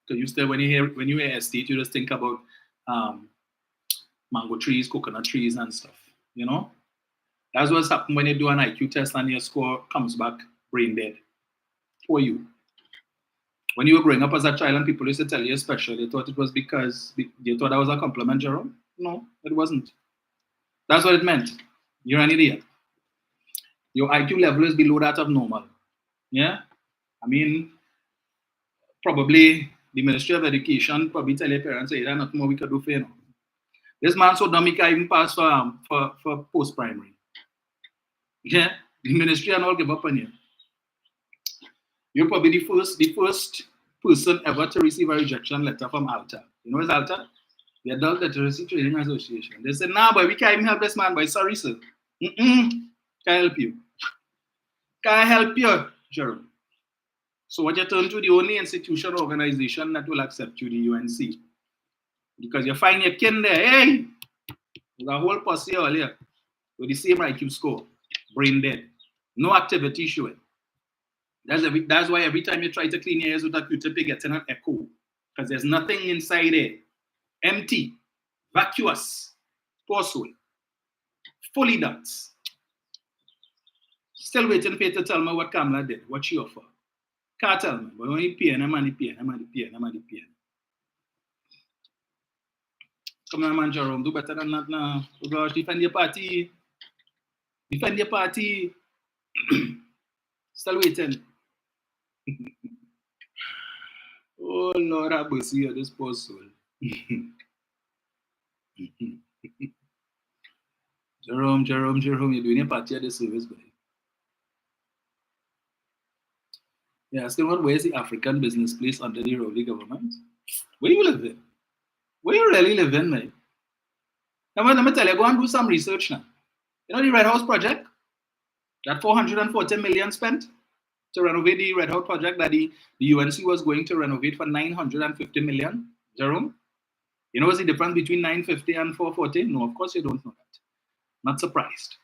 [SPEAKER 1] Because you still, when you hear estate, you just think about mango trees, coconut trees, and stuff. You know, that's what's happened when you do an IQ test and your score comes back brain dead for you. When you were growing up as a child and people used to tell you special, they thought it was because they thought that was a compliment, Jerome. No, it wasn't. That's what it meant. You're an idiot. Your IQ level is below that of normal. Yeah? I mean, probably the Ministry of Education probably tell your parents, hey, there's nothing more we could do for you. This man so dumb he can't even pass for post-primary. Yeah? The ministry and all give up on you. You're probably the first person ever to receive a rejection letter from ALTA. You know what's ALTA? The Adult Literacy Training Association. They said, nah, boy, we can't even help this man, boy. Sorry, sir. Can't help you. Can't help you, Jerome. So what you turn to the only institution or organization that will accept you, the UNC. Because you find your kin there, hey, there's a whole posse all here with the same IQ score, brain dead, no activity showing. That's why every time you try to clean your ears with a Q-tip, you get an echo. Because there's nothing inside there. Empty, vacuous, poor soul, fully nuts. Still waiting for you to tell me what Kamala did, what she offered. Can't tell me, but only pain, I'm on the pain. Come on, man, Jerome, do better than that now. Oh gosh, defend your party. Defend your party. Still waiting. Oh Lord have mercy on this poor soul. Jerome, you're doing a party at the service, buddy. Yeah, asking where is the African business place under the Rowley government? Where you live in? Where you really live in, mate? Now, let me tell you, go and do some research now. You know the Red House project? That 440 million spent to renovate the Red House project that the UNC was going to renovate for 950 million, Jerome? You know what's the difference between 950 and 440? No, of course you don't know that. Not surprised.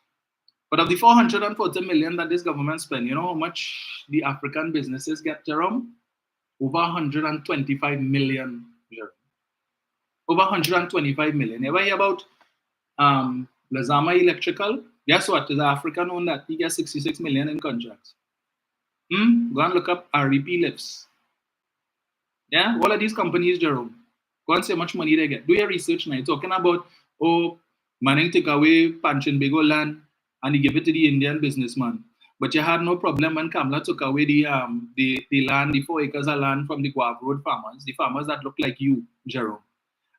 [SPEAKER 1] But of the 440 million that this government spent, you know how much the African businesses get, Jerome? Over 125 million, Jerome. Over 125 million. You ever hear about Lazama Electrical? Guess what? The African owned that. He gets 66 million in contracts. Go and look up REP lifts. Yeah, all of these companies, Jerome. Go and see how much money they get. Do your research now. You're talking about, Manning take away Panchin Bego land and he give it to the Indian businessman. But you had no problem when Kamla took away the land, the 4 acres of land from the Guav Road farmers, the farmers that look like you, Jerome.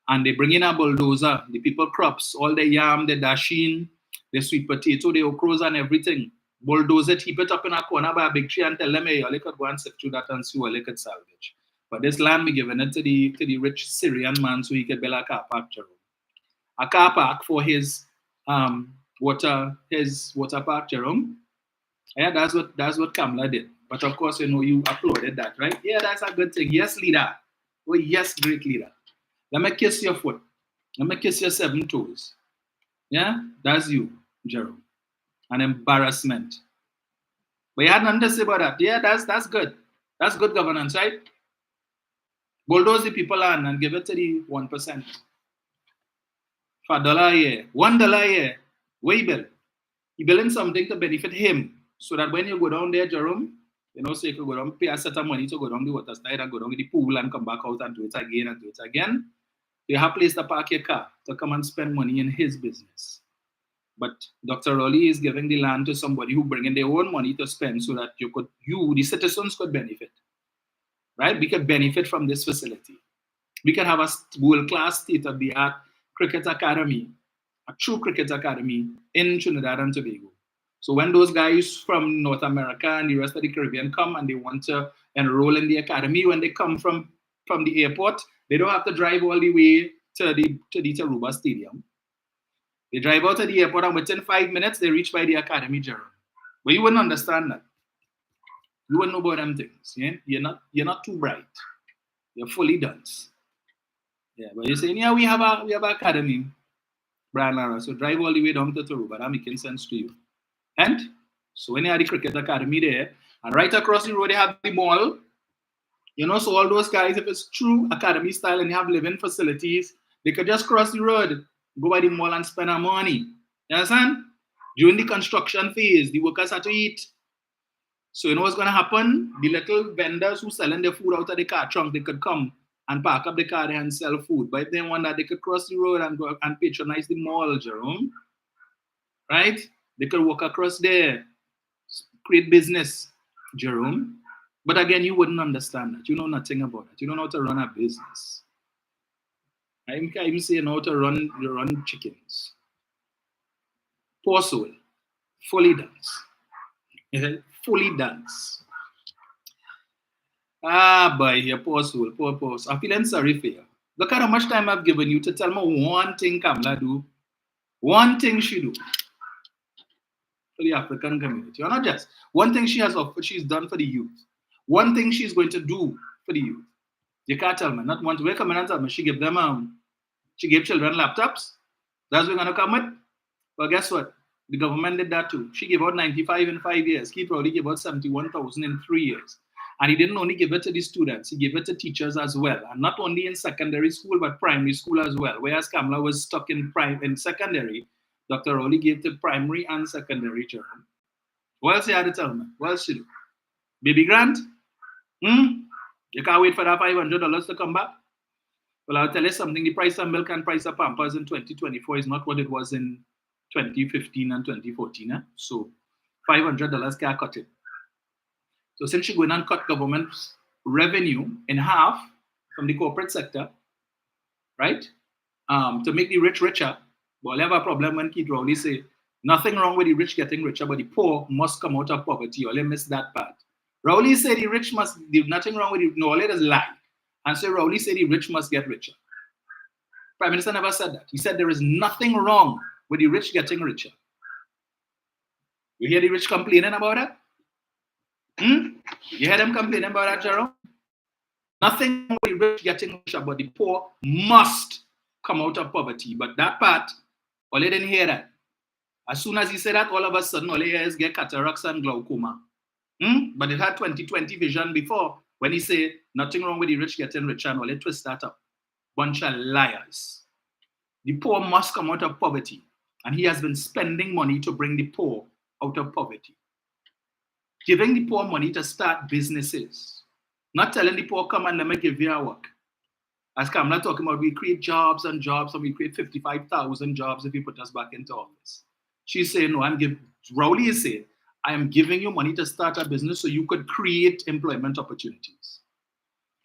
[SPEAKER 1] And they bring in a bulldozer, the people crops, all the yam, the dasheen, the sweet potato, the okras and everything. Bulldozer, keep it up in a corner by a big tree and tell them, hey, you could go and sift through that and see what you could salvage. But this land be given it to the rich Syrian man so he could build a car park, Jerome. A car park for his water park, Jerome. Yeah, that's what Kamla did. But of course, you applauded that, right? Yeah, that's a good thing. Yes, leader. Oh, yes, great leader. Let me kiss your foot. Let me kiss your 7 toes. Yeah, that's you, Jerome. An embarrassment. But you had nothing to say about that. Yeah, that's good. That's good governance, right? Bulldoze the people on and give it to the 1%. For $1 a year, $1 a year. Where you build? You building something to benefit him. So that when you go down there, Jerome, so you can go down, pay a set of money to go down the water slide and go down the pool and come back out and do it again and do it again. You have a place to park your car to come and spend money in his business. But Dr. Rowley is giving the land to somebody who bring in their own money to spend so that you, the citizens, could benefit. Right? We could benefit from this facility. We can have a world-class state-of-the-art cricket academy, a true cricket academy in Trinidad and Tobago. So when those guys from North America and the rest of the Caribbean come and they want to enroll in the academy, when they come from the airport, they don't have to drive all the way to the Taruba Stadium. They drive out to the airport and within 5 minutes, they reach by the academy, Jerome. But you wouldn't understand that. You wouldn't know about them things. Yeah? You're not too bright. You're fully dense. Yeah, but you're saying, yeah, we have an academy, Brian Lara. So drive all the way down to Taruba. That's making sense to you. And so when you have the cricket academy there, and right across the road, they have the mall. So all those guys, if it's true academy style and you have living facilities, they could just cross the road, go by the mall and spend our money. You understand? During the construction phase, the workers had to eat. So you know what's going to happen? The little vendors who selling their food out of the car trunk, they could come and park up the car there and sell food. But if they want that, they could cross the road and go and patronize the mall, Jerome. Right? They could walk across there, create business, Jerome. But again, you wouldn't understand that. You know nothing about it. You don't know how to run a business. I even say you know how to run chickens. Poor soul. Fully dance. Fully dance. Ah, boy, you poor soul. Poor soul. I'm feeling sorry for you. Look at how much time I've given you to tell me one thing Kamla do. One thing she do. For the African community. Or not just. One thing she's done for the youth. One thing she's going to do for the youth. You can't tell me. Not one to come in and tell me she gave children laptops. That's what we're going to come with. But guess what? The government did that too. She gave out 95 in 5 years. He probably gave out 71,000 in 3 years. And he didn't only give it to the students, he gave it to teachers as well. And not only in secondary school, but primary school as well. Whereas Kamla was stuck in secondary, Dr. Rowley gave to primary and secondary children. What else you had to tell me? What else she do? Baby grant? You can't wait for that $500 to come back? Well, I'll tell you something. The price of milk and price of Pampers in 2024 is not what it was in 2015 and 2014. So $500 can't cut it. So since you're going and cut government revenue in half, from the corporate sector, right? To make the rich richer. But I have a problem when Keith Rowley say, nothing wrong with the rich getting richer, but the poor must come out of poverty. Or miss that part. Rowley said the rich must, nothing wrong with it. No, let us lie. And so Rowley said the rich must get richer. Prime Minister never said that. He said there is nothing wrong with the rich getting richer. You hear the rich complaining about that? You hear them complaining about that, Jerome? Nothing wrong with the rich getting richer, but the poor must come out of poverty. But that part, Ole didn't hear that. As soon as he said that, all of a sudden, Ole hears get cataracts and glaucoma. But it had 2020 vision before when he said nothing wrong with the rich getting richer, and Ole twist that up. Bunch of liars. The poor must come out of poverty. And he has been spending money to bring the poor out of poverty. Giving the poor money to start businesses. Not telling the poor, come and let me give you a work. As Kamala talking about, we create jobs and jobs, and we create 55,000 jobs if you put us back into office. She's saying, no, Rowley is saying, I am giving you money to start a business so you could create employment opportunities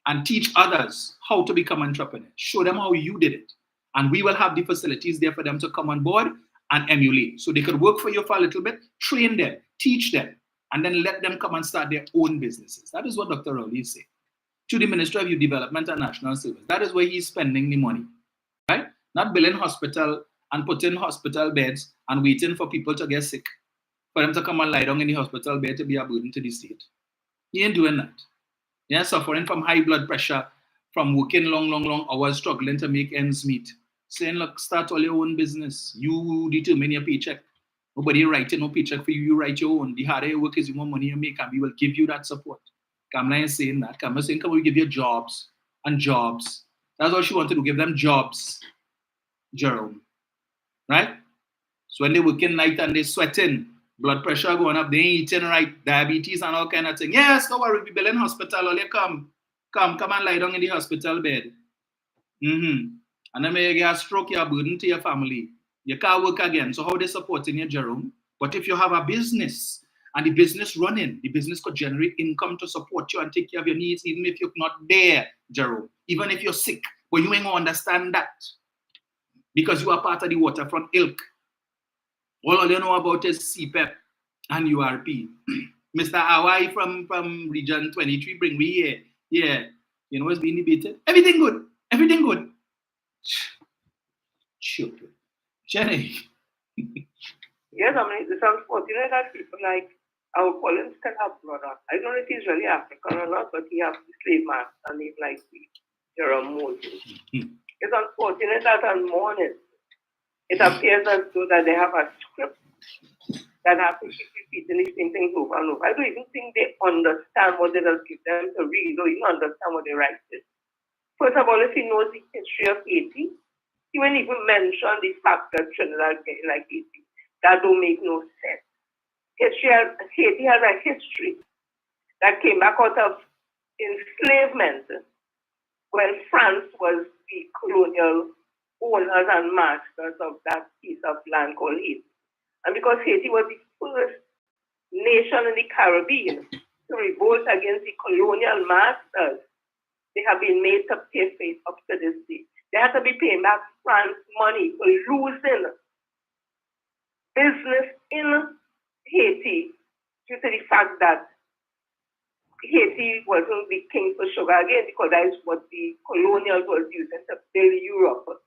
[SPEAKER 1] and teach others how to become entrepreneurs. Show them how you did it. And we will have the facilities there for them to come on board and emulate. So they could work for you for a little bit, train them, teach them, and then let them come and start their own businesses. That is what Dr. Rowley is saying to the Ministry of Youth Development and National Service. That is where he's spending the money, right? Not building hospital and putting hospital beds and waiting for people to get sick, for them to come and lie down in the hospital bed to be a burden to the state. He ain't doing that. Yeah, suffering from high blood pressure, from working long hours, struggling to make ends meet. Saying, look, start all your own business. You determine your paycheck. Nobody writing no paycheck for you. You write your own. The harder you work is the more money you make, and we will give you that support. Kamala is saying that. Kamala is saying, come on, we give you jobs and jobs. That's all she wanted to give them jobs, Jerome. Right? So when they working night and they sweating, blood pressure going up, they ain't eating right, diabetes and all kind of things. Yes, don't worry, we building hospital. Only come and lie down in the hospital bed. And then you get a stroke, you're a burden to your family. You can't work again. So how they supporting you, Jerome? But if you have a business and the business running, the business could generate income to support you and take care of your needs, even if you're not there, Jerome. Even if you're sick, but you ain't gonna understand that because you are part of the waterfront ilk. All you know about is CPEP and URP. Mr. Hawaii from Region 23, bring me here. Yeah, you know what's being debated? Everything good. Everything good. Stupid. Jenny.
[SPEAKER 3] Yes, I mean, it's unfortunate that people like our Collins can have brother. I don't know if he's really African or not, but he has the slave master name like Jerome Moses. It's unfortunate that on morning, it appears as though that they have a script that have to keep repeating the same things over and over. I don't even think they understand what they just give them to read or even understand what they write. First of all, if he knows the history of Haiti, he won't even mention the fact that Trinidad is like Haiti. That don't make no sense. Haiti has a history that came back out of enslavement when France was the colonial owners and masters of that piece of land called Haiti. And because Haiti was the first nation in the Caribbean to revolt against the colonial masters, they have been made to pay for it up to this day. They have to be paying back France money for losing business in Haiti due to the fact that Haiti wasn't the king for sugar again, because that is what the colonials was using to build Europe.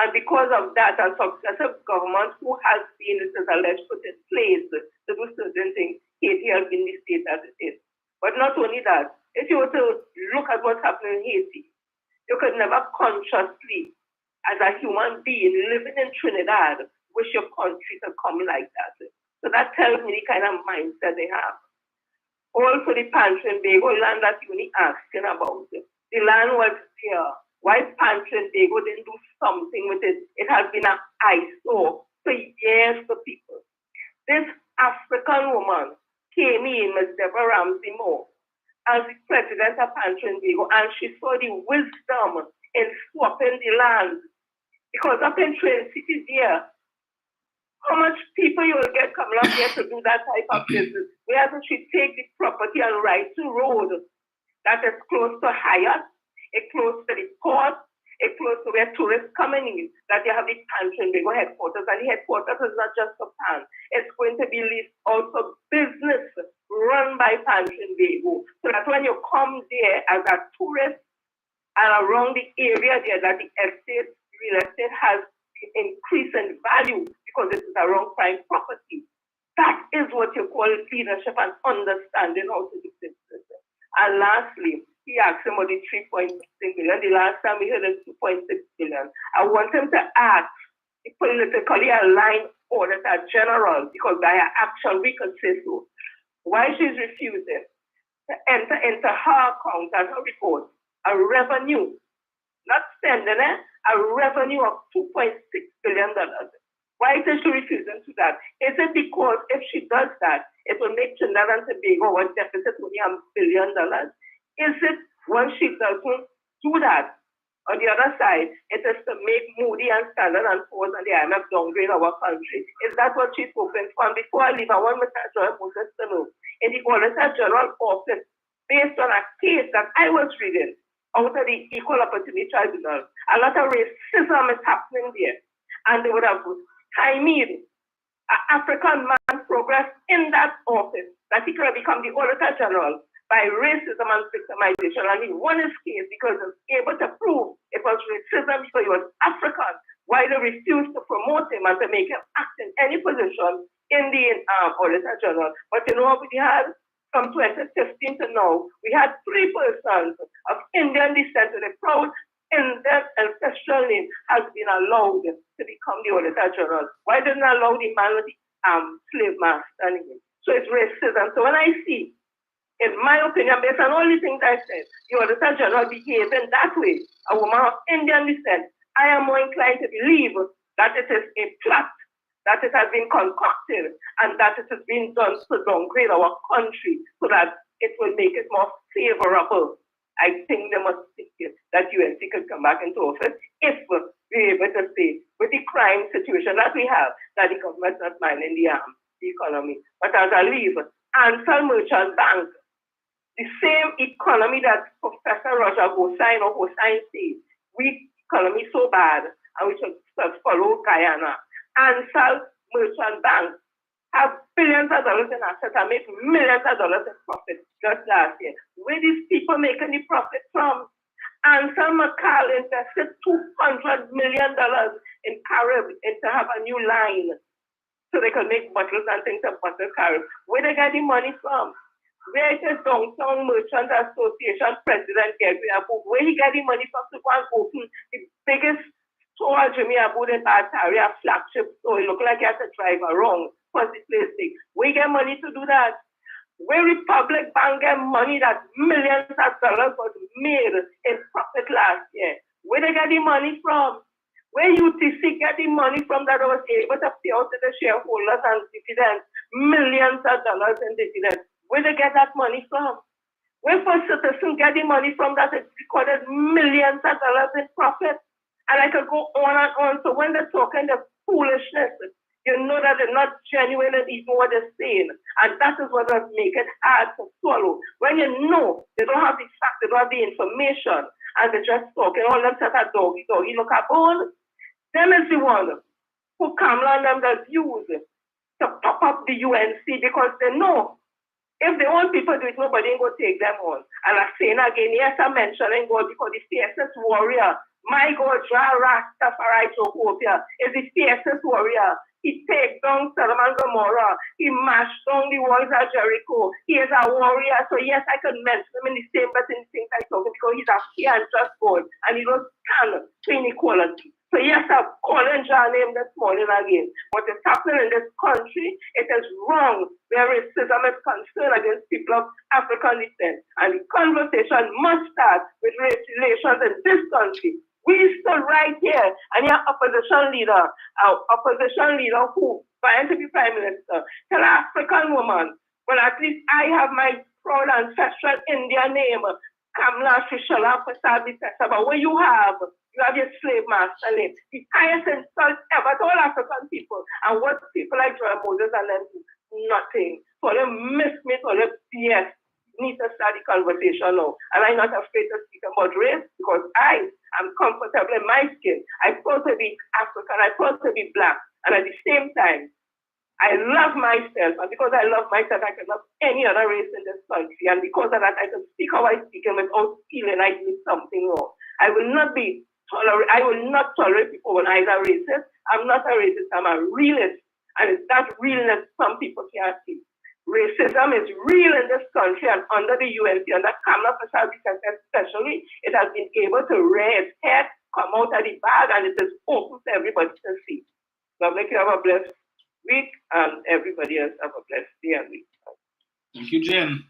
[SPEAKER 3] And because of that, a successive government who has been, it is alleged, put in place to do certain things, Haiti has been the state as it is. But not only that, if you were to look at what's happening in Haiti, you could never consciously, as a human being living in Trinidad, wish your country to come like that. So that tells me the kind of mindset they have. Also, the Trinidad land that you were asking about, the land was here. Why Trinidad didn't do something with it? It has been an eyesore for years for people. This African woman came in, Ms. Deborah Ramsey Moore, as the president of Trinidad, and she saw the wisdom in swapping the land. Because up in Trinidad City there, how much people you will get coming up here to do that type of business? Whereas she take the property and right to road that is close to Hyatt, It's close to the port. It's close to where tourists coming in, that you have the Trinidad headquarters. And the headquarters is not just for PAN. It's going to be leased also business run by Trinidad. So that when you come there as a tourist and around the area there, that the real estate has increased in value because it is around prime property. That is what you call leadership and understanding how to do business. And lastly, he asked him about the 3.6 billion. The last time we heard it 2.6 billion. I want him to ask the politically aligned Auditor General, because by her action we can say so, why she's refusing to enter into her account and her report a revenue, not spending it, a revenue of $2.6 billion. Why is she refusing to that? Is it because if she does that, it will make Trinidad and Tobago a deficit only $1 billion? Is it when she doesn't do that? On the other side, it is to make Moody and Standard and Poor's and the IMF downgrade our country. Is that what she's hoping for? And before I leave, I want Mr. Joy Moses to know, in the Auditor General office, based on a case that I was reading out of the Equal Opportunity Tribunal, a lot of racism is happening there. And they would have stymied an African man progress in that office, that he could have become the Auditor General by racism and victimization. And he won his case because he was able to prove it was racism because he was African, while they refused to promote him and to make him act in any position in the Auditor General. But you know what we had? From 2015 to now, we had 3 persons of Indian descent, and a proud Indian ancestral name has been allowed to become the Auditor General. Why didn't allow the man with the slave master name? So it's racism. So when I see, in my opinion, based on all the things I said, the Auditor General behaving that way, a woman of Indian descent, I am more inclined to believe that it is a plot, that it has been concocted, and that it has been done to downgrade our country so that it will make it more favorable. I think they must think that UNC could come back into office if we're able to say, with the crime situation that we have, that the government is not minding the economy. But as I leave, Ansel Merchant Bank, the same economy that Professor Roger Hossain says, we economy so bad, and we should follow Guyana. Ansel Merchant Bank have billions of dollars in assets and make millions of dollars in profit just last year. Where these people making the profit from? Ansel McCall invested $200 million in Carib to have a new line so they can make bottles and things of butter Carib. Where they get the money from? Where is Downtown Merchant Association President Gregory Aboud? Where he get the money from to go and open the biggest store Jimmy Aboud in Bataria, flagship store? It look like he has to drive around for the place. Where he get money to do that? Where Republic Bank get money that millions of dollars was made in profit last year? Where they get the money from? Where UTC get the money from that was able to pay out to the shareholders and dividends, millions of dollars in dividends? Where they get that money from? Where First Citizen get the money from that it recorded millions of dollars in profit? And I could go on and on. So when they're talking the foolishness, you know that they're not genuine and even what they're saying. And that is what does make it hard to swallow. When you know they don't have the facts, they don't have the information, and they're just talking, all them set a doggy, look at bone. Them is the one who Kamala and them that use to pop up the UNC because they know if they want people to do it, nobody ain't going to take them on. And I'm saying again, yes, I'm mentioning God because the fiercest warrior, my God, Rastafari Ethiopia, is the fiercest warrior. He takes down Sodom and Gomorrah. He mashed down the walls of Jericho. He is a warrior. So yes, I can mention him in the same but in the same I talk because he's a fair and just God. And he don't stand for inequality. So yes, I'm calling John name this morning again. What is happening in this country, it is wrong where racism is concerned against people of African descent. And the conversation must start with race relations in this country. We still right here, and your opposition leader who, trying to be prime minister, tell an African woman, well, at least I have my proud ancestral Indian name, Kamla Shishala Pasabi Tessa, but what you have your slave master name. The highest insult ever to all African people. And what people like Joy Moses and them do? Nothing. So they miss me, so they BS. need to start the conversation now. And I'm not afraid to speak about race because I am comfortable in my skin. I prefer to be African, I prefer to be Black. And at the same time, I love myself. And because I love myself, I can love any other race in this country. And because of that, I can speak how I speak and without feeling I did something wrong. I will not tolerate people when I'm a racist. I'm not a racist, I'm a realist. And it's that realness some people can't see. Racism is real in this country, and under the UNC, under Kamala especially, it has been able to rear its head, come out of the bag, and it is open to everybody to see. God make you have a blessed week, and everybody else have a blessed day and week.
[SPEAKER 1] Thank you, Jen.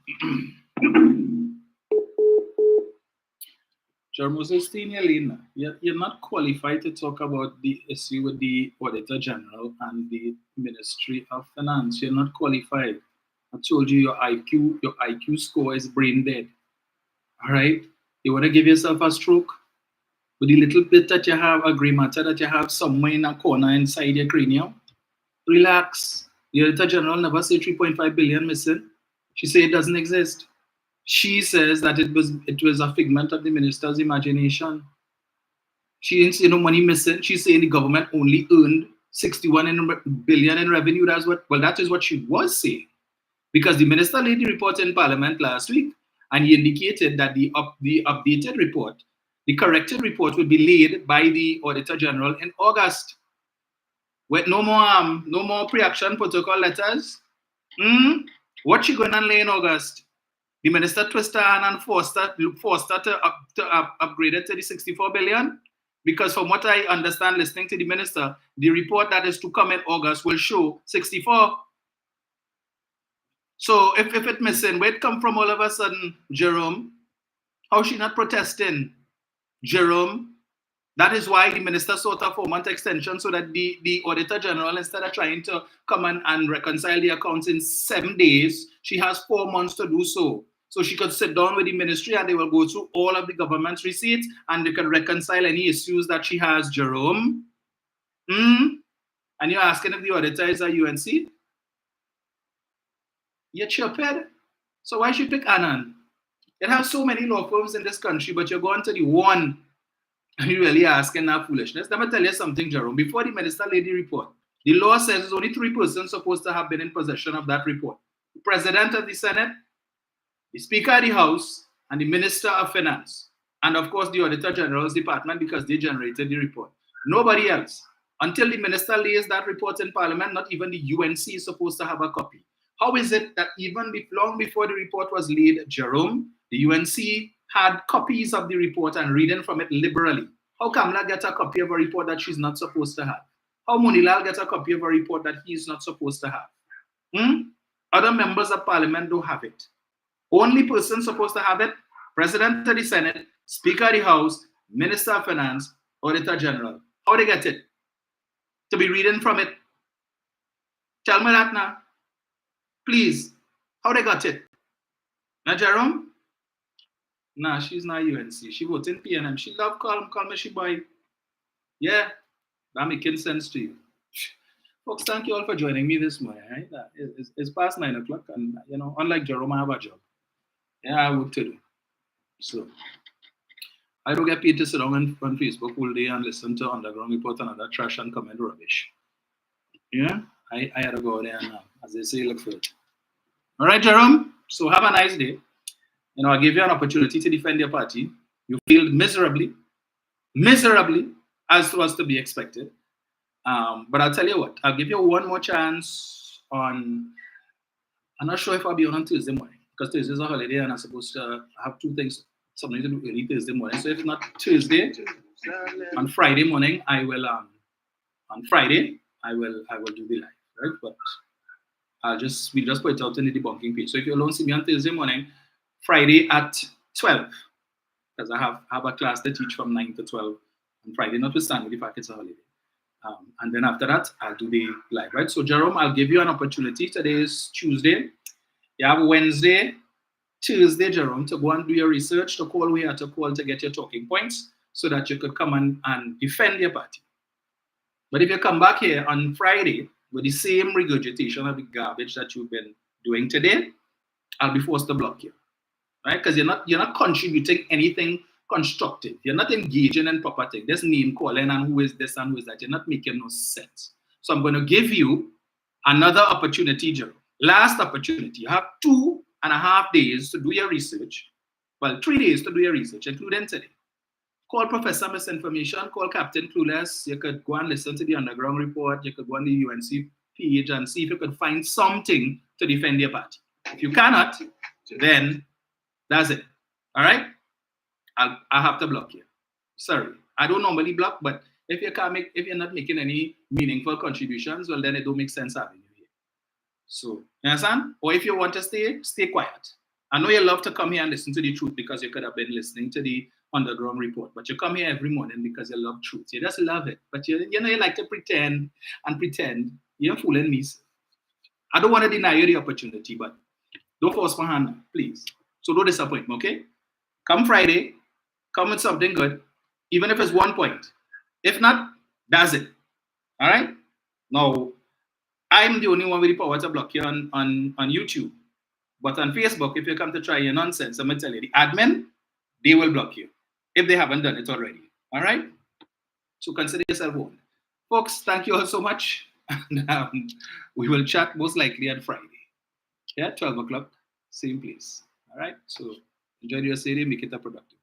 [SPEAKER 1] Jermosestine, you're not qualified to talk about the issue with the Auditor General and the Ministry of Finance. You're not qualified. I told you your IQ score is brain dead. All right? You want to give yourself a stroke? With the little bit that you have, a gray matter that you have somewhere in a corner inside your cranium, relax. The Auditor General never said 3.5 billion missing. She said it doesn't exist. She says that it was a figment of the minister's imagination. She didn't say no money missing. She's saying the government only earned 61 billion in revenue. That is what she was saying. Because the minister laid the report in Parliament last week, and he indicated that the updated report, the corrected report, will be laid by the Auditor General in August. With no more pre-action protocol letters. What she gonna lay in August? The minister twisted her hand and forced her to upgrade it to the 64 billion. Because from what I understand, listening to the minister, the report that is to come in August will show 64. So if it missing, where it come from all of a sudden, Jerome? How she not protesting? Jerome? That is why the minister sought a 4-month extension so that the Auditor General, instead of trying to come and reconcile the accounts in 7 days, she has 4 months to do so. So she could sit down with the ministry and they will go through all of the government's receipts and they can reconcile any issues that she has, Jerome. And you're asking if the auditor is a UNC? You're stupid. So why should you pick Annan? It has so many law firms in this country, but you're going to the one and you're really asking that foolishness. Let me tell you something, Jerome. Before the minister laid the report, the law says there's only 3 persons supposed to have been in possession of that report. The President of the Senate, the Speaker of the House, and the Minister of Finance. And of course, the Auditor General's department, because they generated the report. Nobody else. Until the minister lays that report in Parliament, not even the UNC is supposed to have a copy. How is it that even long before the report was laid, Jerome, the UNC had copies of the report and reading from it liberally? How Kamala gets a copy of a report that she's not supposed to have? How Monilal gets a copy of a report that he's not supposed to have? Other members of Parliament don't have it. Only person supposed to have it, President of the Senate, Speaker of the House, Minister of Finance, Auditor General. How they get it? To be reading from it? Tell me that now. Please. How they got it? Now, Jerome? Nah, she's not UNC. She votes in PNM. She love call me she boy. Yeah, that making sense to you. Folks, thank you all for joining me this morning. Right? It's past 9 o'clock, and unlike Jerome, I have a job. Yeah, I have work to do. So I don't get paid to sit down on Facebook all day and listen to Underground Report and other trash and comment rubbish. Yeah, I had to go there and, as they say, look for it. All right, Jerome. So have a nice day. I gave you an opportunity to defend your party. You failed miserably, as was to be expected. But I'll tell you what, I'll give you one more chance on, I'm not sure if I'll be on Thursday morning, because Thursday is a holiday and I'm supposed to have 2 things, something to do early Thursday morning. So if not Thursday, on Friday morning, I will, on Friday, I will do the live, right? But we'll just put it out in the debunking page. So if you alone see me on Thursday morning, Friday at 12, because I have a class to teach from 9 to 12 on Friday, notwithstanding the fact it's a holiday. And then after that, I'll do the live, right? So Jerome, I'll give you an opportunity. Today is Tuesday. You have Wednesday, Tuesday, Jerome, to go and do your research, to call we had to call to get your talking points so that you could come and defend your party. But if you come back here on Friday with the same regurgitation of the garbage that you've been doing today, I'll be forced to block you. right? Because you're not contributing anything constructive. You're not engaging in proper thing. This name calling and who is this and who is that. You're not making no sense. So I'm going to give you another opportunity, Joe. Last opportunity. You have 2.5 days to do your research. Well, 3 days to do your research, including today. Call Professor Misinformation, call Captain Clueless. You could go and listen to the Underground Report. You could go on the UNC page and see if you could find something to defend your party. If you cannot, then that's it. All right? I have to block you. Sorry. I don't normally block, but if you're not making any meaningful contributions, well, then it don't make sense having you here. So, you understand? Or if you want to stay quiet. I know you love to come here and listen to the truth because you could have been listening to the Underground Report, but you come here every morning because you love truth. You just love it. But you like to pretend and pretend. You're fooling me. I don't want to deny you the opportunity, but don't force my hand, please. So don't disappoint me, okay? Come Friday, come with something good, even if it's 1 point. If not, that's it. All right? Now, I'm the only one with the power to block you on YouTube. But on Facebook, if you come to try your nonsense, I'm going to tell you, the admin, they will block you if they haven't done it already. All right? So consider yourself warned. Folks, thank you all so much. And we will chat most likely on Friday. Yeah, 12 o'clock, same place. All right? So enjoy your Saturday, make it a productive.